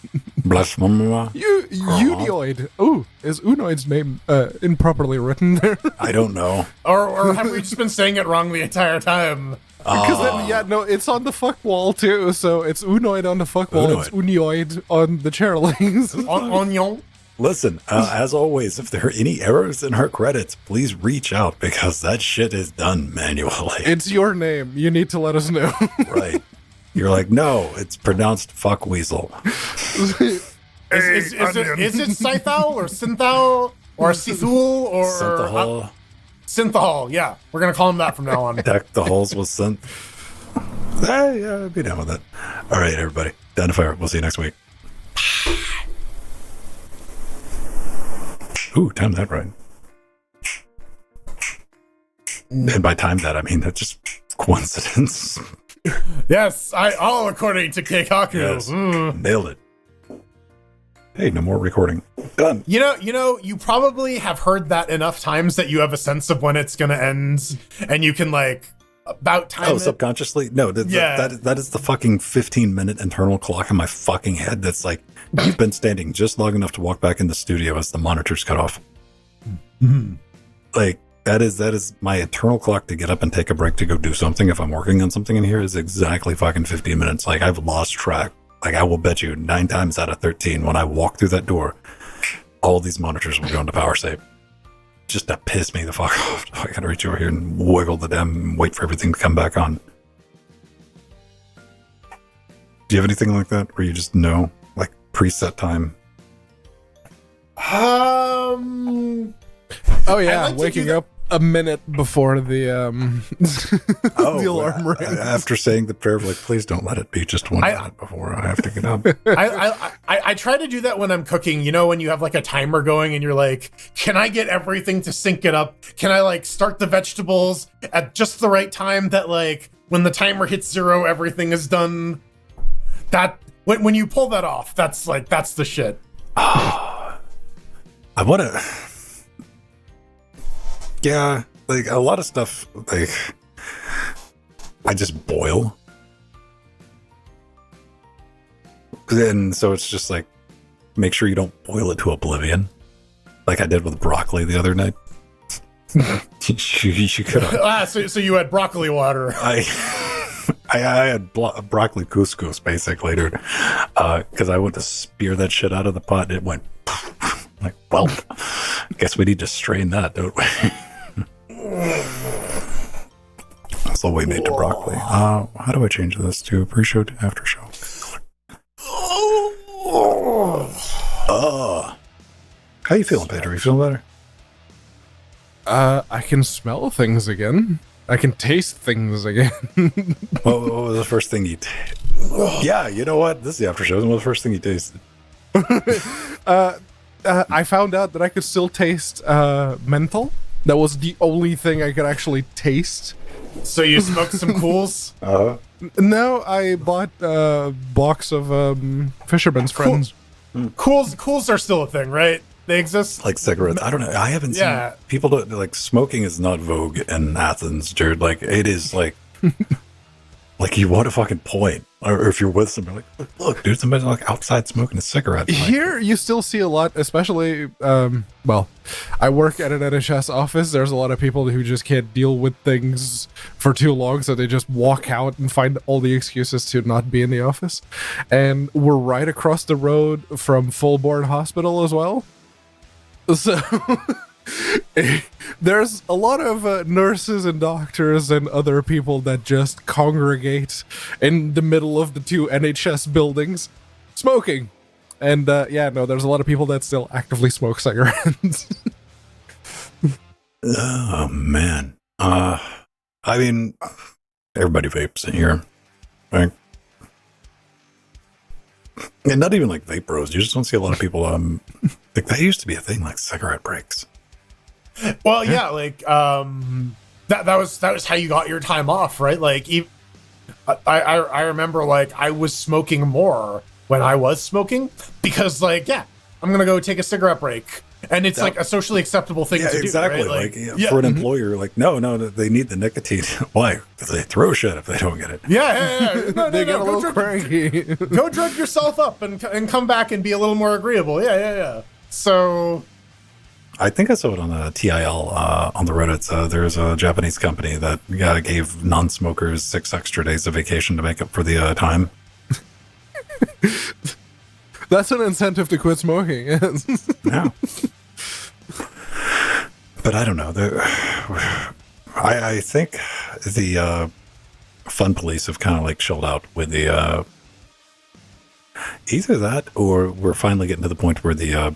Blasphemia. Unioid. Oh, is Unoid's name improperly written there? I don't know. Or have we just been saying it wrong the entire time? Because it's on the fuck wall too. So it's Unoid on the fuck wall. Unoid. It's Unioid on the chairlings. Onion. Listen, as always, if there are any errors in her credits, please reach out because that shit is done manually. It's your name. You need to let us know. Right. You're like, no, it's pronounced fuck weasel. Is it Scythal or Synthal or Sithul or Synthahol. Synthahol? Yeah, we're gonna call him that from now on. Deck the holes with synth. Yeah, I'd be down with that. All right, everybody. Down to fire. We'll see you next week. Ooh, time that right. And by time that, I mean that's just coincidence. Yes, all according to Keikaku. Yes. Nailed it. Hey, no more recording. Done. You know, you probably have heard that enough times that you have a sense of when it's gonna end, and you can like about time. Oh, subconsciously? No, that is the fucking 15-minute internal clock in my fucking head. That's like you've been standing just long enough to walk back in the studio as the monitors cut off. Mm-hmm. Like that is my internal clock to get up and take a break to go do something. If I'm working on something in here, is exactly fucking 15 minutes. Like I've lost track. Like I will bet you 9 times out of 13 when I walk through that door, all these monitors will go into power save. Just to piss me the fuck off. I gotta reach over here and wiggle the damn and wait for everything to come back on. Do you have anything like that where you just know, like preset time? Oh yeah, like waking up a minute before the the alarm rings. After saying the prayer of like, please don't let it be just 1 minute before I have to get up. I try to do that when I'm cooking. You know, when you have like a timer going and you're like, can I get everything to sync it up? Can I like start the vegetables at just the right time that like when the timer hits 0, everything is done? That when you pull that off, that's the shit. I want to. Yeah, like a lot of stuff, like I just boil. And so it's just like, make sure you don't boil it to oblivion. Like I did with broccoli the other night. you could have. So you had broccoli water. I had broccoli couscous basically, dude. Because I went to spear that shit out of the pot and it went like, well, guess we need to strain that, don't we? That's all we made to broccoli. How do I change this to pre-show to after show? How you feeling, Pedro? You feeling better? I can smell things again. I can taste things again. What was the first thing you tasted? Yeah, you know what? This is the after show. What was the first thing you tasted? I found out that I could still taste menthol. That was the only thing I could actually taste. So you smoked some cools? No, I bought a box of Fisherman's Friends. Cools are still a thing, right? They exist? Like cigarettes. I don't know. I haven't seen people don't like smoking is not vogue in Athens, dude. Like it is like like you want a fucking point. Or if you're with somebody like, look, dude, somebody's like outside smoking a cigarette. Here you still see a lot, especially well, I work at an NHS office. There's a lot of people who just can't deal with things for too long, so they just walk out and find all the excuses to not be in the office. And we're right across the road from Fullborn Hospital as well. So There's a lot of nurses and doctors and other people that just congregate in the middle of the two NHS buildings smoking. And there's a lot of people that still actively smoke cigarettes. Oh, man. I mean, everybody vapes in here, right? And not even like vape bros. You just don't see a lot of people. Like that used to be a thing, like cigarette breaks. Well, yeah, like that was how you got your time off, right? Like, I remember like I was smoking more when I was smoking because like I'm gonna go take a cigarette break. And it's like a socially acceptable thing to do. Exactly. Right? Like, for an employer, like, no, they need the nicotine. Why? Because they throw shit if they don't get it. Yeah. No, They get a little cranky. Go drug yourself up and come back and be a little more agreeable. Yeah. So, I think I saw it on the TIL on the Reddit. There's a Japanese company that gave non-smokers 6 extra days of vacation to make up for the time. That's an incentive to quit smoking. Yeah. But I don't know. I think the fun police have kind of like chilled out with the either that or we're finally getting to the point where the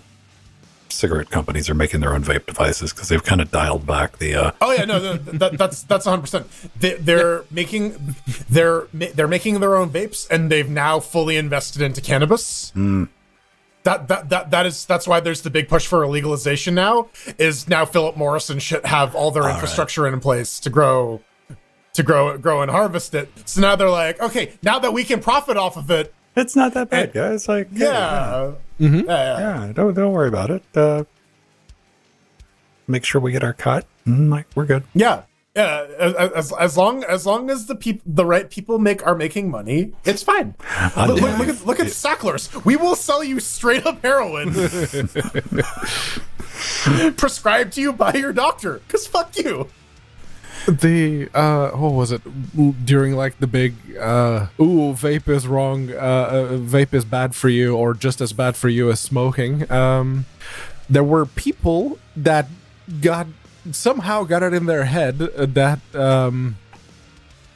cigarette companies are making their own vape devices because they've kind of dialed back the that's 100%. They're making their own vapes and they've now fully invested into cannabis. That's why there's the big push for legalization now. Is now Philip Morris and shit have all their infrastructure in place to grow and harvest it. So now they're like, okay, now that we can profit off of it, it's not that bad, guys. Like, yeah. Don't worry about it. Make sure we get our cut. Like, we're good. Yeah. As long as the right people are making money, it's fine. Look at Sacklers. We will sell you straight up heroin, prescribed to you by your doctor. Cause fuck you. The what was it during like the big vape is wrong, vape is bad for you or just as bad for you as smoking. There were people that somehow got it in their head that the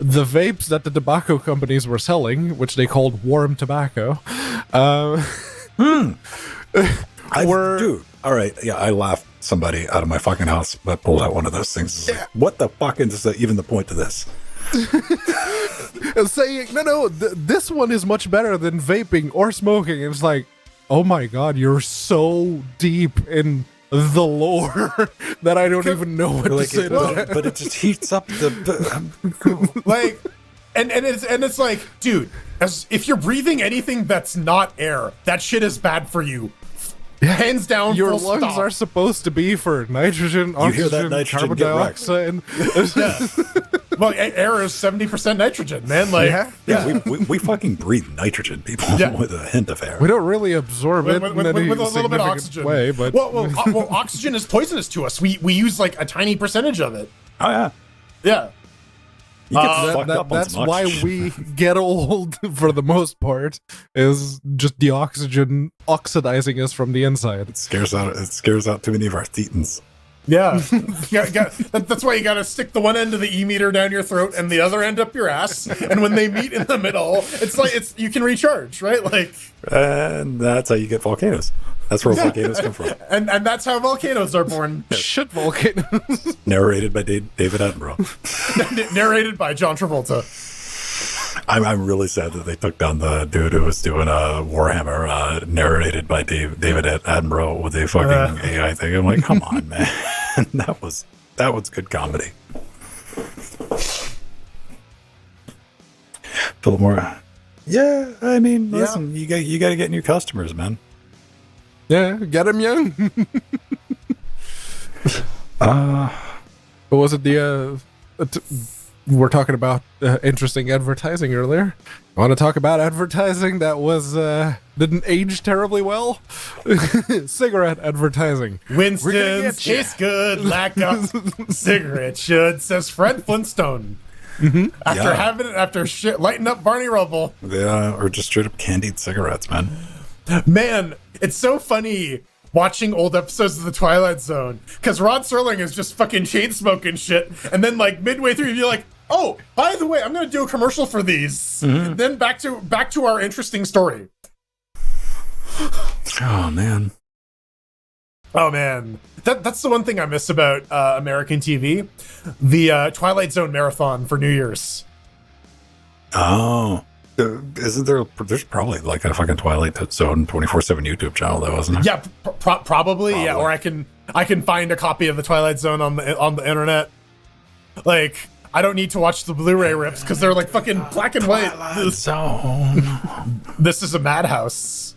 vapes that the tobacco companies were selling, which they called warm tobacco, Dude, all right, I laughed somebody out of my fucking house that pulled out one of those things. Like, what the fuck is even the point of this? Saying this one is much better than vaping or smoking. And it's like, oh my god, you're so deep in the lore that I don't even know what to say to that. But it just heats up the like, and it's like, dude, if you're breathing anything that's not air, that shit is bad for you. Hands down, your lungs are supposed to be for nitrogen, oxygen, hear that nitrogen, carbon dioxide. Well, air is 70% nitrogen, man. Like, we fucking breathe nitrogen, people, with a hint of air. We don't really absorb it with a little bit of oxygen. Way, but well, oxygen is poisonous to us. We use like a tiny percentage of it. Oh yeah. Yeah. You get fucked up on that's some why oxygen. we get old for the most part, is just the oxygen oxidizing us from the inside. It scares out too many of our thetans. Yeah. That's why you gotta stick the one end of the e-meter down your throat and the other end up your ass. And when they meet in the middle, it's like you can recharge, right? Like, and that's how you get volcanoes. That's where volcanoes come from. And that's how volcanoes are born. Shit volcanoes. Narrated by David Attenborough. Narrated by John Travolta. I'm really sad that they took down the dude who was doing a Warhammer, narrated by David Attenborough with a fucking AI thing. I'm like, come on, man. that was good comedy. Philip Moore. Yeah, I mean, listen, you got to get new customers, man. Yeah, get him young. What was it? We're talking about interesting advertising earlier. I want to talk about advertising that was didn't age terribly well. Cigarette advertising. Winston's taste good, lack of cigarette should, says Fred Flintstone. Mm-hmm. After lighting up Barney Rubble. Yeah, or just straight up candied cigarettes, man. Man, it's so funny watching old episodes of The Twilight Zone because Rod Serling is just fucking chain smoking shit, and then like midway through you're like, oh, by the way, I'm gonna do a commercial for these. Then back to our interesting story. Oh man. Oh man, that's the one thing I miss about American TV, the Twilight Zone marathon for New Year's. Oh, isn't there? There's probably like a fucking Twilight Zone 24/7 YouTube channel, though, isn't there? Yeah, probably. Yeah, or I can find a copy of the Twilight Zone on the internet. Like, I don't need to watch the Blu-ray rips because they're like fucking black and white. Twilight Zone. This is a madhouse.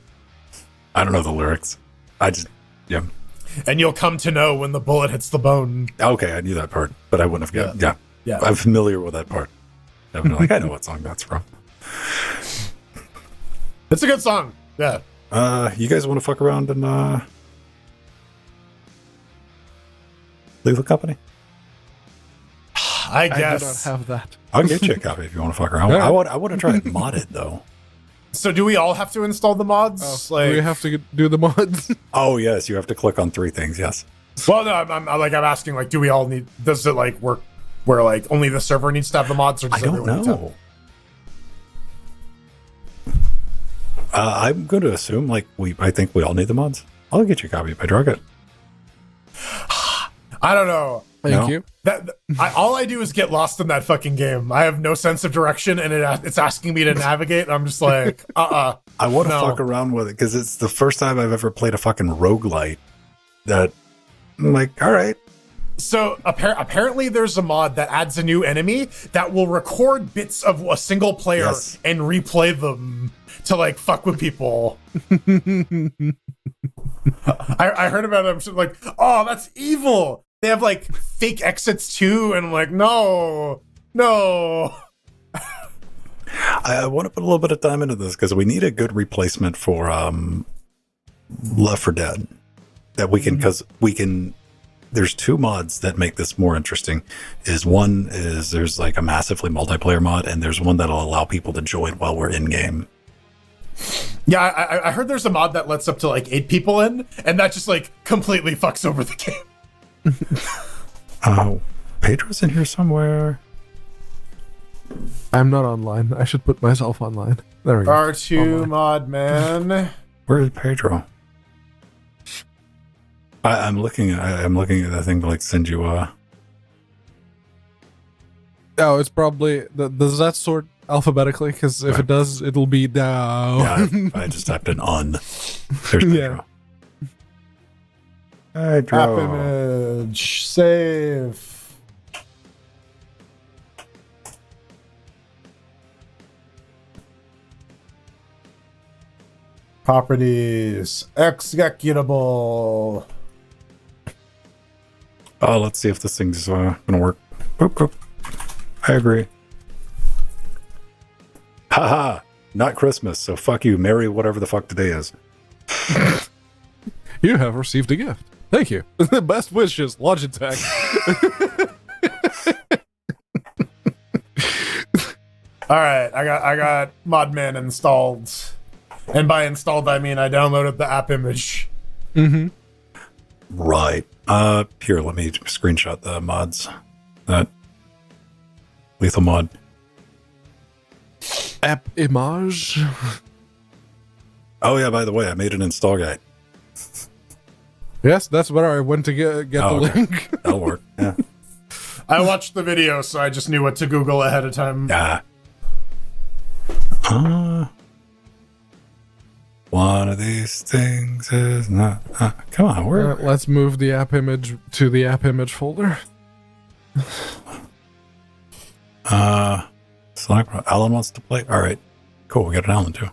I don't know the lyrics. Yeah. And you'll come to know when the bullet hits the bone. Okay, I knew that part, but I wouldn't have got. Yeah. I'm familiar with that part. I'm like, I know what song that's from. It's a good song. Yeah. You guys want to fuck around and Legal Company? I guess. do not have that. I'll get you a copy if you want to fuck around. I want to try it modded though. So do we all have to install the mods? Do we have to do the mods? Oh yes, you have to click on 3 things. Yes. Well, no, I'm asking, like, do we all need? Does it like work where like only the server needs to have the mods, or does I don't everyone need to have know. I'm going to assume like I think we all need the mods. I'll get you a copy if I drug it. I don't know. Thank you. All I do is get lost in that fucking game. I have no sense of direction, and it's asking me to navigate. And I'm just like, I want to fuck around with it because it's the first time I've ever played a fucking roguelite that I'm like, all right. So apparently there's a mod that adds a new enemy that will record bits of a single player and replay them to like fuck with people. I heard about it. I'm just like, oh, that's evil. They have like fake exits too, and I'm like, no. I want to put a little bit of time into this because we need a good replacement for Left 4 Dead that we can, because we can. There's 2 mods that make this more interesting. One is there's like a massively multiplayer mod, and there's one that'll allow people to join while we're in game. Yeah, I heard there's a mod that lets up to like 8 people in, and that just like completely fucks over the game. Oh, Pedro's in here somewhere. I'm not online. I should put myself online. There we go. R2 mod man. Where is Pedro? I'm looking at that thing to like send you Oh, it's probably does that sort alphabetically? Because if it does, it'll be down. Yeah, I just typed in on. There's Pedro. Pedro. App image save. Properties executable. Oh, let's see if this thing's gonna work. Boop, boop. I agree. Haha, not Christmas, so fuck you. Merry whatever the fuck today is. You have received a gift. Thank you. Best wishes, Logitech. All right, I got Modman installed, and by installed I mean I downloaded the app image. Mm-hmm. Right. Here, let me screenshot the mods. That lethal mod. App image. Oh yeah, by the way, I made an install guide. Yes, that's where I went to get the link. That'll work. Yeah. I watched the video, so I just knew what to Google ahead of time. Yeah. One of these things is not. Come on, where? Let's move the app image to the app image folder. Select. Alan wants to play. All right, cool. We got an Alan too.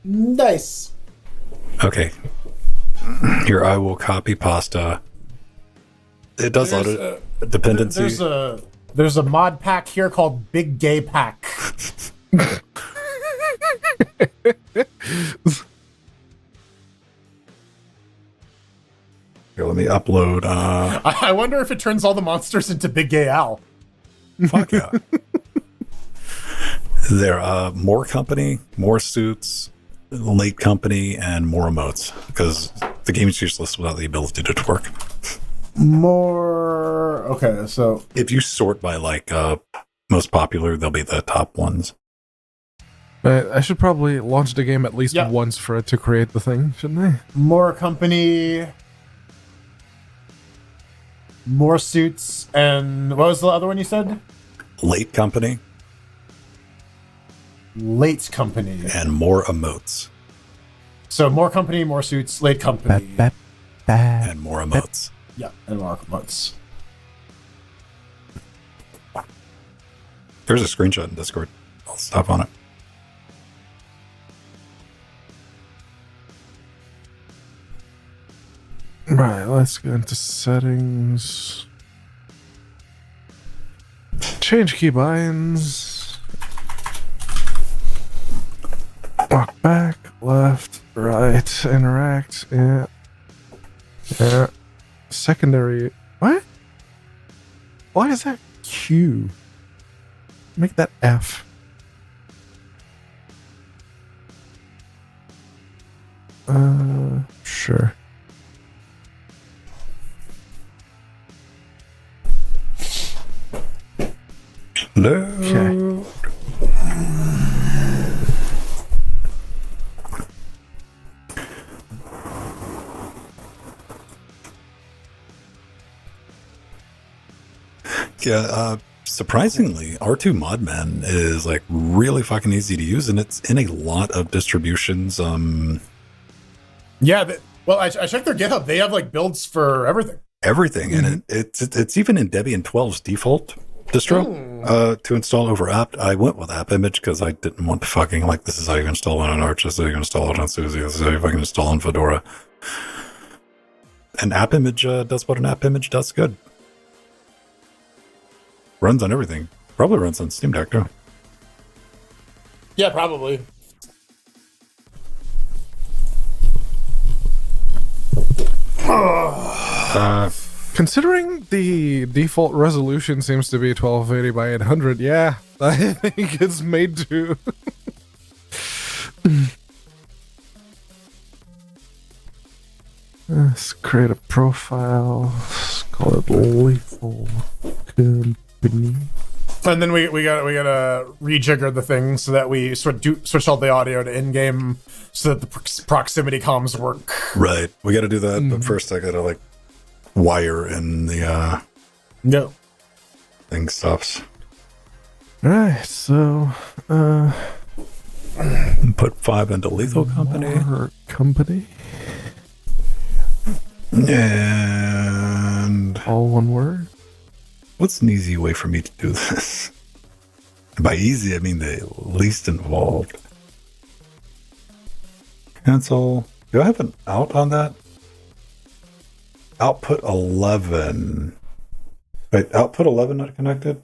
Nice. Okay. Here, I will copy pasta. It does load it. Dependency. There's a mod pack here called Big Gay Pack. Here, let me upload. I wonder if it turns all the monsters into Big Gay Al. Fuck yeah. There, more company, more suits, late company, and more emotes. Because The game's useless without the ability to twerk. More. Okay, so If you sort by like most popular, they'll be the top ones. But I should probably launch the game at least Yeah. once for it to create the thing, shouldn't I? more company, more suits, and what was the other one you said? Late company Late company. and more emotes So more company, more suits, late company. and more emotes. Yeah, and more months. There's a screenshot in Discord. I'll stop on it. Right, let's go into settings. Change keybinds. Walk back, left, right, interact, yeah. Yeah. Secondary. What? Why is that Q? Make that F. Sure. No. Okay. Yeah, surprisingly, R2 Modman is like really fucking easy to use, and it's in a lot of distributions. Yeah, well, I checked their GitHub. They have like builds for everything. Everything, and it's even in Debian 12's default distro to install over apt. I went with app image because I didn't want to fucking like this is how you install it on Arch, this is how you install it on Suzy, this is how you fucking install on Fedora. And app image does what an app image does good. Runs on everything. Probably runs on Steam Deck too. Yeah, probably. Considering the default resolution seems to be 1280 by 800, yeah, I think it's made to. Let's create a profile. Let's call it Lethal Company. And then we gotta rejigger the thing so that we switch all the audio to in-game so that the proximity comms work. Right. We got to do that, but first I got to like wire in the No. thing stops. Alright, so Put 5 into Lethal Company. More company. And All one word. what's an easy way for me to do this? By easy, I mean the least involved. Cancel. Do I have an out on that? Output 11. Wait, output 11 not connected?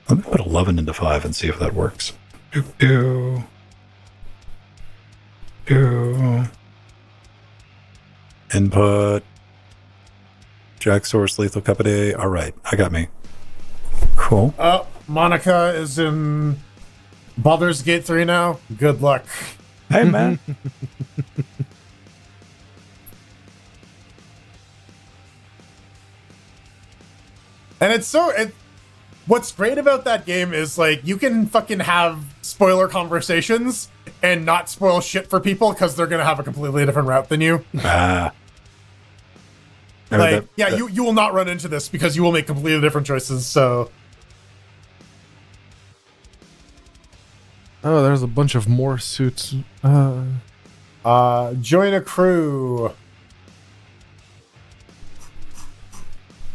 Let me put 11 into 5 and see if that works. Do. Input. Jack source, Lethal Company. All right, I got me. Cool. Monica is in Baldur's Gate 3 now. Good luck. Hey, man. And what's great about that game is like you can fucking have spoiler conversations and not spoil shit for people because they're gonna have a completely different route than you. Like, you will not run into this because you will make completely different choices. So, Oh, there's a bunch of more suits. join a crew.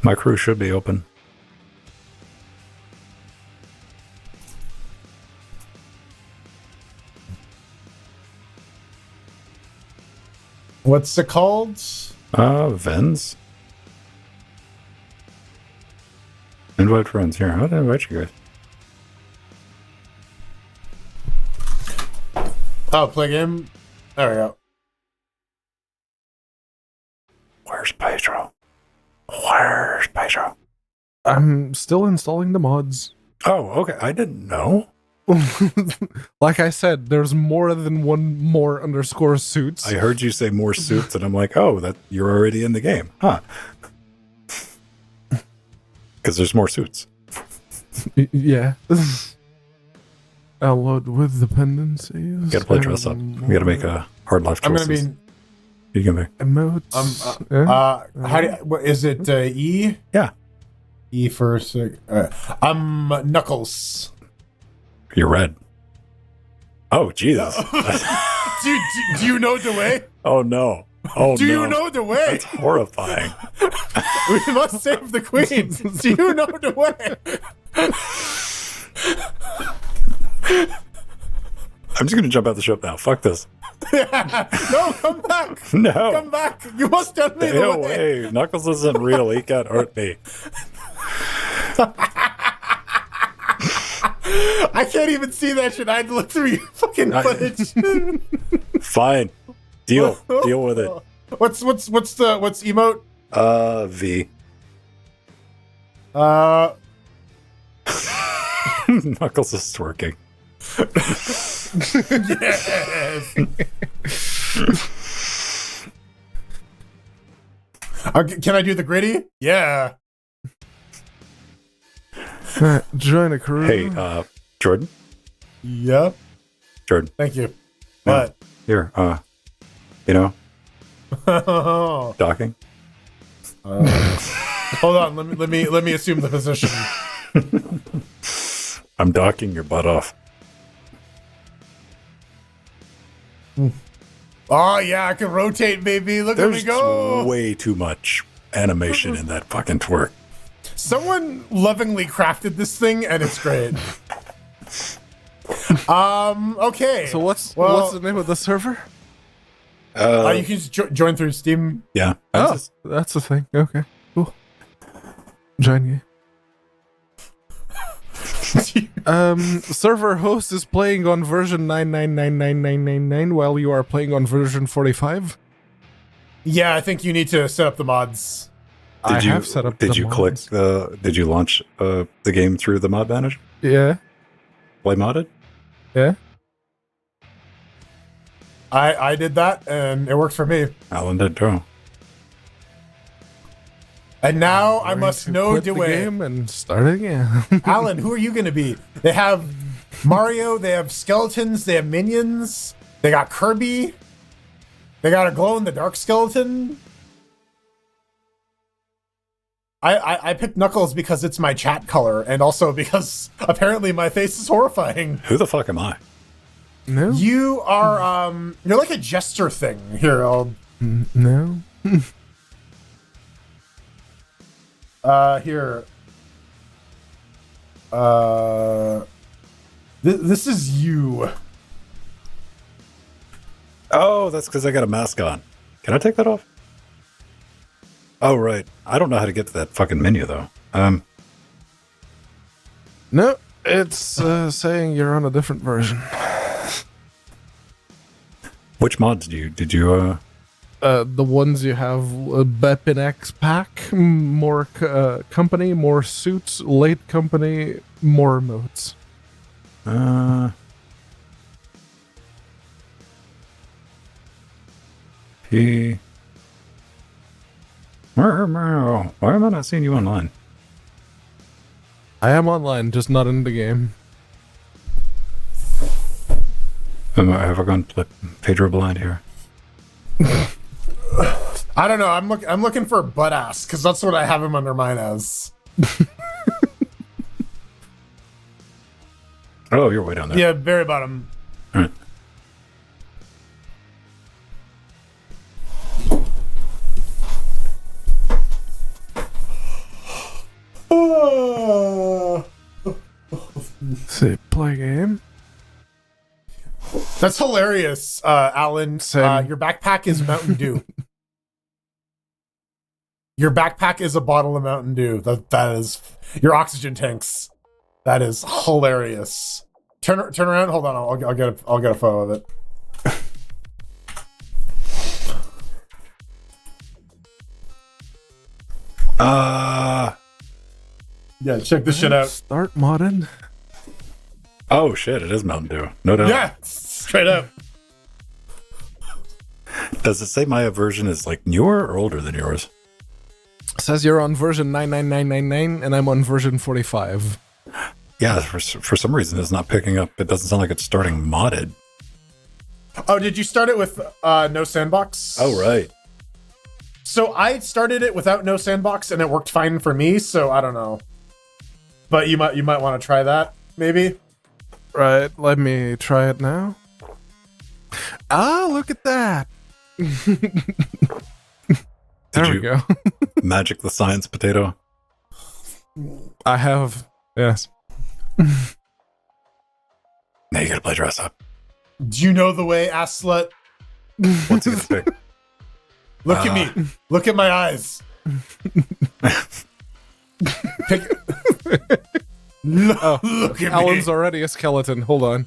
My crew should be open. What's it called? Vens. Invite friends. Here, how do I invite you guys? Oh, play game. There we go. Where's Pedro? Where's Pedro? I'm still installing the mods. Oh, okay. I didn't know. Like I said, there's more than one more underscore suits. I heard you say more suits, and I'm like, oh, that you're already in the game, huh? Because there's more suits. Yeah. Download with dependencies. You gotta play dress up. You gotta make a hard life I'm choices. gonna be. You can make. Emotes. How do you, what is it? E? Yeah. E for I'm Knuckles. You're red. Oh, Jesus. Do you know the way? Oh, no. Oh, Do no. you know the way? That's horrifying. We must save the queen. Do you know the way? I'm just gonna jump out the ship now. Fuck this. No, come back. No. Come back. You must tell me the No way. way. Knuckles isn't real. He can't hurt me. I can't even see that shit. I had to look through your fucking footage. Fine. Deal with it. What's emote? V. Knuckles is twerking. Yes. Can I do the gritty? Yeah. Join a crew. Hey, Jordan. Yep. Jordan. Thank you. Yeah. What? Here, docking. Hold on. Let me assume the position. I'm docking your butt off. Oh yeah, I can rotate, baby. Look at me There's go. way too much animation in that fucking twerk. Someone lovingly crafted this thing, and it's great. Okay. So what's the name of the server? You can just join through Steam. Yeah. Oh, that's the thing. Okay, cool. Join you. Server host is playing on version 9999999 while you are playing on version 45. Yeah, I think you need to set up the mods. I have set up. Did you click the? Did you launch the game through the mod manager? Yeah. Play modded? Yeah. I did that, and it worked for me. Alan did too. And now I must know quit the the way. game and start again. Alan, who are you going to be? They have Mario, they have skeletons, they have minions, they got Kirby, they got a glow-in-the-dark skeleton. I picked Knuckles because it's my chat color, and also because apparently my face is horrifying. Who the fuck am I? No. You are, you're like a jester thing. Here, I'll... No. Here. This is you. Oh, that's because I got a mask on. Can I take that off? Oh, right. I don't know how to get to that fucking menu, though. No, it's saying you're on a different version. Which mods did you The ones you have: Bepinex pack, more company, more suits, late company, more emotes. Why am I not seeing you online? I am online, just not in the game. Have I gone Pedro blind here? I don't know. I'm looking for butt ass because that's what I have him under mine as. Oh, you're way down there. Yeah, very bottom. All right. Say play game. That's hilarious, Alan. Same. Your backpack is Mountain Dew. Your backpack is a bottle of Mountain Dew. That is your oxygen tanks. That is hilarious. Turn around. Hold on. I'll get a photo of it. Yeah, check this shit out. Start modding. Oh shit! It is Mountain Dew, no doubt. Yeah, straight up. Does it say my version is like newer or older than yours? It says you're on version 99999, and I'm on version 45. Yeah, for some reason it's not picking up. It doesn't sound like it's starting modded. Oh, did you start it with no sandbox? Oh right. So I started it without no sandbox, and it worked fine for me. So I don't know, but you might want to try that maybe. Right, let me try it now. Ah, look at that. There we go. Magic the science potato. I have, yes. Now you gotta play dress up. Do you know the way, ass slut? What's he gonna pick? Look at me. Look at my eyes. Look at Alan's me. already a skeleton. Hold on.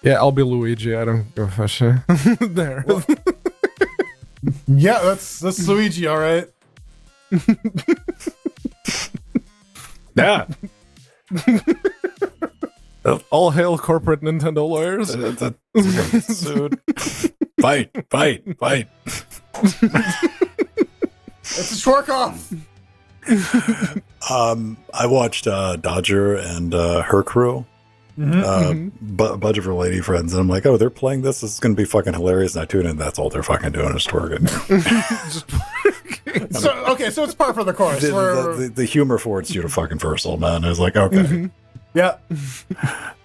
Yeah, I'll be Luigi. I don't give a shit. There. Yeah, that's Luigi, all right. Yeah. All hail corporate Nintendo lawyers. Sued. Fight. It's a twerk off. I watched Dodger and her crew, a bunch of her lady friends, and I'm like, oh, they're playing this. This is going to be fucking hilarious. And I tune in. That's all they're fucking doing is twerking. So it's par for the course. The humor for it's universal, man. I was like, okay. Yeah.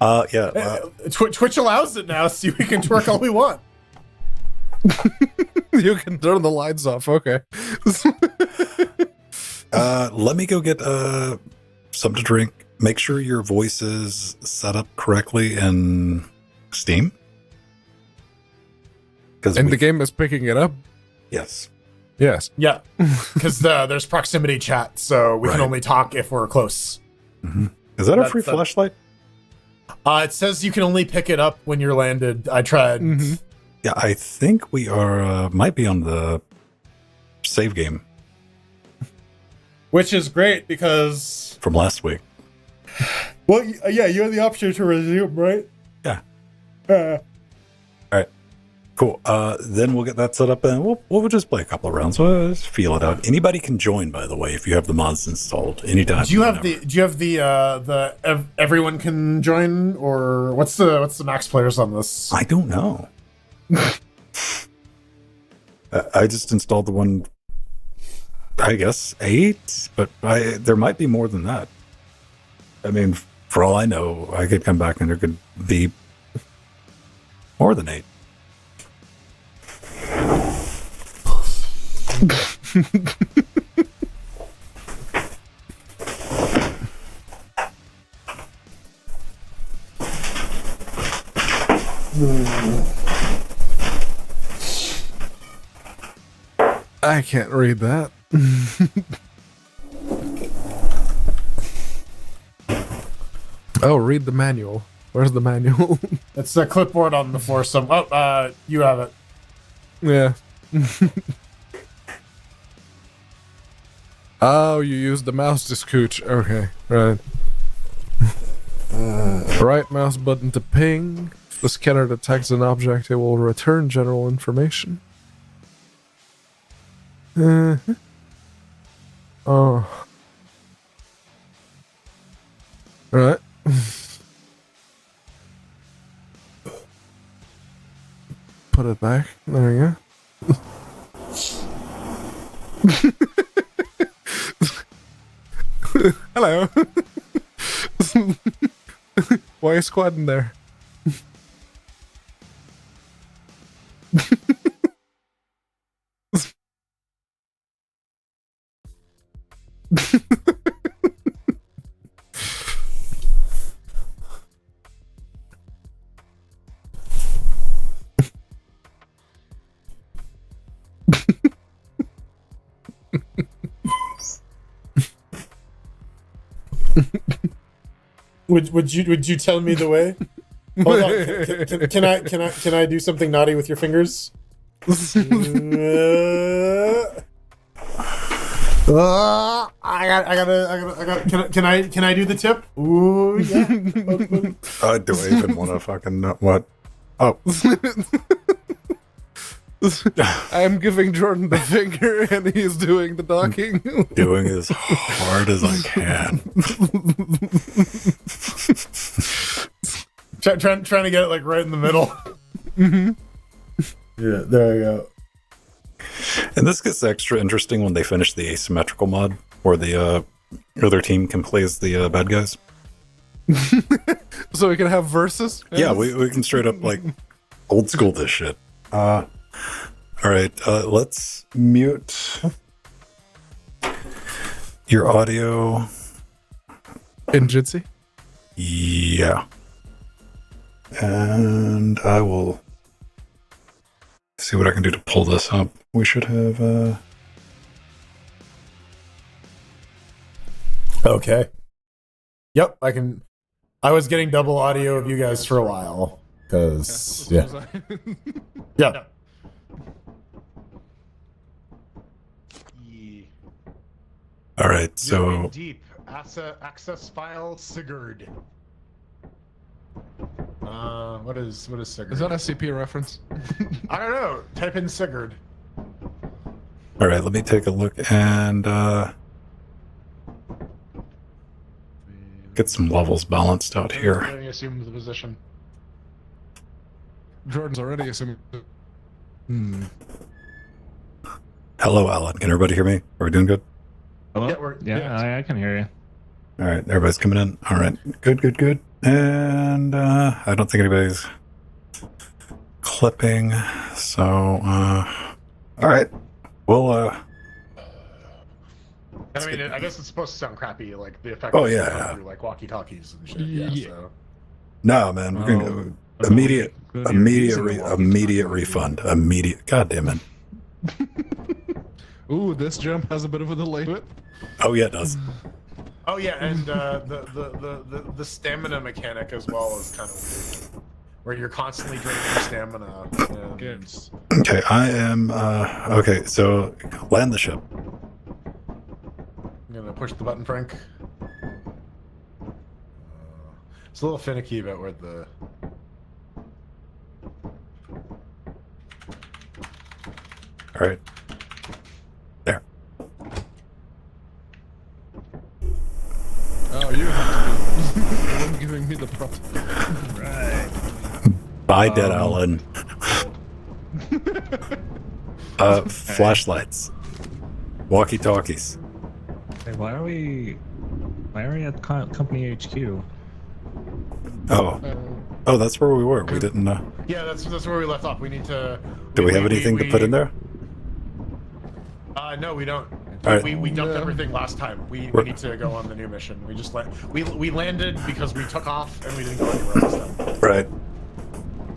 Yeah. Twitch allows it now, so we can twerk all we want. You can turn the lights off. Okay. Let me go get something to drink. Make sure your voice is set up correctly in Steam. And the game is picking it up? Yes. Yes. Yeah, because there's proximity chat, so we can only talk if we're close. Mm-hmm. Is that a free flashlight? It says you can only pick it up when you're landed. I tried. Mm-hmm. Yeah, I think we are might be on the save game. Which is great because... From last week. Well, yeah, you have the option to resume, right? Yeah. All right. Cool. Then we'll get that set up and we'll just play a couple of rounds. We'll just feel it out. Anybody can join, by the way, if you have the mods installed anytime. Do you have the everyone can join, or what's the max players on this? I don't know. I just installed the one, I guess 8, but there might be more than that. I mean, for all I know, I could come back and there could be more than 8. I can't read that. Oh, read the manual. Where's the manual? It's the clipboard on the foursome. Oh, you have it. Yeah. Oh, you used the mouse to scooch. Okay, right. Right mouse button to ping. If the scanner detects an object, it will return general information. Oh. Right. Put it back. There we go. Hello. Why are you squatting there? Would you tell me the way? Hold on. Can I do something naughty with your fingers? Can I do the tip? Ooh, yeah. Do I even want to fucking know what? Oh, I am giving Jordan the finger, and he's doing the docking. doing as hard as I can. Trying to get it like right in the middle. Mm-hmm. Yeah, there you go. And this gets extra interesting when they finish the asymmetrical mod, where the other team can play as the bad guys. So we can have versus. Yeah, we can straight up like old school this shit. All right, let's mute your audio. In Jitsi. Yeah, and I will see what I can do to pull this up. We should have. Okay. Yep, I can. I was getting double audio of you guys for a while because yeah. Yeah. All right, so Going deep. Access file Sigurd. What is Sigurd? Is that a CP reference? I don't know. Type in Sigurd. all right, let me take a look and get some levels balanced out here. Let me assume the position. Jordan's already assuming. Hello, Alan. Can everybody hear me? Are we doing good? Hello? Yeah, I can hear you. All right, everybody's coming in. All right, good. And I don't think anybody's clipping. So, all right. Well, I mean, I guess it's supposed to sound crappy, like the effect. Oh, yeah. Through, like walkie-talkies and shit. Yeah. Yeah. So. no, man, we're gonna immediate refund. Immediate. God damn it. Ooh, this jump has a bit of a delay to it. Oh yeah, it does. Oh yeah, and the stamina mechanic as well is kind of weird, where you're constantly draining your stamina. And... Okay, I am. Okay, so land the ship. I'm gonna push the button, Frank. It's a little finicky about where the. All right. There. Oh, you have to be the one giving me the prop. Right. Bye, dead Alan. Flashlights. Walkie-talkies. Hey, why are we at company HQ? Oh, that's where we were. We didn't. Yeah, that's where we left off. We need to. Do we have anything to put in there? No, we don't. All right. We dumped everything last time. We need to go on the new mission. We just we landed because we took off and we didn't go anywhere last time. Right.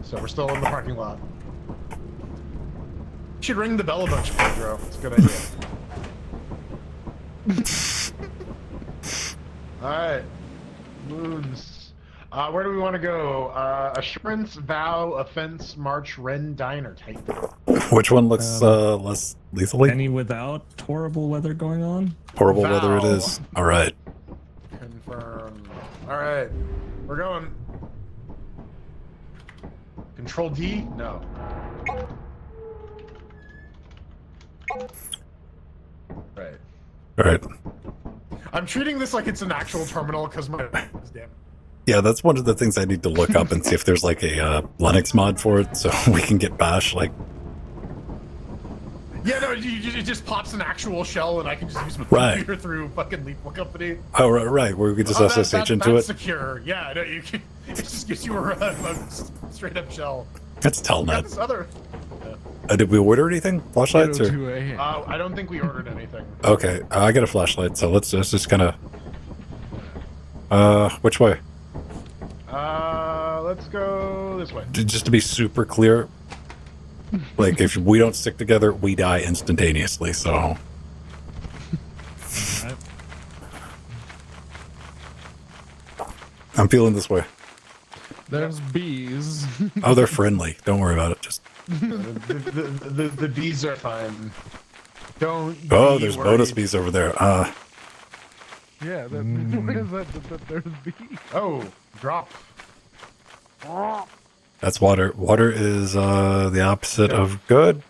So we're still in the parking lot. You should ring the bell a bunch, Pedro. It's a good idea. All right, moons. Where do we want to go? Assurance, Vow, Offense, March, Ren, Diner, Titan. Which one looks less lethally? Any without horrible weather going on? Horrible Vow. weather it is. All right. Confirm. All right, we're going. Control D? No. Right. All right. I'm treating this like it's an actual terminal because my damn. Yeah, that's one of the things I need to look up and see if there's like a Linux mod for it, so we can get Bash. Like, Yeah, no, it just pops an actual shell, and I can just use my Right. computer through fucking Lethal Company. oh right, where we could just SSH into that's it. secure. Yeah, no, you can, it just gives you a straight up shell. That's Got Telnet. this other. Did we order anything? Flashlights or? 2A. I don't think we ordered anything. Okay, I got a flashlight, so let's just kind of. Which way? Let's go this way. Just to be super clear, like if we don't stick together, we die instantaneously. So. Alright. I'm feeling this way. There's bees. Oh, they're friendly. Don't worry about it. Just The bees are fine. Don't. Oh, be there's worried. bonus bees over there. Yeah, what is that? There's bees. Oh, drop. That's water. Water is the opposite of good.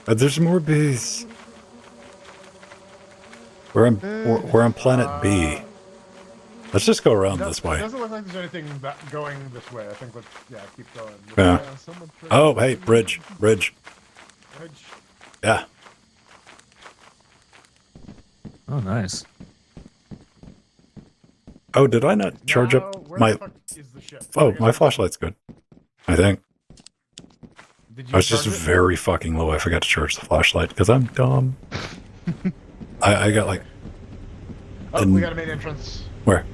There's more bees. We're on planet B. Let's just go around this It way. doesn't look like there's anything going this way. I think let's keep going. Yeah. Someone tried Oh, hey, bridge. Yeah. Oh, nice. Oh, did I not charge Now, up where my... the fuck is the ship? Oh, my flashlight's good. I think. Did I you was just charge it? very fucking low. I forgot to charge the flashlight because I'm dumb. I got like... Oh, And- we got a main entrance. Where?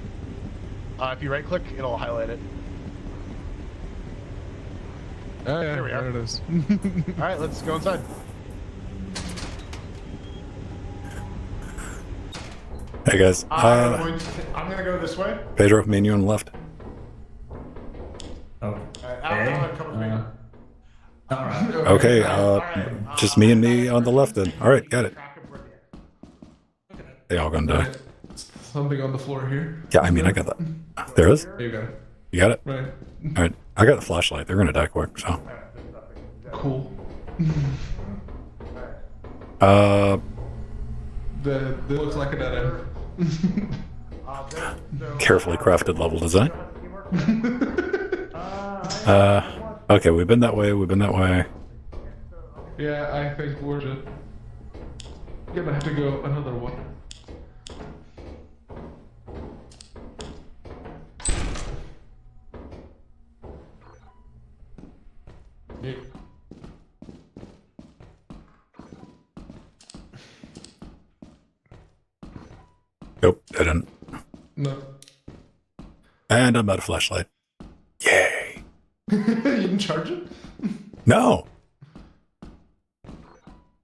If you right click, it'll highlight it. Oh, yeah, Here we are. there it is. All right, let's go inside. Hey, guys. I'm gonna go this way. Pedro, me and you on the left. Oh. Alan, come with me. All right. Okay, just me and me on the left then. All right, got it. They all gonna die. Something on the floor here. Yeah, I mean, I got that. There is? There you go. You got it? Right. All right. I got the flashlight. They're gonna die quick, so. Cool. Uh, That looks like a dead end. carefully crafted level design. Okay, we've been that way, Yeah, I think we're just gonna have to go another one. Yeah. Nope, didn't. No. And I'm out of flashlight. Yay. You didn't charge it? No.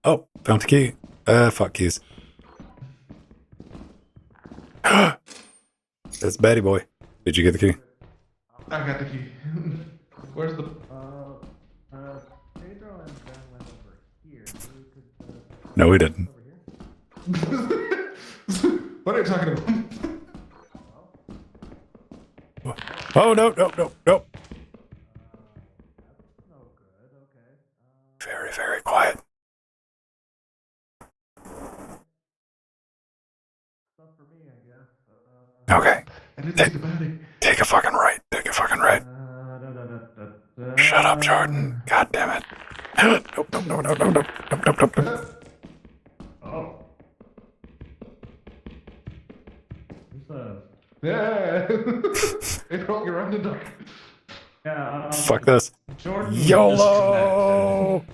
Oh, found a key. Fuck keys. That's Batty Boy. Did you get the key? I got the key. Where's the... Pedro and Ben went over here. No, we didn't. What are you talking about? Oh, no. Very, very quiet. Okay. I didn't see the baddie. Take a fucking right. Shut up, Jordan. God damn it. Nope. Oh. Yeah. It's rolling around in the dark. Yeah. Fuck this. Jordan. YOLO!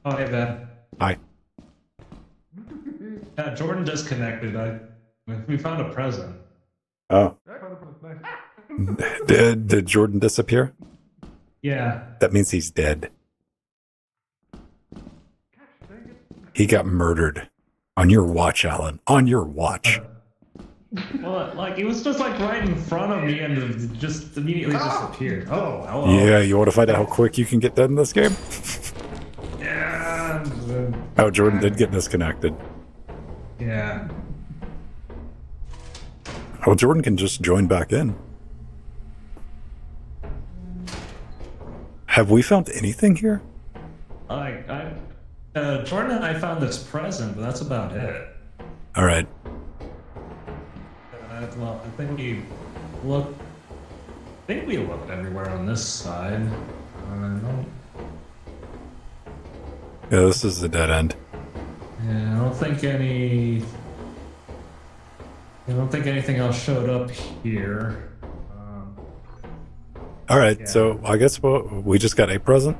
Oh, hey, Ben. Hi. Yeah, Jordan disconnected. We found a present. Oh. Did Jordan disappear? Yeah. That means he's dead. He got murdered. On your watch, Alan. On your watch. Well, like, it was just like right in front of me and it just immediately disappeared. Oh, hello. Yeah, you want to find out how quick you can get dead in this game? Yeah. Oh, Jordan did get disconnected. Yeah. Oh, Jordan can just join back in. Have we found anything here? Jordan and I found this present, but that's about it. All right. Well, I think we looked everywhere on this side. I don't Yeah, this is the dead end. Yeah, I don't think anything else showed up here. All right, Yeah. so I guess we just got a present.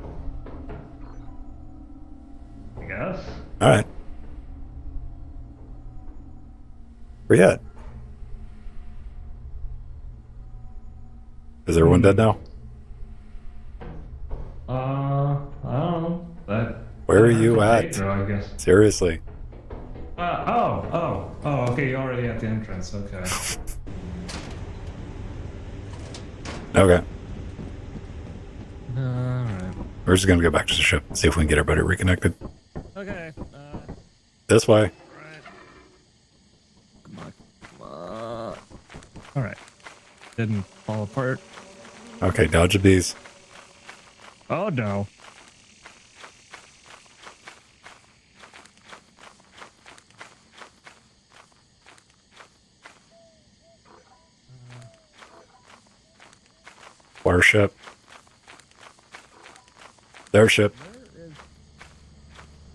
I guess. All right. Where you at? Is everyone dead now? I don't know. Where are you at? Pedro, I guess. Seriously. Oh, okay, you're already at the entrance, okay. Okay. Alright. We're just gonna go back to the ship, see if we can get everybody reconnected. Okay. Okay. This way. All right. Didn't fall apart. Okay, dodge the bees. Oh no. Warship. Their ship.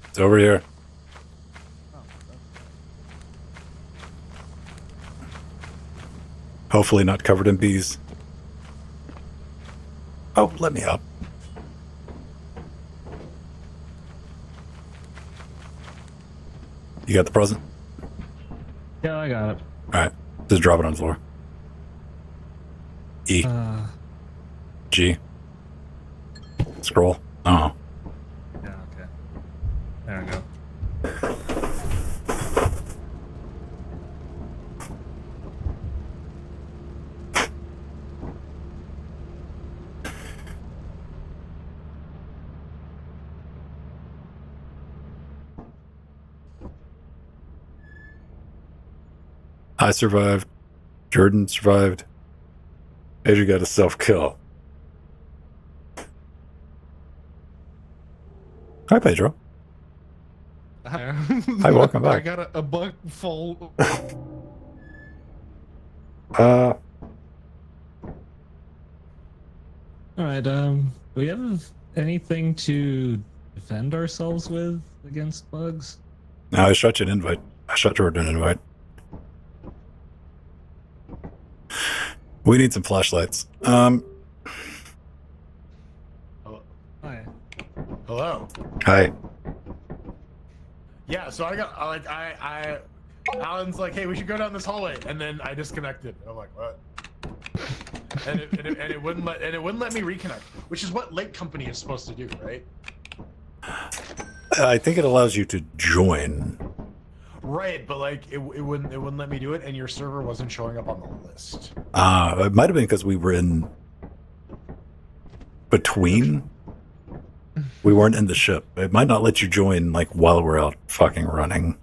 It's over here. Hopefully not covered in bees. Oh, let me up. You got the present? Yeah, I got it. Alright. Just drop it on the floor. E. G. Scroll. Oh. Yeah, okay. There we go. I survived. Jordan survived. Asia got a self-kill. Hi, Pedro. Hi, welcome back. I got a bucket full. All right. Do we have anything to defend ourselves with against bugs? No, I shot you an invite. I shot Jordan an invite. We need some flashlights. Hello. Hi. Hello. Hi. Yeah, so I Alan's like, hey, we should go down this hallway, and then I disconnected. I'm like, what? and it wouldn't let me reconnect, which is what Lake Company is supposed to do, right? I think it allows you to join. Right, but like it wouldn't let me do it, and your server wasn't showing up on the list. It might have been because we were in between. We weren't in the ship. It might not let you join like while we're out fucking running.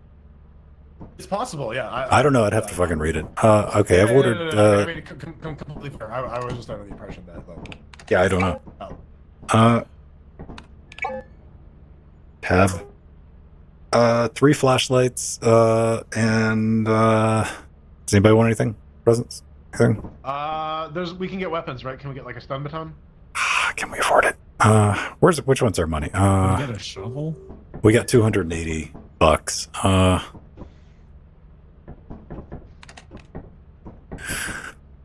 It's possible, yeah. I don't know. I'd have to fucking read it. Okay, I've ordered. No. I mean, completely fair. I was just under the impression that. Like, Yeah, I don't know. oh. Tab. 3 flashlights. And does anybody want anything? Presents? Anything? We can get weapons, right? Can we get like a stun baton? Can we afford it? Which one's our money? We get a shovel. We got $280.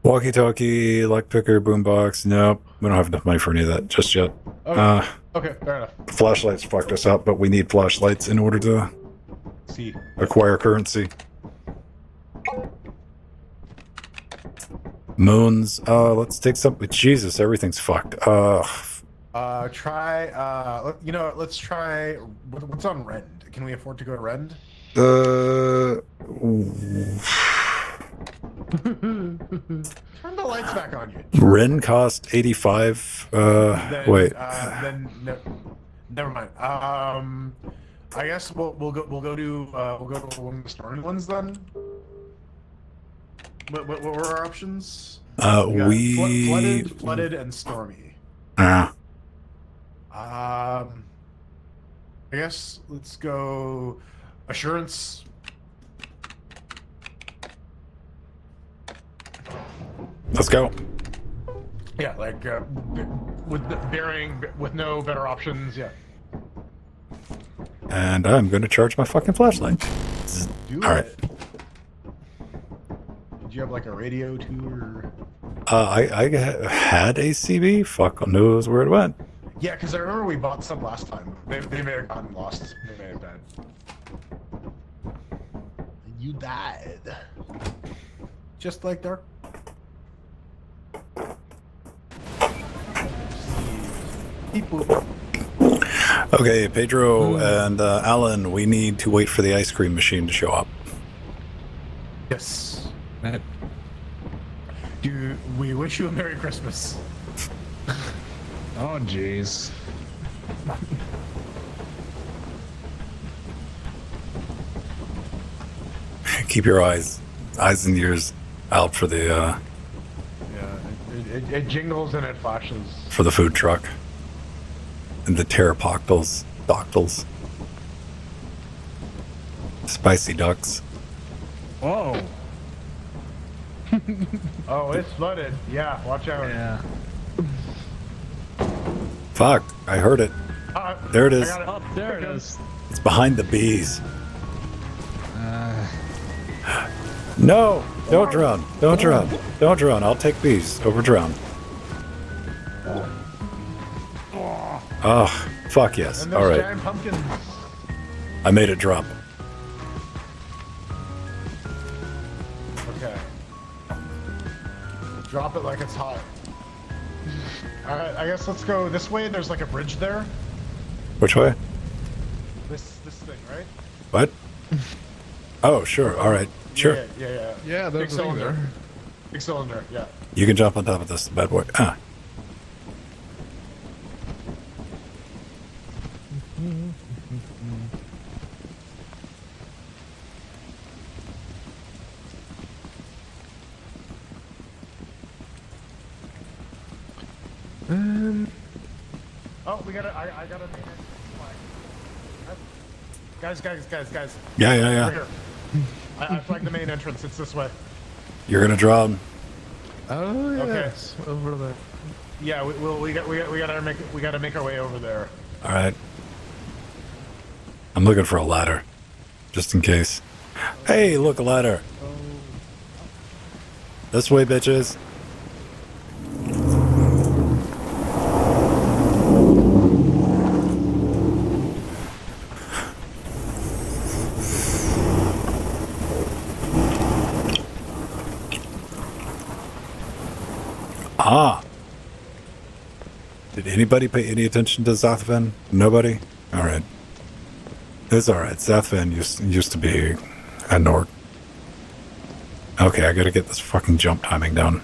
Walkie-talkie, lock picker, boombox. Nope, we don't have enough money for any of that just yet. Okay. Okay, fair enough. Flashlights fucked us up, but we need flashlights in order to See. acquire currency. Moons. Let's take some. Jesus, everything's fucked. Try. Let's try. What's on Rend? Can we afford to go to Rend? Turn the lights back on you. Ren cost 85. Wait. Never mind. I guess we'll go to one of the stormy ones then. What were our options? We flooded, and stormy. Ah. I guess let's go assurance. Let's go. Yeah, like with no better options. Yeah. And I'm going to charge my fucking flashlight. Do All right. it. Did you have like a radio too, or? I had a CB. Fuck knows where it went. Yeah, because I remember we bought some last time. They may have gotten lost. They may have died. You died. Just like Dark. People. Okay, Pedro and Alan, we need to wait for the ice cream machine to show up. Yes. That, Do we wish you a Merry Christmas? oh jeez. Keep your eyes and ears out for the Yeah, it jingles and it flashes. for the food truck and the pterodactyls, spicy ducks. Whoa. Oh, it's flooded. Yeah, watch out. Yeah. Fuck! I heard it. There it is. I got it. Oh, there it is. It's behind the bees. No! Don't drown! Don't drown! Don't drown! I'll take bees over drown. Oh, fuck yes! And All there's right, giant pumpkins. I made it drop. Okay. Drop it like it's hot. Alright, I guess let's go this way. There's like a bridge there. Which way? This thing, right? What? Oh, sure. All right. Sure. Yeah. Yeah, Big there's a thing cylinder. there. Big cylinder, yeah. You can jump on top of this bad boy. Ah. Oh, we gotta, I gotta make it. Guys. Yeah. Over here. I flagged the main entrance. It's this way. You're gonna drown. Oh, Okay. yes. Over there. Yeah, we gotta make our way over there. All right. I'm looking for a ladder, just in case. Hey, look, a ladder. This way, bitches. Ah. Did anybody pay any attention to Zathven? Nobody? All right. It's all right. Zathven used to be a Nord. Okay, I gotta get this fucking jump timing down.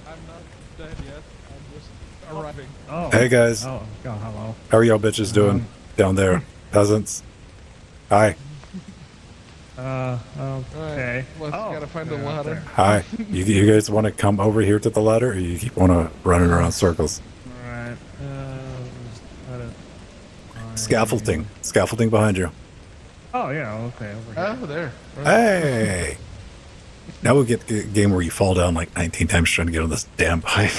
I'm not dead yet. I'm just arriving. Oh. Hey, guys. Oh, God, hello. How are y'all bitches doing down there? Peasants? Hi. Okay. Let's gotta find a ladder. Hi. You guys want to come over here to the ladder, or you keep want to running around circles? Alright. Scaffolding. Scaffolding behind you. Oh, yeah, okay, over here. Oh, there. Hey! Now we'll get the game where you fall down like 19 times trying to get on this damn pipe.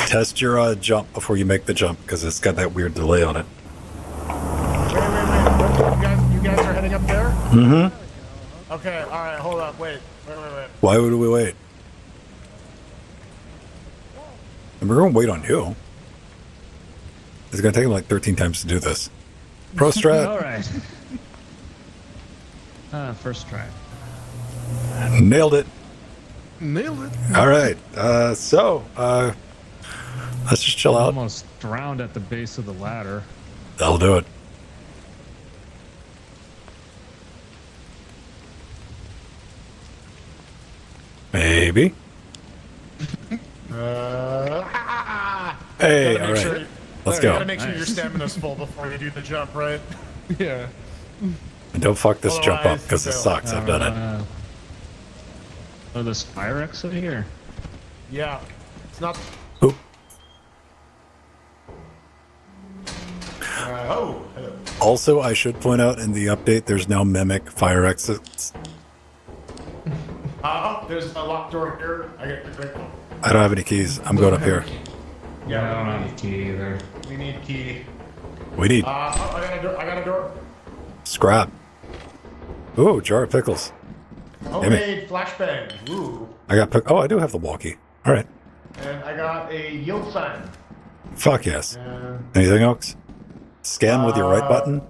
Test your jump before you make the jump, because it's got that weird delay on it. Wait. You guys are heading up there? Mm-hmm. Okay, alright, hold up, wait. Why would we wait? And we're going to wait on you. It's going to take him like 13 times to do this. Pro strat. Alright. First try. Nailed it. Nailed it. All right. So, let's just chill out. Almost drowned at the base of the ladder. That'll do it. Maybe. Hey, all right. Let's You go. gotta make sure your stamina's full before you do the jump, right? Yeah. And don't fuck this jump up, Otherwise, because it fail. sucks. I've done it. Oh, there's fire exit here. Yeah. It's not. Oop. Oh, hello. Also, I should point out in the update, there's now mimic fire exits. There's a locked door here. I get the quick. I don't have any keys. I'm going up here. Yeah, I don't have a key either. We need key. We need I got a door. scrap. Ooh, jar of pickles. Homemade flashbang. Ooh. I got oh, I do have the walkie. All right. And I got a yield sign. Fuck yes. And Anything else? Scan with your right button.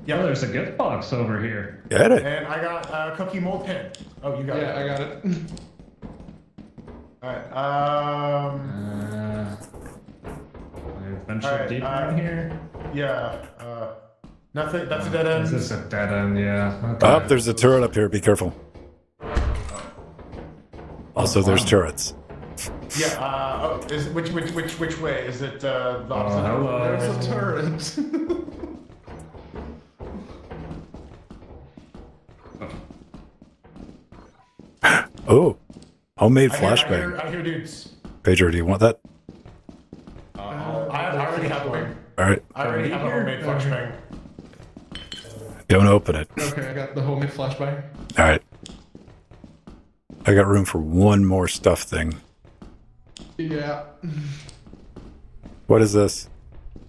Yeah, there's a gift box over here. Get it. And I got a cookie mold pen. Oh, you got it. Yeah, I got it. Alright, I ventured Alright, deeper in here. yeah, nothing, that's a dead end. Is this a dead end? Yeah. Okay. Oh, there's a turret up here. Be careful. Also, there's turrets. Yeah, which way? Is it, the opposite? hello. There's a turret. Oh, homemade I hear flashbang. dudes. Pedro, do you want that? I already have one. All right, I already have a homemade flashbang. don't open it. Okay, I got the homemade flashbang. All right. I got room for one more stuff thing. Yeah. What is this?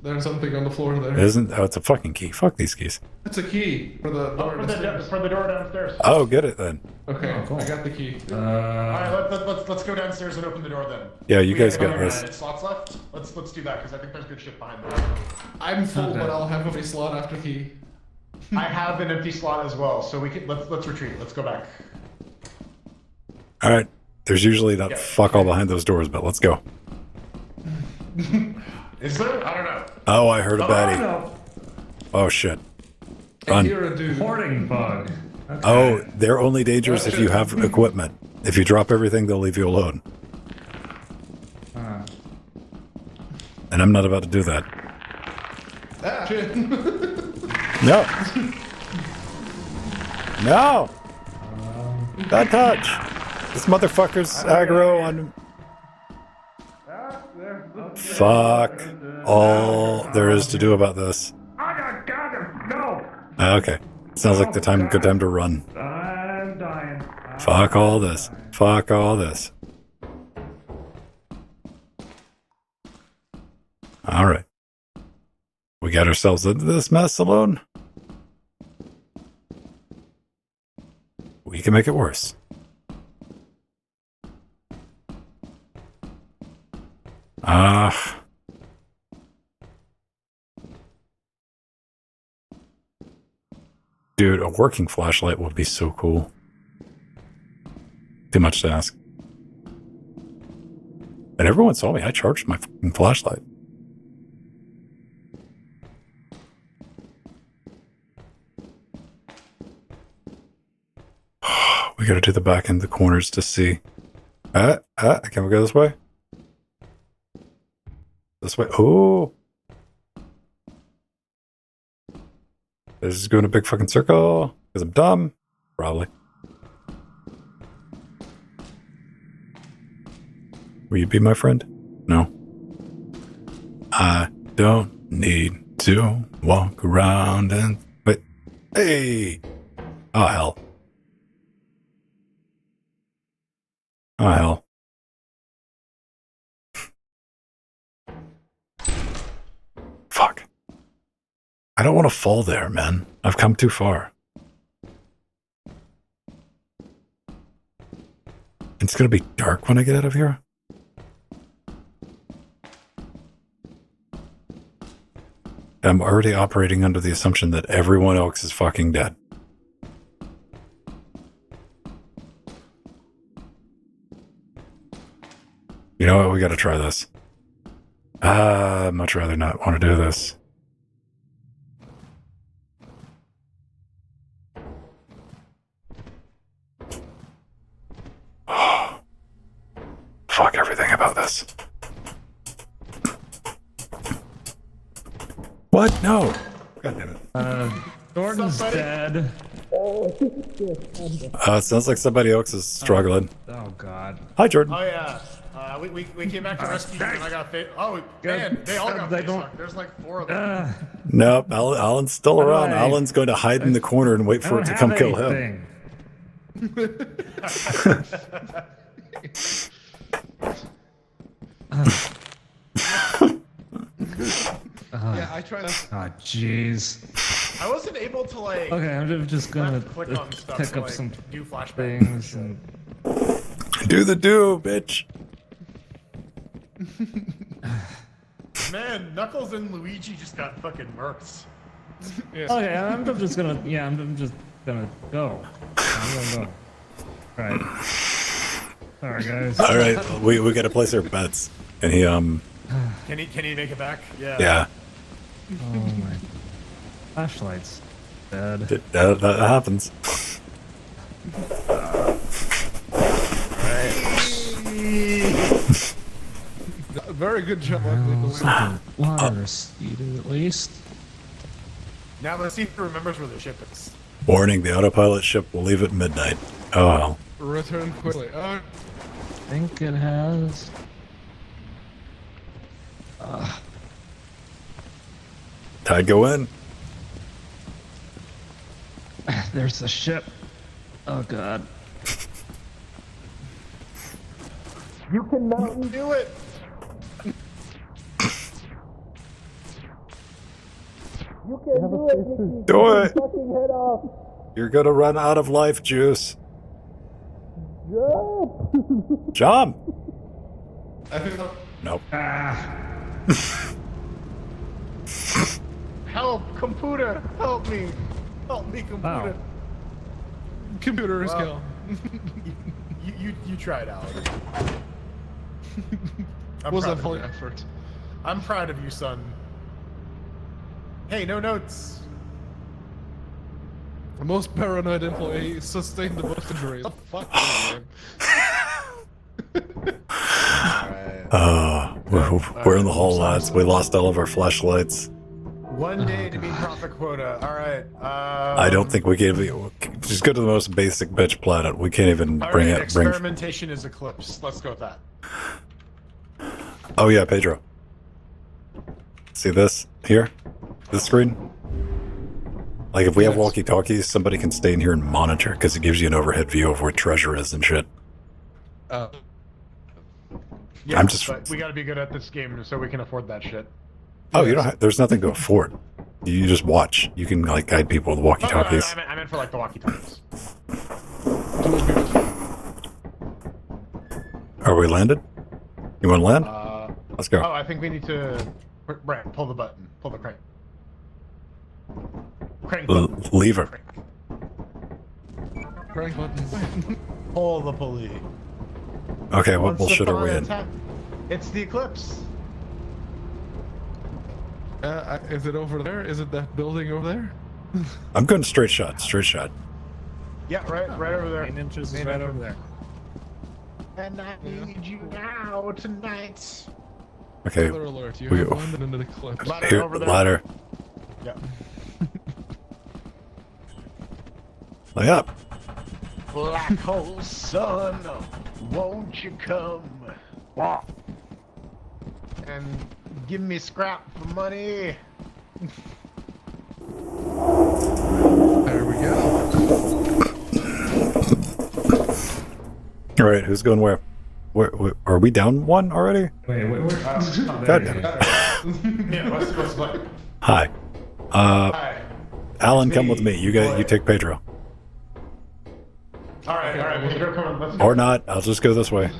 There's something on the floor there. Isn't? Oh, it's a fucking key. Fuck these keys. It's a key for the door downstairs. For the door downstairs. Oh, get it then. Okay, Oh, cool. I got the key. Alright, let's go downstairs and open the door then. Yeah, you We guys have got another this. 9 minute slots left. Let's do that because I think there's good shit behind there. I'm full, Okay. but I'll have a slot after key. I have an empty slot as well, so we can let's retreat. Let's go back. All right. There's usually not Yeah. fuck all behind those doors, but let's go. Is there? I don't know. Oh, I heard a Oh, baddie. no. Oh shit. I Run. hear a dude. Hoarding bug. Okay. Oh, they're only dangerous if you have equipment. If you drop everything, they'll leave you alone. Uh, And I'm not about to do that. Ah, shit. No. No. Don't touch. This motherfucker's aggro on. Fuck all there is to do about this. I got him. No. Okay. Sounds like the time. Good time to run. I'm dying. Fuck all this. Fuck all this. All right. We got ourselves into this mess alone. We can make it worse. Dude, a working flashlight would be so cool. Too much to ask. And everyone saw me. I charged my fucking flashlight. We gotta do the back and the corners to see. Can we go this way? This way. Oh! This is going a big fucking circle. Because I'm dumb. Probably. Will you be my friend? No. I don't need to walk around and... Wait. Hey! Oh, hell. Oh, hell. Fuck. I don't want to fall there, man. I've come too far. It's gonna be dark when I get out of here. I'm already operating under the assumption that everyone else is fucking dead. You know what? We gotta try this. I'd much rather not want to do this. Fuck everything about this. What? No. God damn it. Jordan's dead. It sounds like somebody else is struggling. Oh god. Hi, Jordan. Oh yeah. We came back to rescue you and I got man, they all got They face don't- fucked. There's like 4 of them. Nope, Alan's still around. I- Alan's going to hide in the corner and wait I for don't it to have come kill him. anything. Yeah, I tried to... Oh jeez. I wasn't able to like Okay, I'm just gonna left click on stuff pick to, up like, some do flashbangs. things and Do the do, bitch. Man, Knuckles and Luigi just got fucking murked. okay, I'm just gonna I'm just gonna go. I'm gonna go. Alright. Alright guys. All right, we got to place our bets. And he Can he make it back? Yeah. yeah, Oh my flashlights. Dead. that happens. Very good job on the Something water seated at least. Now let's see if he remembers where the ship is. Warning: the autopilot ship will leave at midnight. Oh hell. Return quickly. Oh, I think it has. Tide go in. There's the ship. Oh god. You can mountain do it. You can do it, Mickey. Do it. Fucking head off. You're gonna run out of life juice. Jump. I think that- Nope. Help, computer, help me. Help me, computer. Wow. computer is Well, kill. You tried, Alan. Was proud a of full you. effort. I'm proud of you, son. Hey, no notes. The most paranoid employee sustained the most injuries. What the fuck? We're in the hole, lads. We lost all of our flashlights. One day to meet profit quota. All right. I don't think we can just go to the most basic bitch planet. We can't even bring it. Experimentation is eclipse. Let's go with that. Oh yeah, Pedro. See this here? This screen? Like if we have Yes. walkie-talkies, somebody can stay in here and monitor because it gives you an overhead view of where treasure is and shit. Yeah, I'm just- but we gotta be good at this game so we can afford that shit. Oh, you don't have, there's nothing to afford. You just watch. You can like guide people with walkie-talkies. I meant for like the walkie-talkies. Are we landed? You want to land? Let's go. Oh, I think we need to. Brent, pull the button. Pull the crank. Crank button. Lever. Crank button. Pull the pulley. Okay, what Once bullshit the are we fire in? attack- It's the eclipse. Is it over there? Is it that building over there? I'm going straight shot. Straight shot. Yeah, right over there. Main entrance is Main right entrance. over there. And I need you now tonight. Okay. Spoiler alert, you we- have landed into the cliff. Ladder Here, over there. ladder. Yeah. Lay up. Black hole sun, won't you come? And give me scrap for money. There we go. All right, who's going where? Where are we down one already? Wait, where? God damn it. Yeah, what's what? Hi. Hi. Alan, come with me. You take Pedro. All right, Pedro, come on, let's go. Or not. I'll just go this way.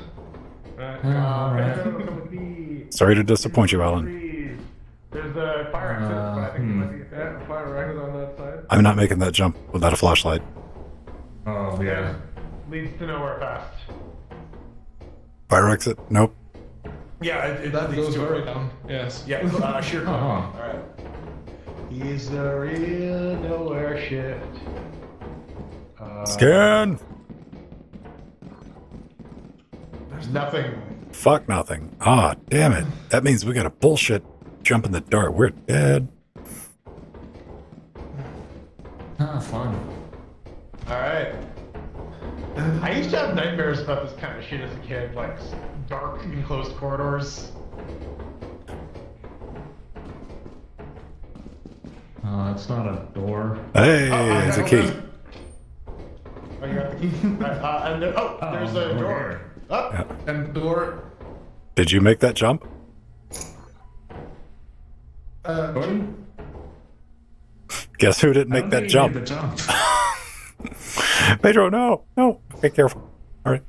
Sorry to disappoint you, Alan. There's the fire exit, but I think it might be. Yeah, fire exit on that side. I'm not making that jump without a flashlight. Oh yeah. Leads to nowhere fast. Fire exit? Nope. Yeah, it That leads goes to very it. down. Yes. Yeah, sheer climb. Uh-huh. All right. He's the real nowhere shift. Scan. There's nothing. Fuck nothing. Ah, damn it. That means we got a bullshit jump in the dark. We're dead. Ah, fun. All right. I used to have nightmares about this kind of shit as a kid, like dark enclosed corridors. Oh, that's not a door. Hey, it's a key. Oh, you got the key. And there, there's a door. Up. Yeah. And door. Did you make that jump? Gordon? Guess who didn't I make don't that think you jump? made the jump. Pedro, no. Be careful. All right.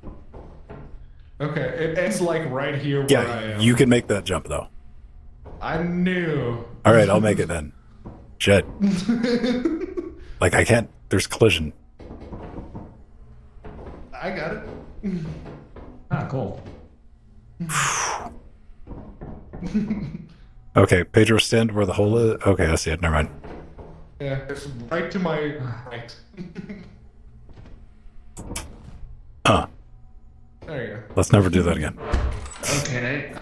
Okay, it ends like right here where I Yeah, am. you can make that jump, though. I knew. All right, I'll make it then. Shit. Like, I can't. There's collision. I got it. Ah, cool. Okay, Pedro, stand where the hole is. Okay, I see it. Never mind. Yeah, it's right to my right. There you Let's never do that again. Okay.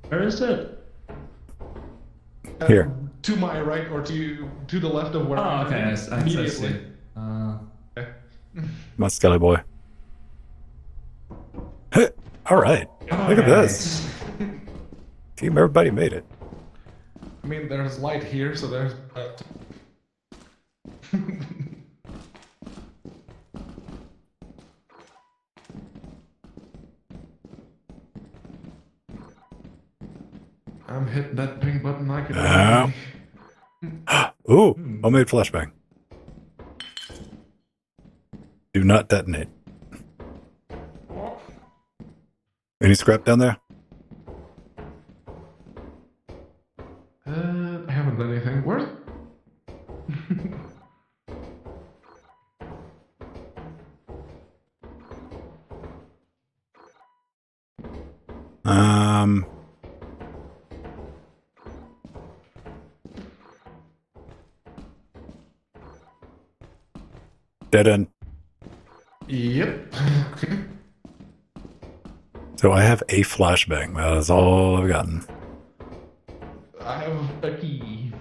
Where is it? go. Here. To my right or to the left of where Oh, I am. okay. I see. Immediately. Okay. My Skelly boy. Hey, all right. Look at this. Team, everybody made it. I mean, there's light here, so there's. I'm hitting that pink button like it. Ooh, homemade flashbang. Do not detonate. Any scrap down there? I haven't done anything. Where's? Um. Dead end. Yep. So I have a flashbang. That is all I've gotten. I have a key.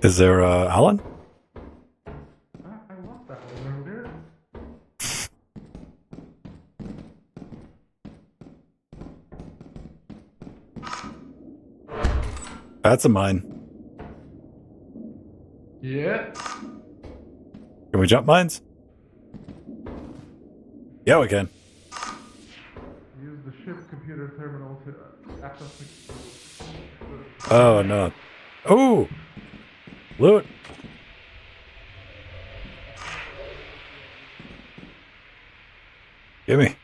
Is there Alan? I want that one over there. That's a mine. Yeah. Can we jump mines? Yeah, we can. Use the ship computer terminal to access the. Oh, no. Oh! Loot! Gimme.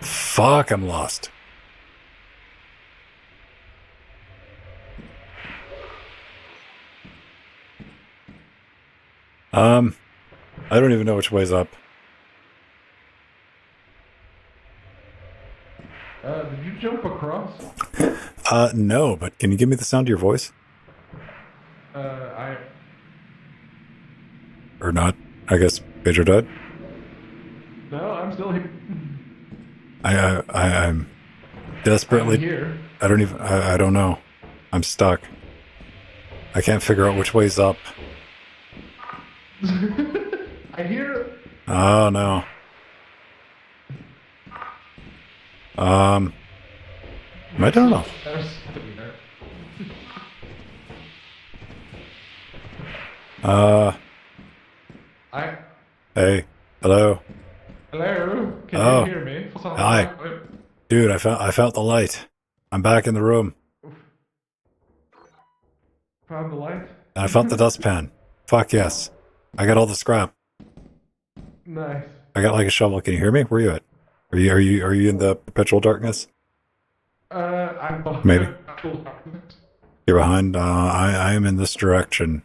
Fuck, I'm lost. I don't even know which way's up. Did you jump across? No, but can you give me the sound of your voice? I. Or not? I guess Pedro died? No, I'm still here. I'm desperately... I'm here. I don't even... I don't know. I'm stuck. I can't figure out which way's up. I hear. Oh, no. I don't know. There's something there. Hey. Hello. Hello. Can Oh. you hear me? Hi. Dude, I found the light. I'm back in the room. Found the light. And I found the dustpan. Fuck yes. I got all the scrap. Nice. I got like a shovel. Can you hear me? Where are you at? Are you in the perpetual darkness? I'm behind. Maybe. You're behind. I am in this direction.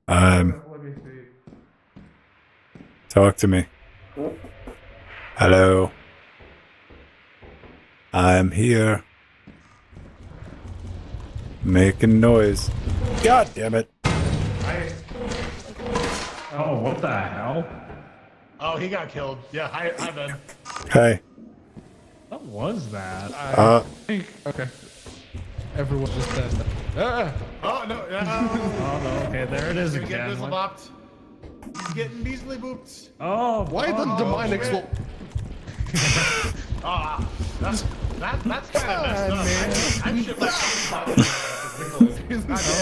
Let me see. Talk to me. Hello. I'm here. Making noise. God damn it. Oh, what the hell? Oh, he got killed. Yeah, hi Ben. Hey. What was that? I think. Okay. Everyone just says that. Oh no! Oh, no, okay, there it is He's getting again. bizzle bopped. He's getting measly booped. Oh, Why did the mine shit. explode? Ah, that's kind of messed up. I'm shit like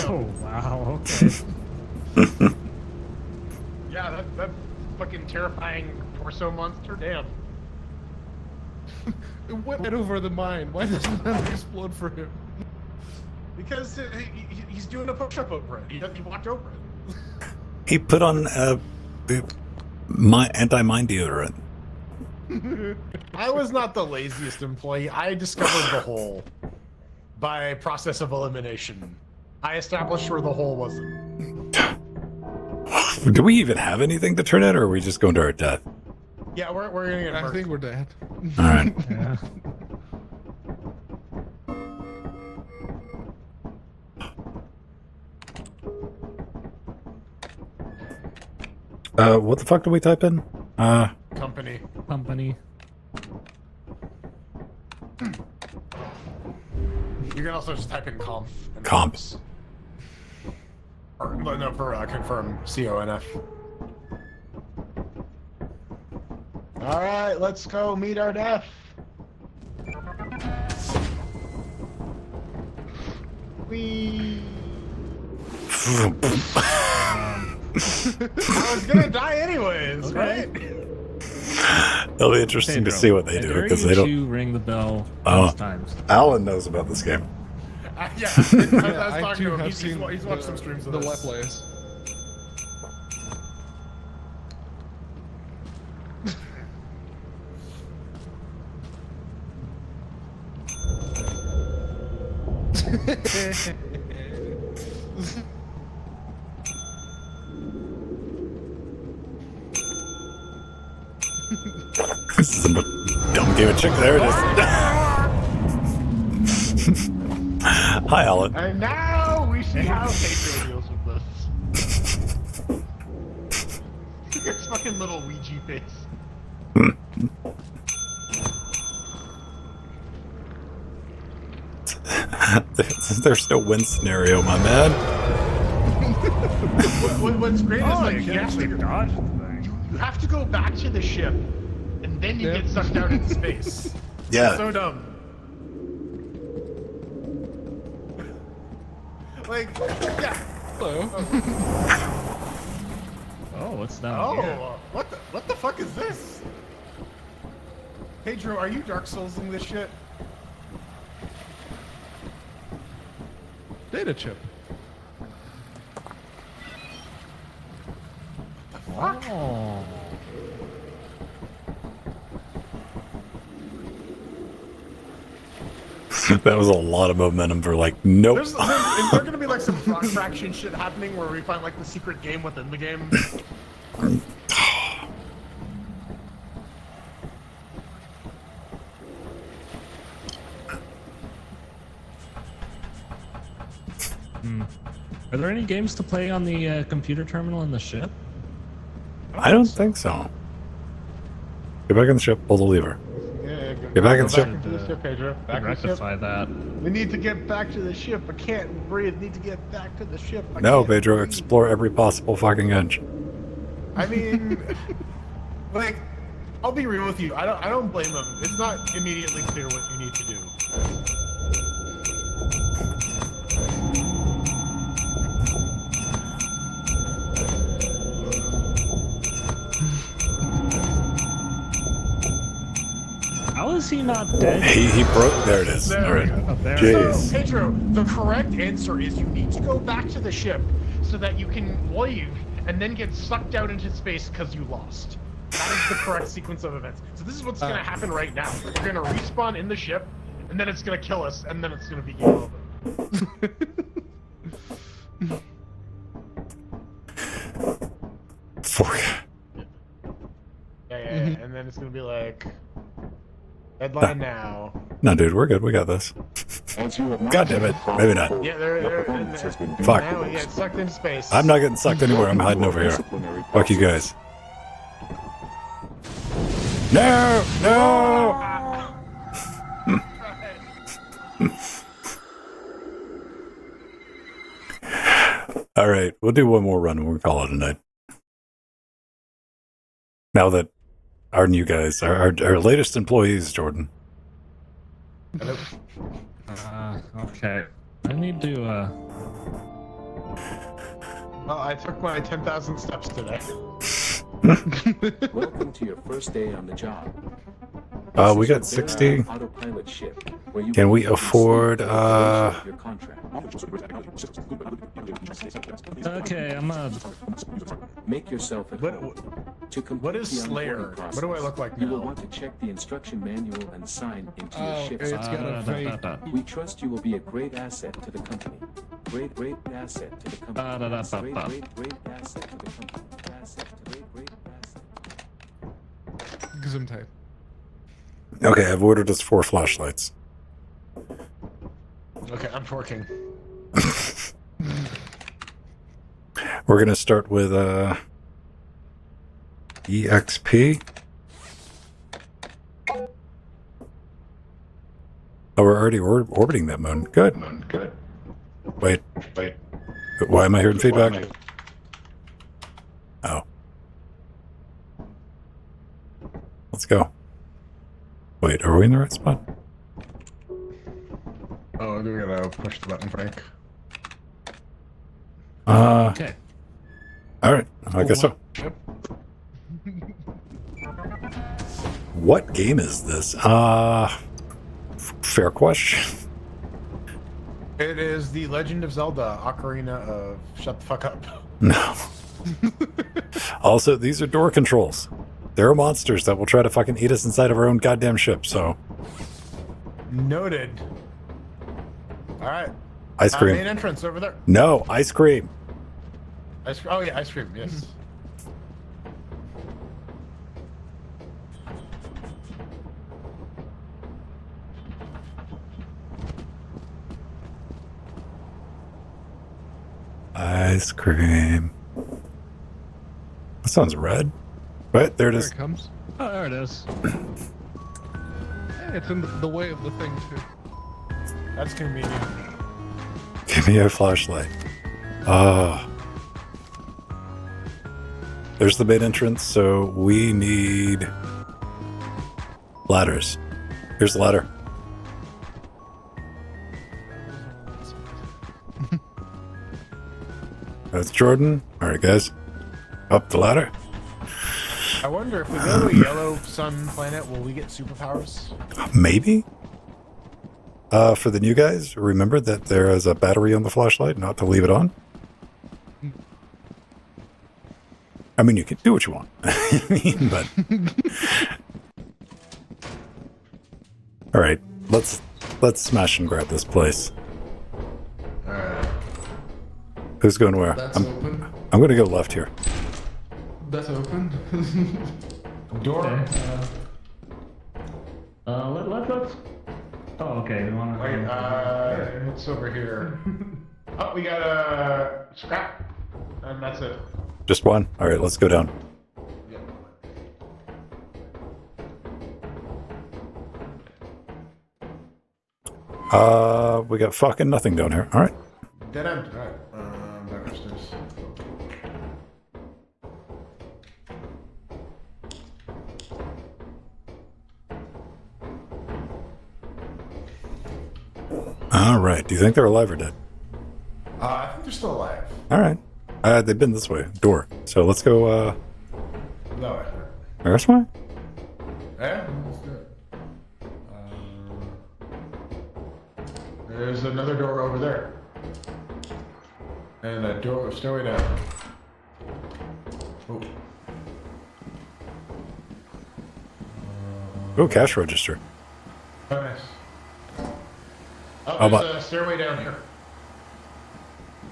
oh, wow, okay. yeah, that fucking terrifying torso monster. Damn. It went right over the mine. Why doesn't that explode for him? Because he's doing a push-up over it. He walked over it. He put on my anti-mine deodorant. I was not the laziest employee. I discovered the hole by process of elimination. I established where the hole wasn't. Do we even have anything to turn in, or are we just going to our death? Yeah, we're gonna get I murked. think we're dead. All right. Yeah. What the fuck do we type in? Company. Company. You can also just type in conf. And Comp. Or, no, for confirm, CONF. All right, let's go meet our death. We. I was gonna die anyways, right? It'll be interesting to see what they do because they don't. You ring the bell Oh. most times. Alan knows about this game. Yeah, I was I talking too to him. have He's seen watched some streams of the this. Let Plays. This is a dumb game of chick. There it is. Hi, Alan. And now we see how Pedro deals with this. His fucking little Ouija face. There's no win scenario, my man. What's great is like you actually dodged the thing. you have to go back to the ship, and then you Yeah. get sucked out into space. Yeah. So dumb. Like, yeah. Hello. Oh, what's down Oh, here? what the fuck is this? Pedro, are you Dark Soulsing this shit? Data chip. Oh. That was a lot of momentum for like, nope. Is there gonna be like some frog fraction shit happening where we find like the secret game within the game? Are there any games to play on the computer terminal in the ship? I don't think so. Get back in the ship, pull the lever. Yeah, Get back in the ship. into the ship, Pedro. Back in the ship. Rectify that. We need to get back to the ship. I can't breathe. Need to get back to the ship. No, can't Pedro, breathe. explore every possible fucking edge. I mean, like, I'll be real with you. I don't blame him. It's not immediately clear what you need to do. How is he not dead? He broke. There it is. There All we right. go. Oh, there. Jeez. So, Pedro, the correct answer is you need to go back to the ship so that you can leave and then get sucked out into space because you lost. That is the correct sequence of events. So this is what's going to happen right now. We're going to respawn in the ship, and then it's going to kill us, and then it's going to be game over. Yeah, and then it's going to be like, deadline now. No, dude, we're good. We got this. God damn it. Maybe not. Yeah, they're Fuck. now we get sucked into space. I'm not getting sucked anywhere. I'm hiding over here. Fuck you guys. No! No! All right, we'll do one more run and we'll call it a night. Now that our new guys, our latest employees, Jordan. Okay. I need to, Well, I took my 10,000 steps today. Welcome to your first day on the job. We got 60. Autopilot ship, where you Can we afford, your contract. okay, I'm Make yourself at home. To complete What is the Slayer? onboarding process, What do I look like you will now? want to check the instruction manual and sign into your Oh, ship's it's got a vague. We trust you will be a great asset to the company. Great asset to the company. Great asset to the company. Asset to great asset. Gesundheit. Okay, I've ordered us 4 flashlights. Okay, I'm twerking. We're going to start with EXP. Oh, we're already orbiting that moon. Good. Good. Wait. Why am I hearing feedback? Oh. Let's go. Wait, are we in the right spot? Oh, do we gotta push the button, Frank? Okay. Alright, I guess so. What game is this? Fair question. It is the Legend of Zelda Ocarina of Shut the Fuck Up. No. Also, these are door controls. There are monsters that will try to fucking eat us inside of our own goddamn ship, so. Noted. Alright. Ice cream. Main entrance over there. No, ice cream. Ice cream. Oh yeah, ice cream, yes. Ice cream. That sounds red. Wait, there it There is. it comes. Oh, there it is. Hey, it's in the way of the thing too. That's convenient. Give me a flashlight. Ah. There's the main entrance, so we need ladders. Here's the ladder. That's Jordan. All right, guys. Up the ladder. I wonder if we go to a yellow sun planet, will we get superpowers? Maybe. For the new guys, remember that there is a battery on the flashlight, not to leave it on. I mean, you can do what you want. But all right, let's smash and grab this place. Alright. Who's going where? That's I'm open. going to go left here. That's open. Door. Okay. Let's. Oh, okay. You wanna? Wait, it's over here. Oh, we got a scrap. And that's it. Just one. All right, let's go down. Yep. We got fucking nothing down here. All right. Dead end. Alright. Back upstairs. All right. Do you think they're alive or dead? I think they're still alive. All right. They've been this way. Door. So let's go, No. this way? Yeah, let's do it. There's another door over there. And a door, stairway down. Oh. Oh, cash register. Oh, nice. How Oh, about- there's a stairway down here.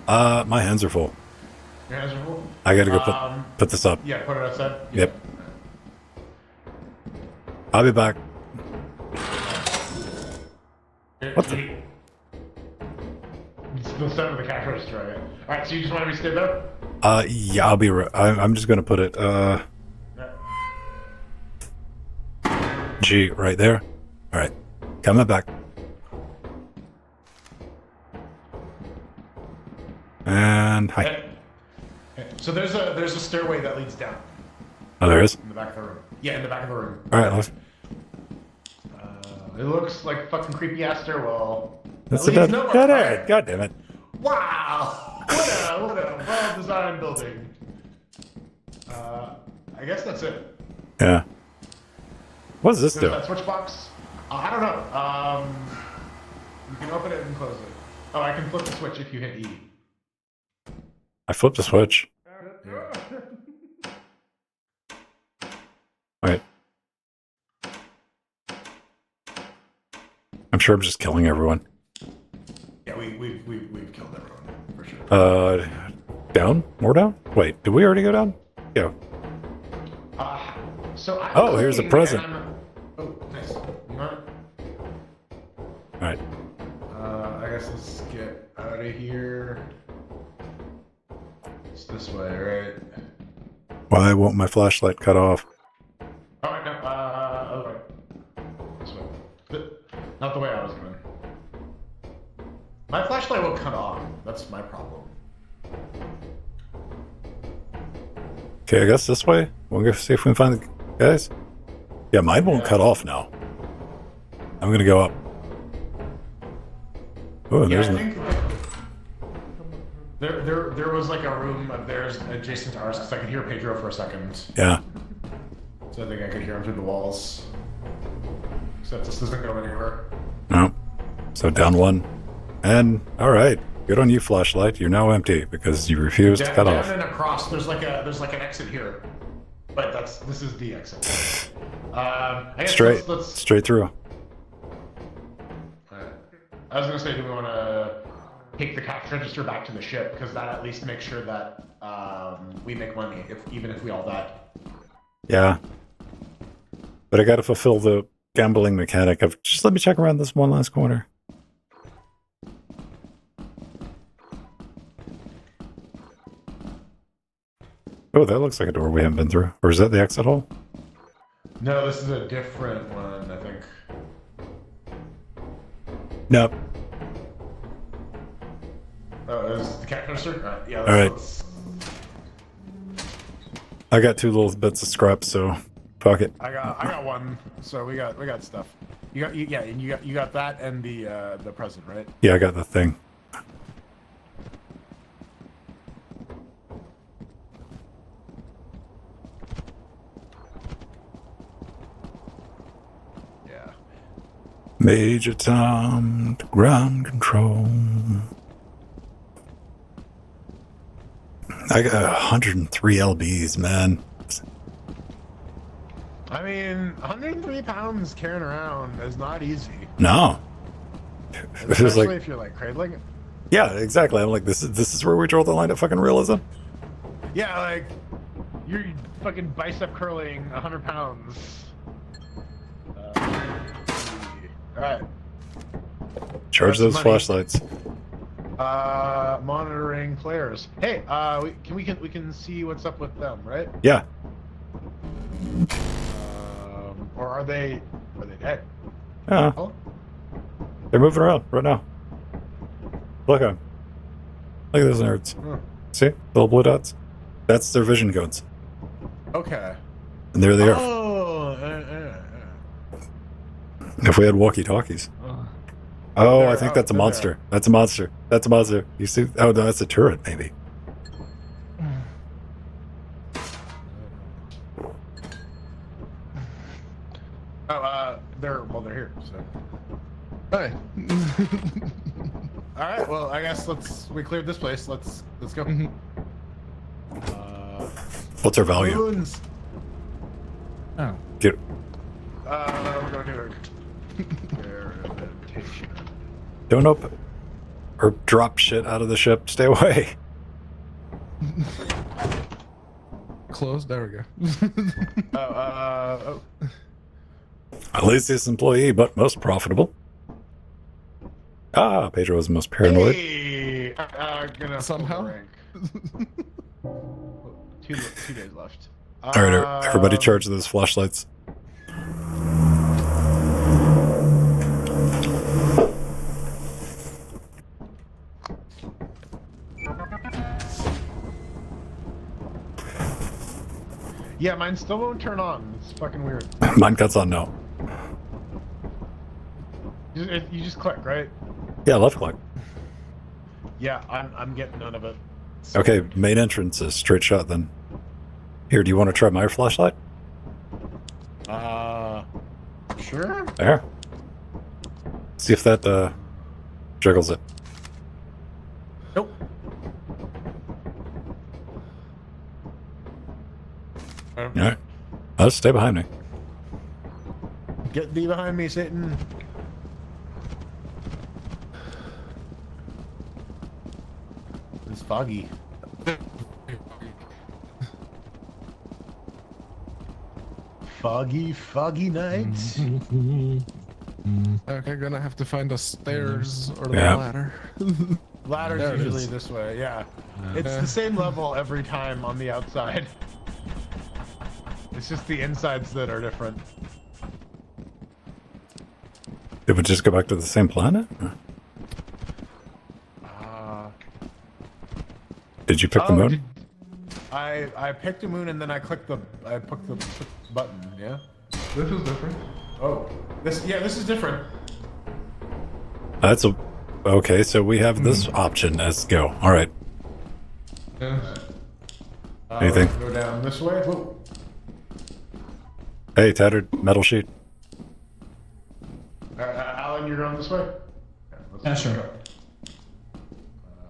My hands are full. Your hands are full? I gotta go put this up. Yeah, put it outside. Yep. I'll be back. What the- Let's start with the cash register, right? Alright, so you just want me to stay there? Yeah, I'll be right. I'm just gonna put it, Yeah. G right there. All right. Coming back. And hi. Okay. So there's a stairway that leads down Oh, there is? in the back of the room. Yeah, in the back of the room. All right, let's. It looks like a fucking creepy ass stairwell. That's That a leads dead, nowhere. dead Alright. end. God damn it. Wow! What a well-designed building. I guess that's it. Yeah. What does this There's do? that switch box. I don't know. You can open it and close it. Oh, I can flip the switch if you hit E. I flipped the switch. Wait. I'm sure I'm just killing everyone. Yeah, we've killed everyone for sure. Down? More down? Wait, did we already go down? Yeah. So I'm Oh, here's a looking present. and oh, nice. You want it? All right. I guess let's get out of here. It's this way, right? Why won't my flashlight cut off? Oh, no, other way. This way. Not the way I was going. flashlight won't cut off. That's my problem. Okay, I guess this way. We'll go see if we can find the guys. Yeah, mine won't cut off now. I'm gonna go up. Oh, Yeah, there's I think there was like a room of theirs adjacent to ours because I could hear Pedro for a second. yeah. So I think I could hear him through the walls. Except this isn't going anywhere. No. So down one. And all right. Good on you, flashlight. You're now empty because you refused to cut down off. and across. There's like an exit here, but this is the exit. I guess Straight. Let's Straight through. I was gonna say, do we want to take the cash register back to the ship because that at least makes sure that we make money, even if we all die. Yeah. But I gotta fulfill the gambling mechanic of just let me check around this one last corner. Oh, that looks like a door we haven't been through. Or is that the exit hole? No, this is a different one, I think. Nope. Oh, is the cash register? Yeah. All right. Let's- I got 2 little bits of scrap, so fuck it. I got one. So we got stuff. And you got that and the present, right? Yeah, I got the thing. Yeah. Major Tom to ground control. I got 103 LBs, man. I mean, 103 pounds carrying around is not easy. No. It was Especially like, if you're like cradling it. yeah, exactly. I'm like, this is where we draw the line of fucking realism. Yeah, like you're fucking bicep curling 100 pounds. All right. Charge Got some those money. flashlights. Monitoring players. Hey, we can see what's up with them, right? Yeah. Or are they dead? Yeah. Oh, They're moving around right now. Look at them. Look at those nerds. huh. See? Little blue dots? That's their vision codes. Okay. And there they are. Oh, If we had walkie-talkies. Oh, I think that's a monster. That's a monster. That's a monster. You see? Oh, no, that's a turret, maybe. they're here. So. Hi. All right. Well, I guess we cleared this place. Let's go. What's our value? Balloons. Oh. Get, We're going to verification. don't open or drop shit out of the ship. Stay away. Close. There we go. Oh. Laziest employee, but most profitable. Ah, Pedro was the most paranoid. Hey, gonna Somehow? rank. two days left. All right, everybody charge those flashlights. Yeah, mine still won't turn on. It's fucking weird. Mine cuts on no. You just click, right? Yeah, left click. Yeah, I'm getting none of it. Okay, main entrance is straight shot then. Here, do you want to try my flashlight? Sure. There. See if that juggles it. Nope. All right. Let's stay behind me. Get thee behind me, Satan. It's foggy. Foggy nights. Okay, gonna have to find the stairs or the Yeah. ladder. Ladder's There it usually is. this way, yeah. It's the same level every time on the outside. It's just the insides that are different. Did we just go back to the same planet? Did you pick the moon? I picked a moon and then I picked the button. Yeah. This is different. Oh, this is different. That's a okay. So we have this option as go. All right. Yeah. Anything? Go down this way. Whoa. Hey, tattered metal sheet. Alan, you're going this way. Yeah, sure. Go.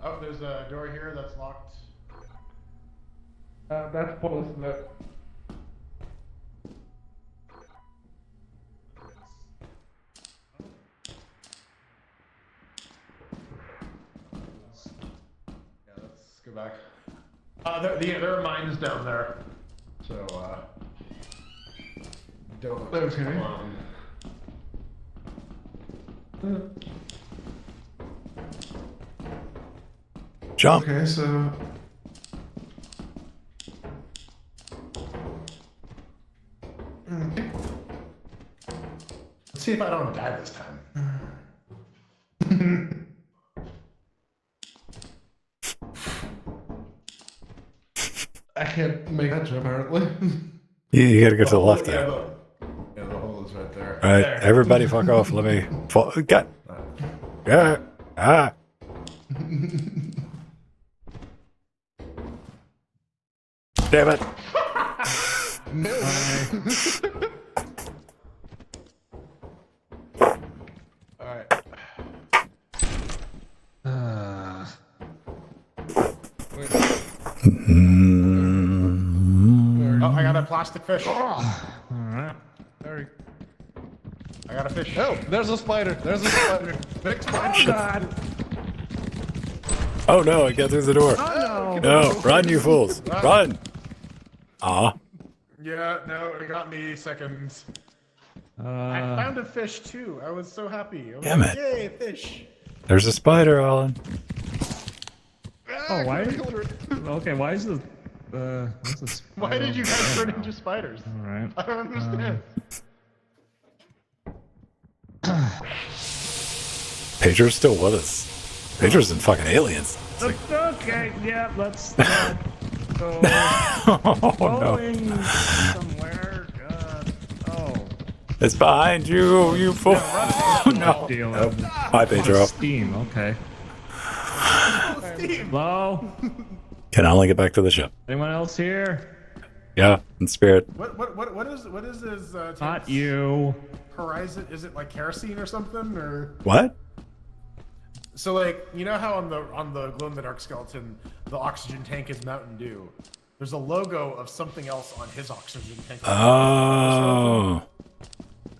Oh, there's a door here that's locked. That's pointless. Yeah, let's go back. There are mines down there. So, don't. Okay. Come on. Jump. Okay, so Let's see if I don't die this time. I can't make that jump apparently. You gotta go to the left Yeah, there. the hole is right there. All right, There. everybody, fuck off. Let me. Got. Yeah. Ah. Damn it. All right. Oh, I got a plastic fish. Alright. Sorry. I got a fish. Oh, there's a spider. There's a spider. Big spider. Oh no, I got through the door. Oh, No, run, you fools. Run. Aw. Yeah, no, it got me seconds. no. I found a fish too. I was so happy. I was Damn like, it. Yay, fish. There's a spider, Alan. Oh, why? Okay, why is the what's this? Why did you guys turn into spiders? All right. I don't understand. Pedro's still with us. Pedro's in fucking aliens. It's like, Okay, yeah, let's go oh no. going somewhere. Oh. It's behind you, you fool. Oh no. Deal. Nope. Hi, Pedro. Steam, okay. Hello? Can I only get back to the ship? Anyone else here? Yeah, in spirit. What is this? Not you. Horizon? Is it like kerosene or something? Or What? so like you know how on the glow in the dark skeleton the oxygen tank is Mountain Dew. There's a logo of something else on his oxygen tank. Oh.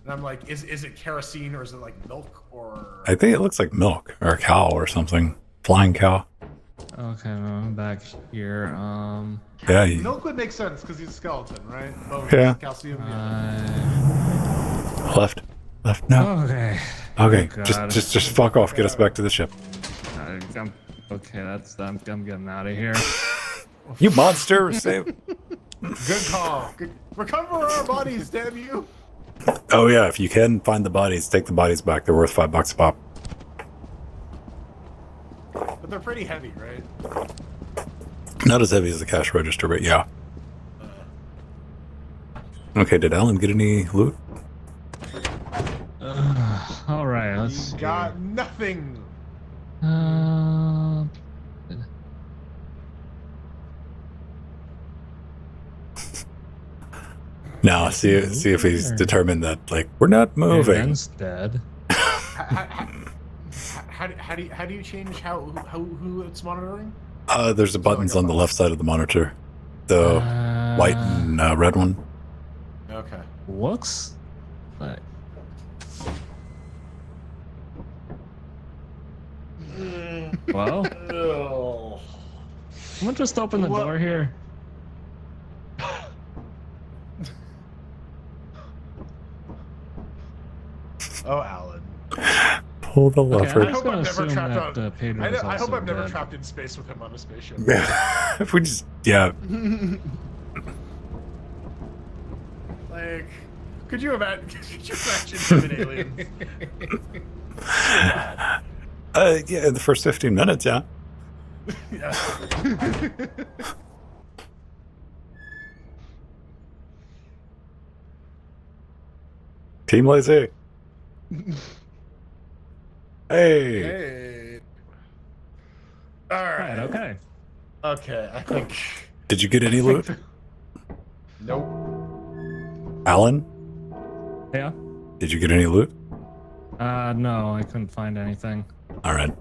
And I'm like, is it kerosene or is it like milk or? I think it looks like milk or a cow or something. Flying cow. Okay, I'm back here. Yeah. Milk would make sense because he's a skeleton, right? Oh, Yeah. Calcium. Left. Left. No. Okay. Okay. Oh, God. Just fuck off. Get us back to the ship. Okay, I'm getting out of here. You monster. Save. Good call. Recover our bodies, damn you! Oh yeah. If you can find the bodies, take the bodies back. They're worth $5 a pop. But they're pretty heavy, right? Not as heavy as the cash register, but yeah. Okay. Did Alan get any loot? All right, let's see. Got nothing. No. See if he's determined that like we're not moving. Ben's dead. How do you change who it's monitoring? There's the buttons on the left side of the monitor. The white and red one. Okay. Looks like. Well, I'm gonna just open the door here. Oh, Alan. Pull the Okay, lever. I'm just gonna assume that Pedro is I hope also I'm never dead. trapped in space with him on a spaceship. If we just yeah. Like, could you imagine? Could you imagine him in Aliens? Yeah, in the first 15 minutes, yeah. Team Lazy. Hey. Hey. All Right, right. okay. Okay. I think. Did you get any loot? Nope. Alan? Yeah? Did you get any loot? No, I couldn't find anything. All right.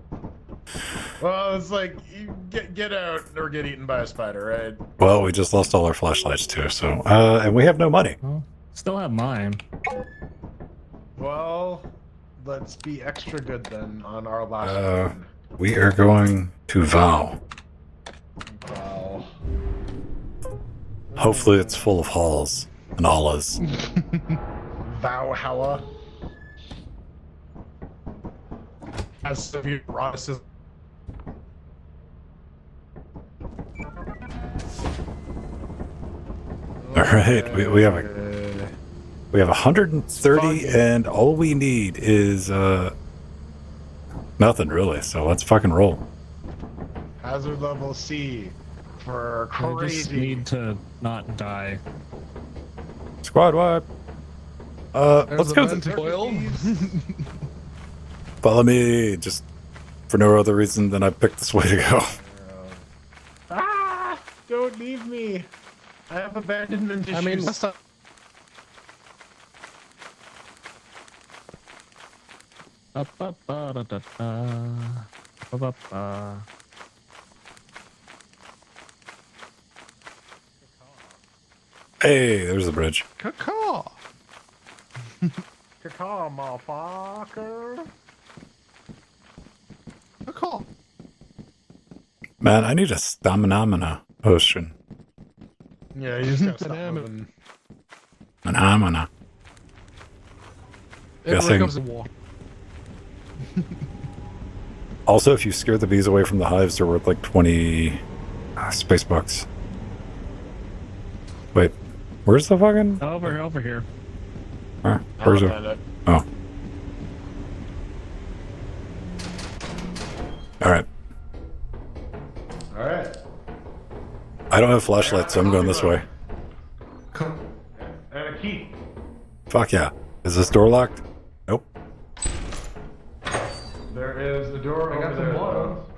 Well, it's like you get out or get eaten by a spider, right? Well, we just lost all our flashlights too, so and we have no money. Well, still have mine. Well, let's be extra good then on our last one. We are going to Vow. Wow. Hopefully it's full of halls and Allahs. Valhalla. Has severe eroticism. All right, we have 130 and all we need is nothing really, so let's fucking roll. Hazard level C for I just crazy. need to not die. Squad wipe. Let's go. Oil. Follow me, just for no other reason than I picked this way to go. Ah! Don't leave me. I have abandonment issues. I mean, what's up? Hey, there's the bridge. Caw. Caw, motherfucker. Caw. Man, I need a stamina potion. Yeah, you just gotta stop moving. Stamina. Everyone Guessing. comes in war. Also, if you scare the bees away from the hives, they're worth like 20 space bucks. Wait, where's the fucking? Over here. Where's it? Oh. Alright. Alright. I don't have flashlights, so I'm going this way. And a key. Fuck yeah. Is this door locked? Nope. There is the door I got over some there. bottles.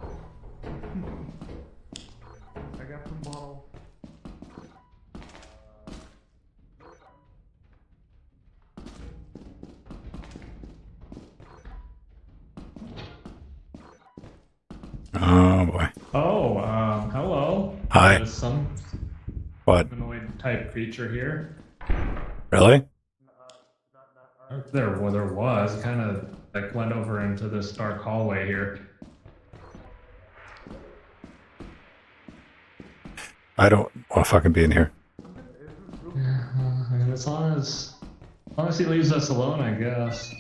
I got some bottles. Oh boy. Oh, hello. Hi. There's some What? humanoid type creature here. Really? There was. Kind of like went over into this dark hallway here. I don't want to fucking be in here. And as long as he leaves us alone, I guess.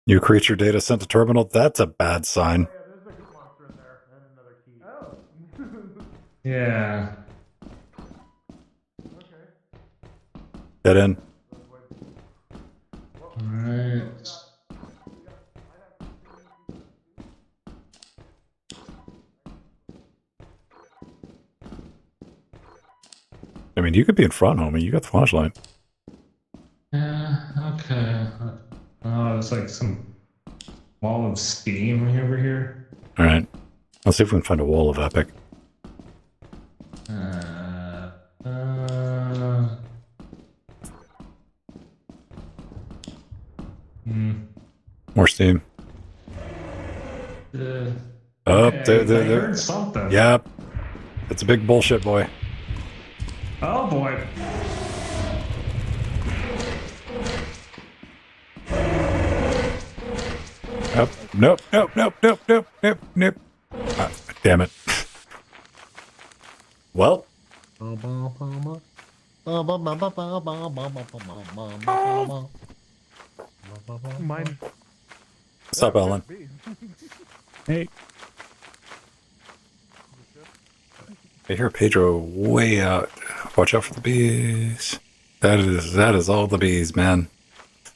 New creature data sent to terminal? That's a bad sign. There's a good monster in there and another key. Oh. Yeah. Get in. Alright. I mean, you could be in front, homie. You got the flashlight. Yeah, okay. Oh, it's like some wall of steam over here. Alright. Let's see if we can find a wall of epic. More steam. Oh, Okay, I there. heard something. Yep. It's a big bullshit, boy. Oh boy. Nope. Damn it. Well, Mine. what's up, Ellen? Hey. I hear Pedro way out. Watch out for the bees. That is all the bees, man.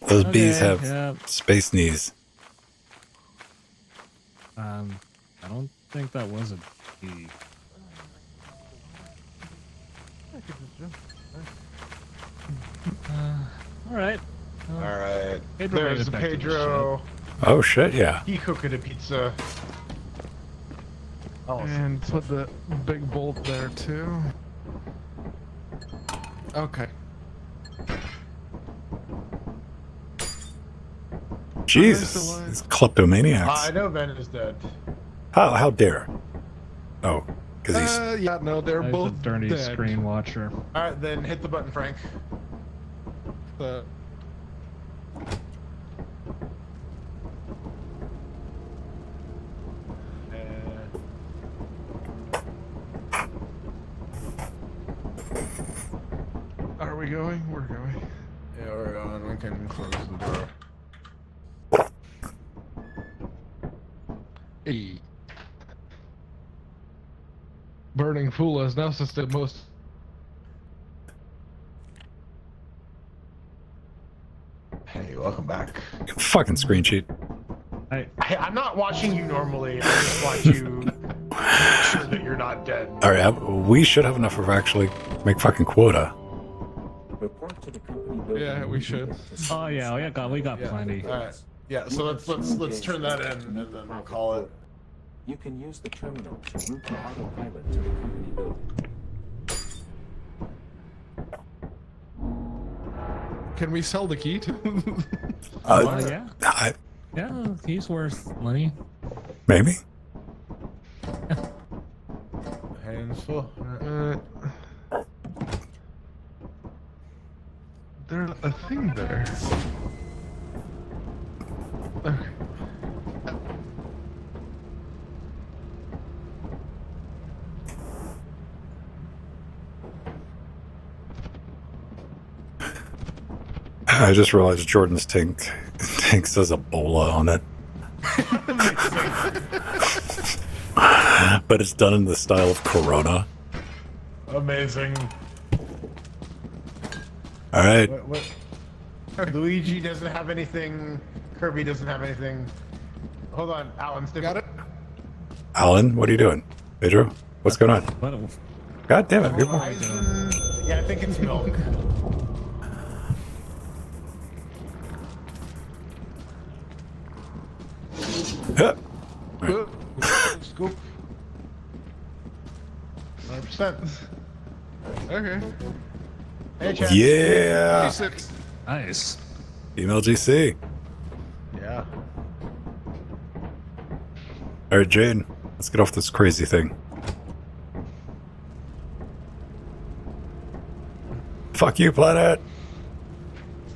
Those bees have Yeah. space knees. I don't think that was a key. All right. All right. Pedro made There's it back to the Pedro. Oh shit, yeah. He cooked a pizza. Oh, And put the big bolt there too. Okay. Jesus, these kleptomaniacs. I know Ben is dead. How dare? Oh, because he's Yeah, no, they're He's a both dirty dead. screen watcher. All right, then hit the button, Frank. But are we going? We're going. Yeah, we're on. We can close the door. Hey. Burning Fool is now since the most. Hey, welcome back. fucking screen sheet. I'm not watching you normally. I just want you to make sure that you're not dead. All right, we should have enough of actually make fucking quota. Report to the company building. Yeah, we should. Oh yeah, we got plenty. All right. Yeah. So let's turn that in, and then we'll call it. You can use the terminal to route the autopilot to the company building. Can we sell the key to? Yeah, yeah, he's worth money. Maybe. Hands full. There's a thing there. Okay. I just realized Jordan's tank says Ebola on it. But it's done in the style of Corona. Amazing. All right. What? Luigi doesn't have anything. Kirby doesn't have anything. Hold on, Alan. Got it? Alan, what are you doing? Pedro, what's going on? What? God damn it, people. Horizon. Yeah, I think it's milk. Huh. Scoop. 100%. Okay. Hey, chat. Yeah. Nice. Email GC. Yeah. All right, Jane, let's get off this crazy thing. Fuck you, planet.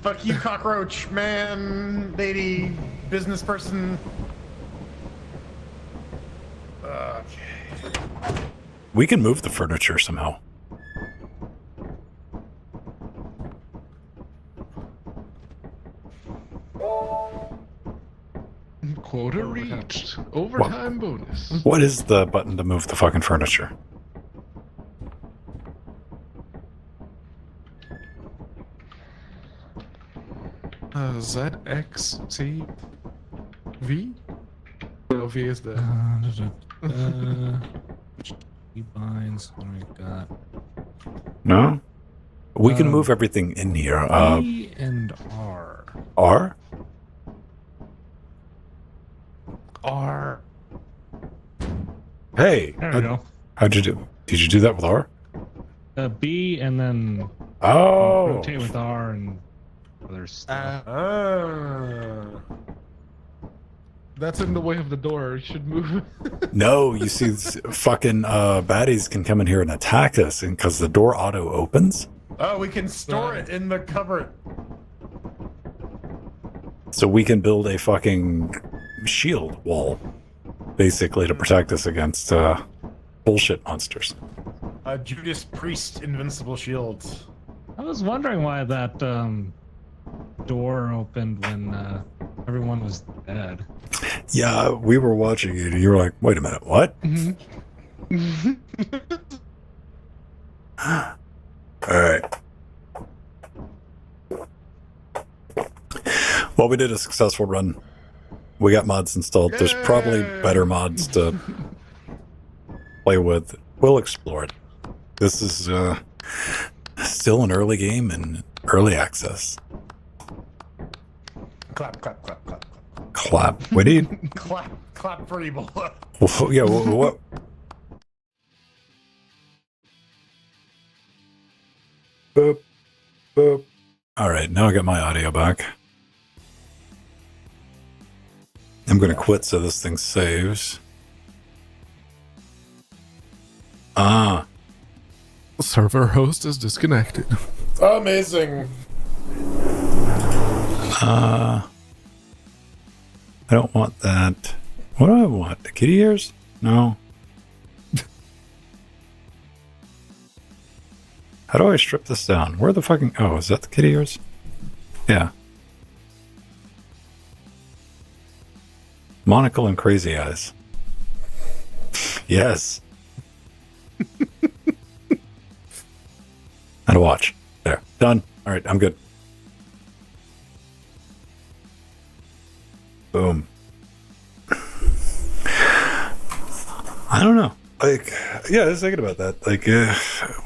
Fuck you, cockroach man, lady, business person. Okay. We can move the furniture somehow. Quota reached. Overtime bonus. What is the button to move the fucking furniture? ZXC V? No, V is the. He binds. What do we got? No? We can move everything in here. E and R. R? R. Hey. There we go. How'd you do? Did you do that with R? B and then Oh. rotate with R and other stuff. That's in the way of the door. You should move. No, you see, fucking baddies can come in here and attack us, and because the door auto opens, Oh, we can store it in the cupboard. so we can build a fucking shield wall, basically, to protect us against bullshit monsters. Judas Priest invincible shields. I was wondering why that door opened when everyone was dead. Yeah, we were watching it, and you were like, "Wait a minute, what?" All right. Well, we did a successful run. We got mods installed. There's probably better mods to play with, we'll explore it. This is still an early game and early access. Clap, clap, clap, clap, clap. Clap. What do you? Clap for evil. Yeah. What? Boop. Boop. All right. Now I got my audio back. I'm going to quit so this thing saves. Server host is disconnected. Amazing. I don't want that. What do I want? The kitty ears? No. How do I strip this down? Where the fucking... Oh, is that the kitty ears? Yeah. Monocle and crazy eyes. Yes. And a watch. There. Done. All right, I'm good. Boom. I don't know. Like, yeah, I was thinking about that. Like,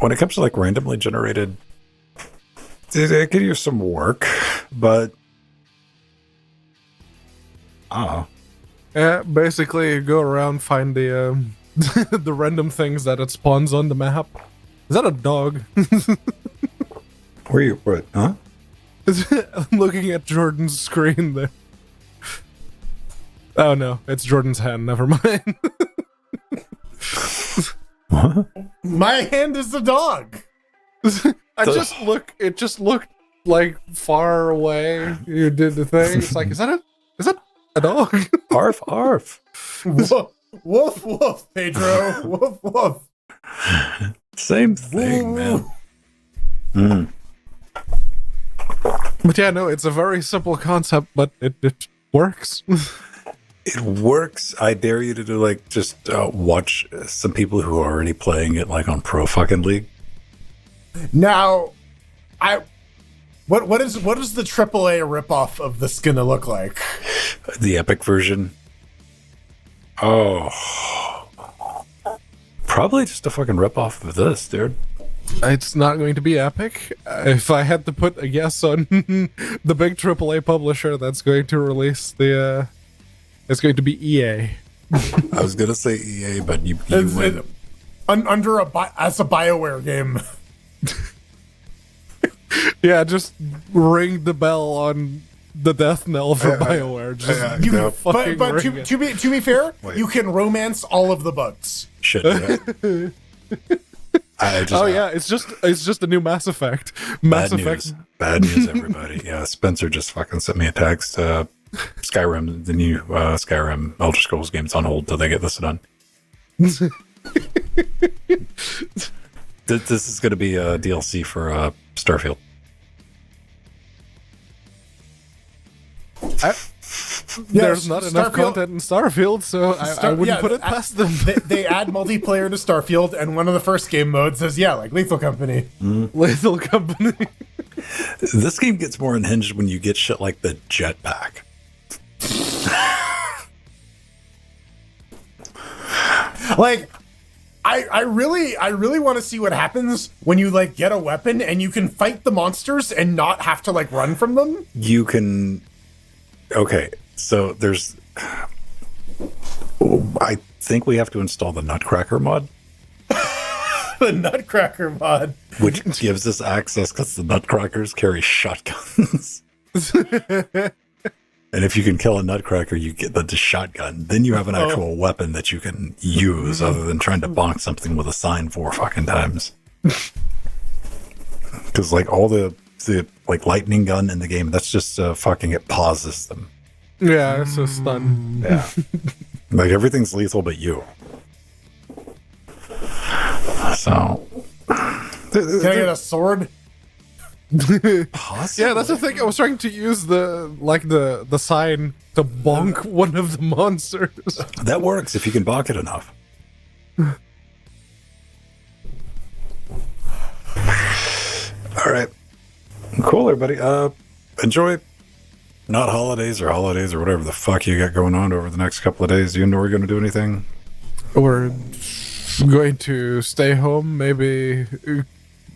when it comes to like randomly generated, it could use some work, but Yeah, basically you go around, find the the random things that it spawns on the map. Is that a dog? where you? What? Huh? I'm looking at Jordan's screen there. Oh no, it's Jordan's hand. Never mind. What? My hand is the dog. It just looked like far away. You did the thing. It's like, is that a dog? Arf, arf. Woof, woof, woof, Pedro. Woof, woof. Same thing, man. But yeah, no, it's a very simple concept, but it works. It works. I dare you to do like just watch some people who are already playing it like on Pro fucking League. Now, what is the AAA ripoff of this gonna look like? The Epic version. Oh, probably just a fucking ripoff of this, dude. It's not going to be Epic. If I had to put a guess on the big AAA publisher that's going to release it's going to be EA. I was gonna say EA, but you win. As a BioWare game. Yeah, just ring the bell on the death knell for BioWare. Just fucking but ring it. to be fair, Wait. you can romance all of the bugs. Shit. Yeah. It's just a new Mass Effect. Bad news, everybody. Yeah, Spencer just fucking sent me a text. Skyrim, the new Skyrim Elder Scrolls game's on hold till they get this done. This is going to be a DLC for Starfield. There's not enough content in Starfield, so I wouldn't put it past them. They add multiplayer to Starfield, and one of the first game modes is like Lethal Company. Lethal Company. This game gets more unhinged when you get shit like the jetpack. Like, I really want to see what happens when you like get a weapon and you can fight the monsters and not have to like run from them. You can. Okay, so there's. I think we have to install the Nutcracker mod. The Nutcracker mod, which gives us access because the Nutcrackers carry shotguns. And if you can kill a Nutcracker, you get the shotgun. Then you have an actual weapon that you can use other than trying to bonk something with a sign 4 fucking times. Because like all the like lightning gun in the game, that's just fucking, it pauses them. Yeah, it's a stun. Yeah. Like everything's lethal but you. So. Can I get a sword? Possibly. Yeah, that's the thing. I was trying to use the sign to bonk one of the monsters. That works if you can bonk it enough. All right. Cool, everybody. Enjoy not holidays or whatever the fuck you got going on over the next couple of days. You know we're going to do anything? We're I'm going to stay home, maybe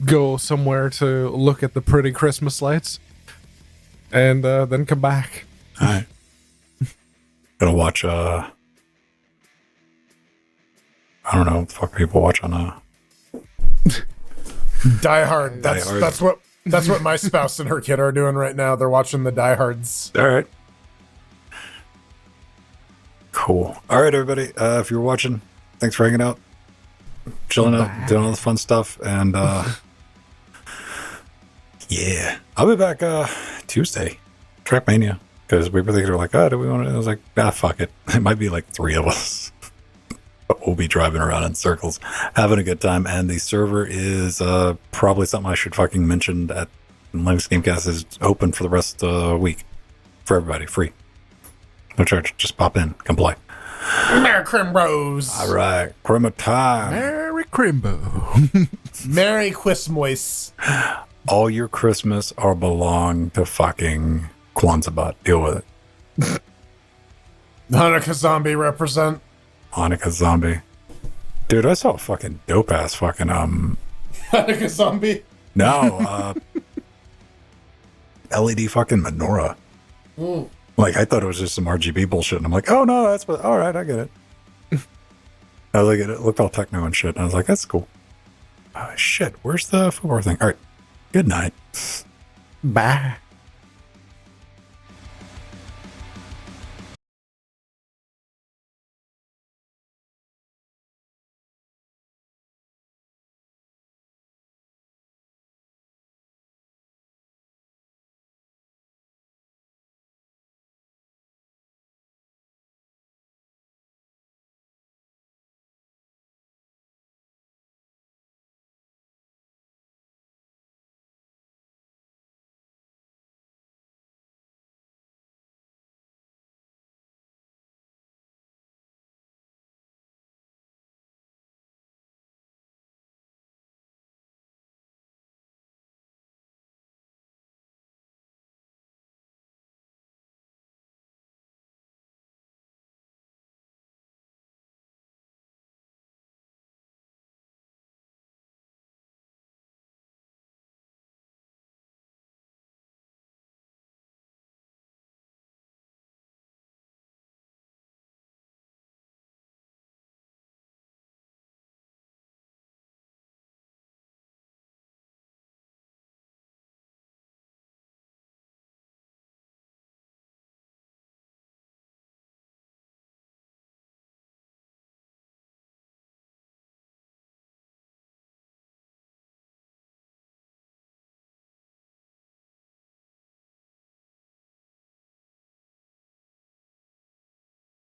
go somewhere to look at the pretty Christmas lights, and then come back. All right. Gonna watch, I don't know what the fuck people watch on, Die Hard. Die Hard. That's what my spouse and her kid are doing right now. They're watching the Die Hards. All right. Cool. All right, everybody. If you're watching, thanks for hanging out, chilling out, doing all the fun stuff, and yeah, I'll be back Tuesday, Trackmania, because we were thinking, like, oh, do we want to? I was like, fuck it. It might be like 3 of us, but we'll be driving around in circles, having a good time. And the server is probably something I should fucking mention at Linux Gamecast is open for the rest of the week for everybody, free. No charge. Just pop in. Come play. Merry Crimbros. All right. Crema time. Merry Crimbo. Merry Quismois. All your Christmas are belong to fucking Kwanzaa. Deal with it. Hanukkah zombie represent. Hanukkah zombie. Dude, I saw a fucking dope ass fucking Hanukkah zombie. no LED fucking menorah. Like, I thought it was just some RGB bullshit, and I'm like, oh no, that's what. All right, I get it. I was like, it looked all techno and shit, and I was like, that's cool. Shit, where's the football thing? All right, good night. Bye.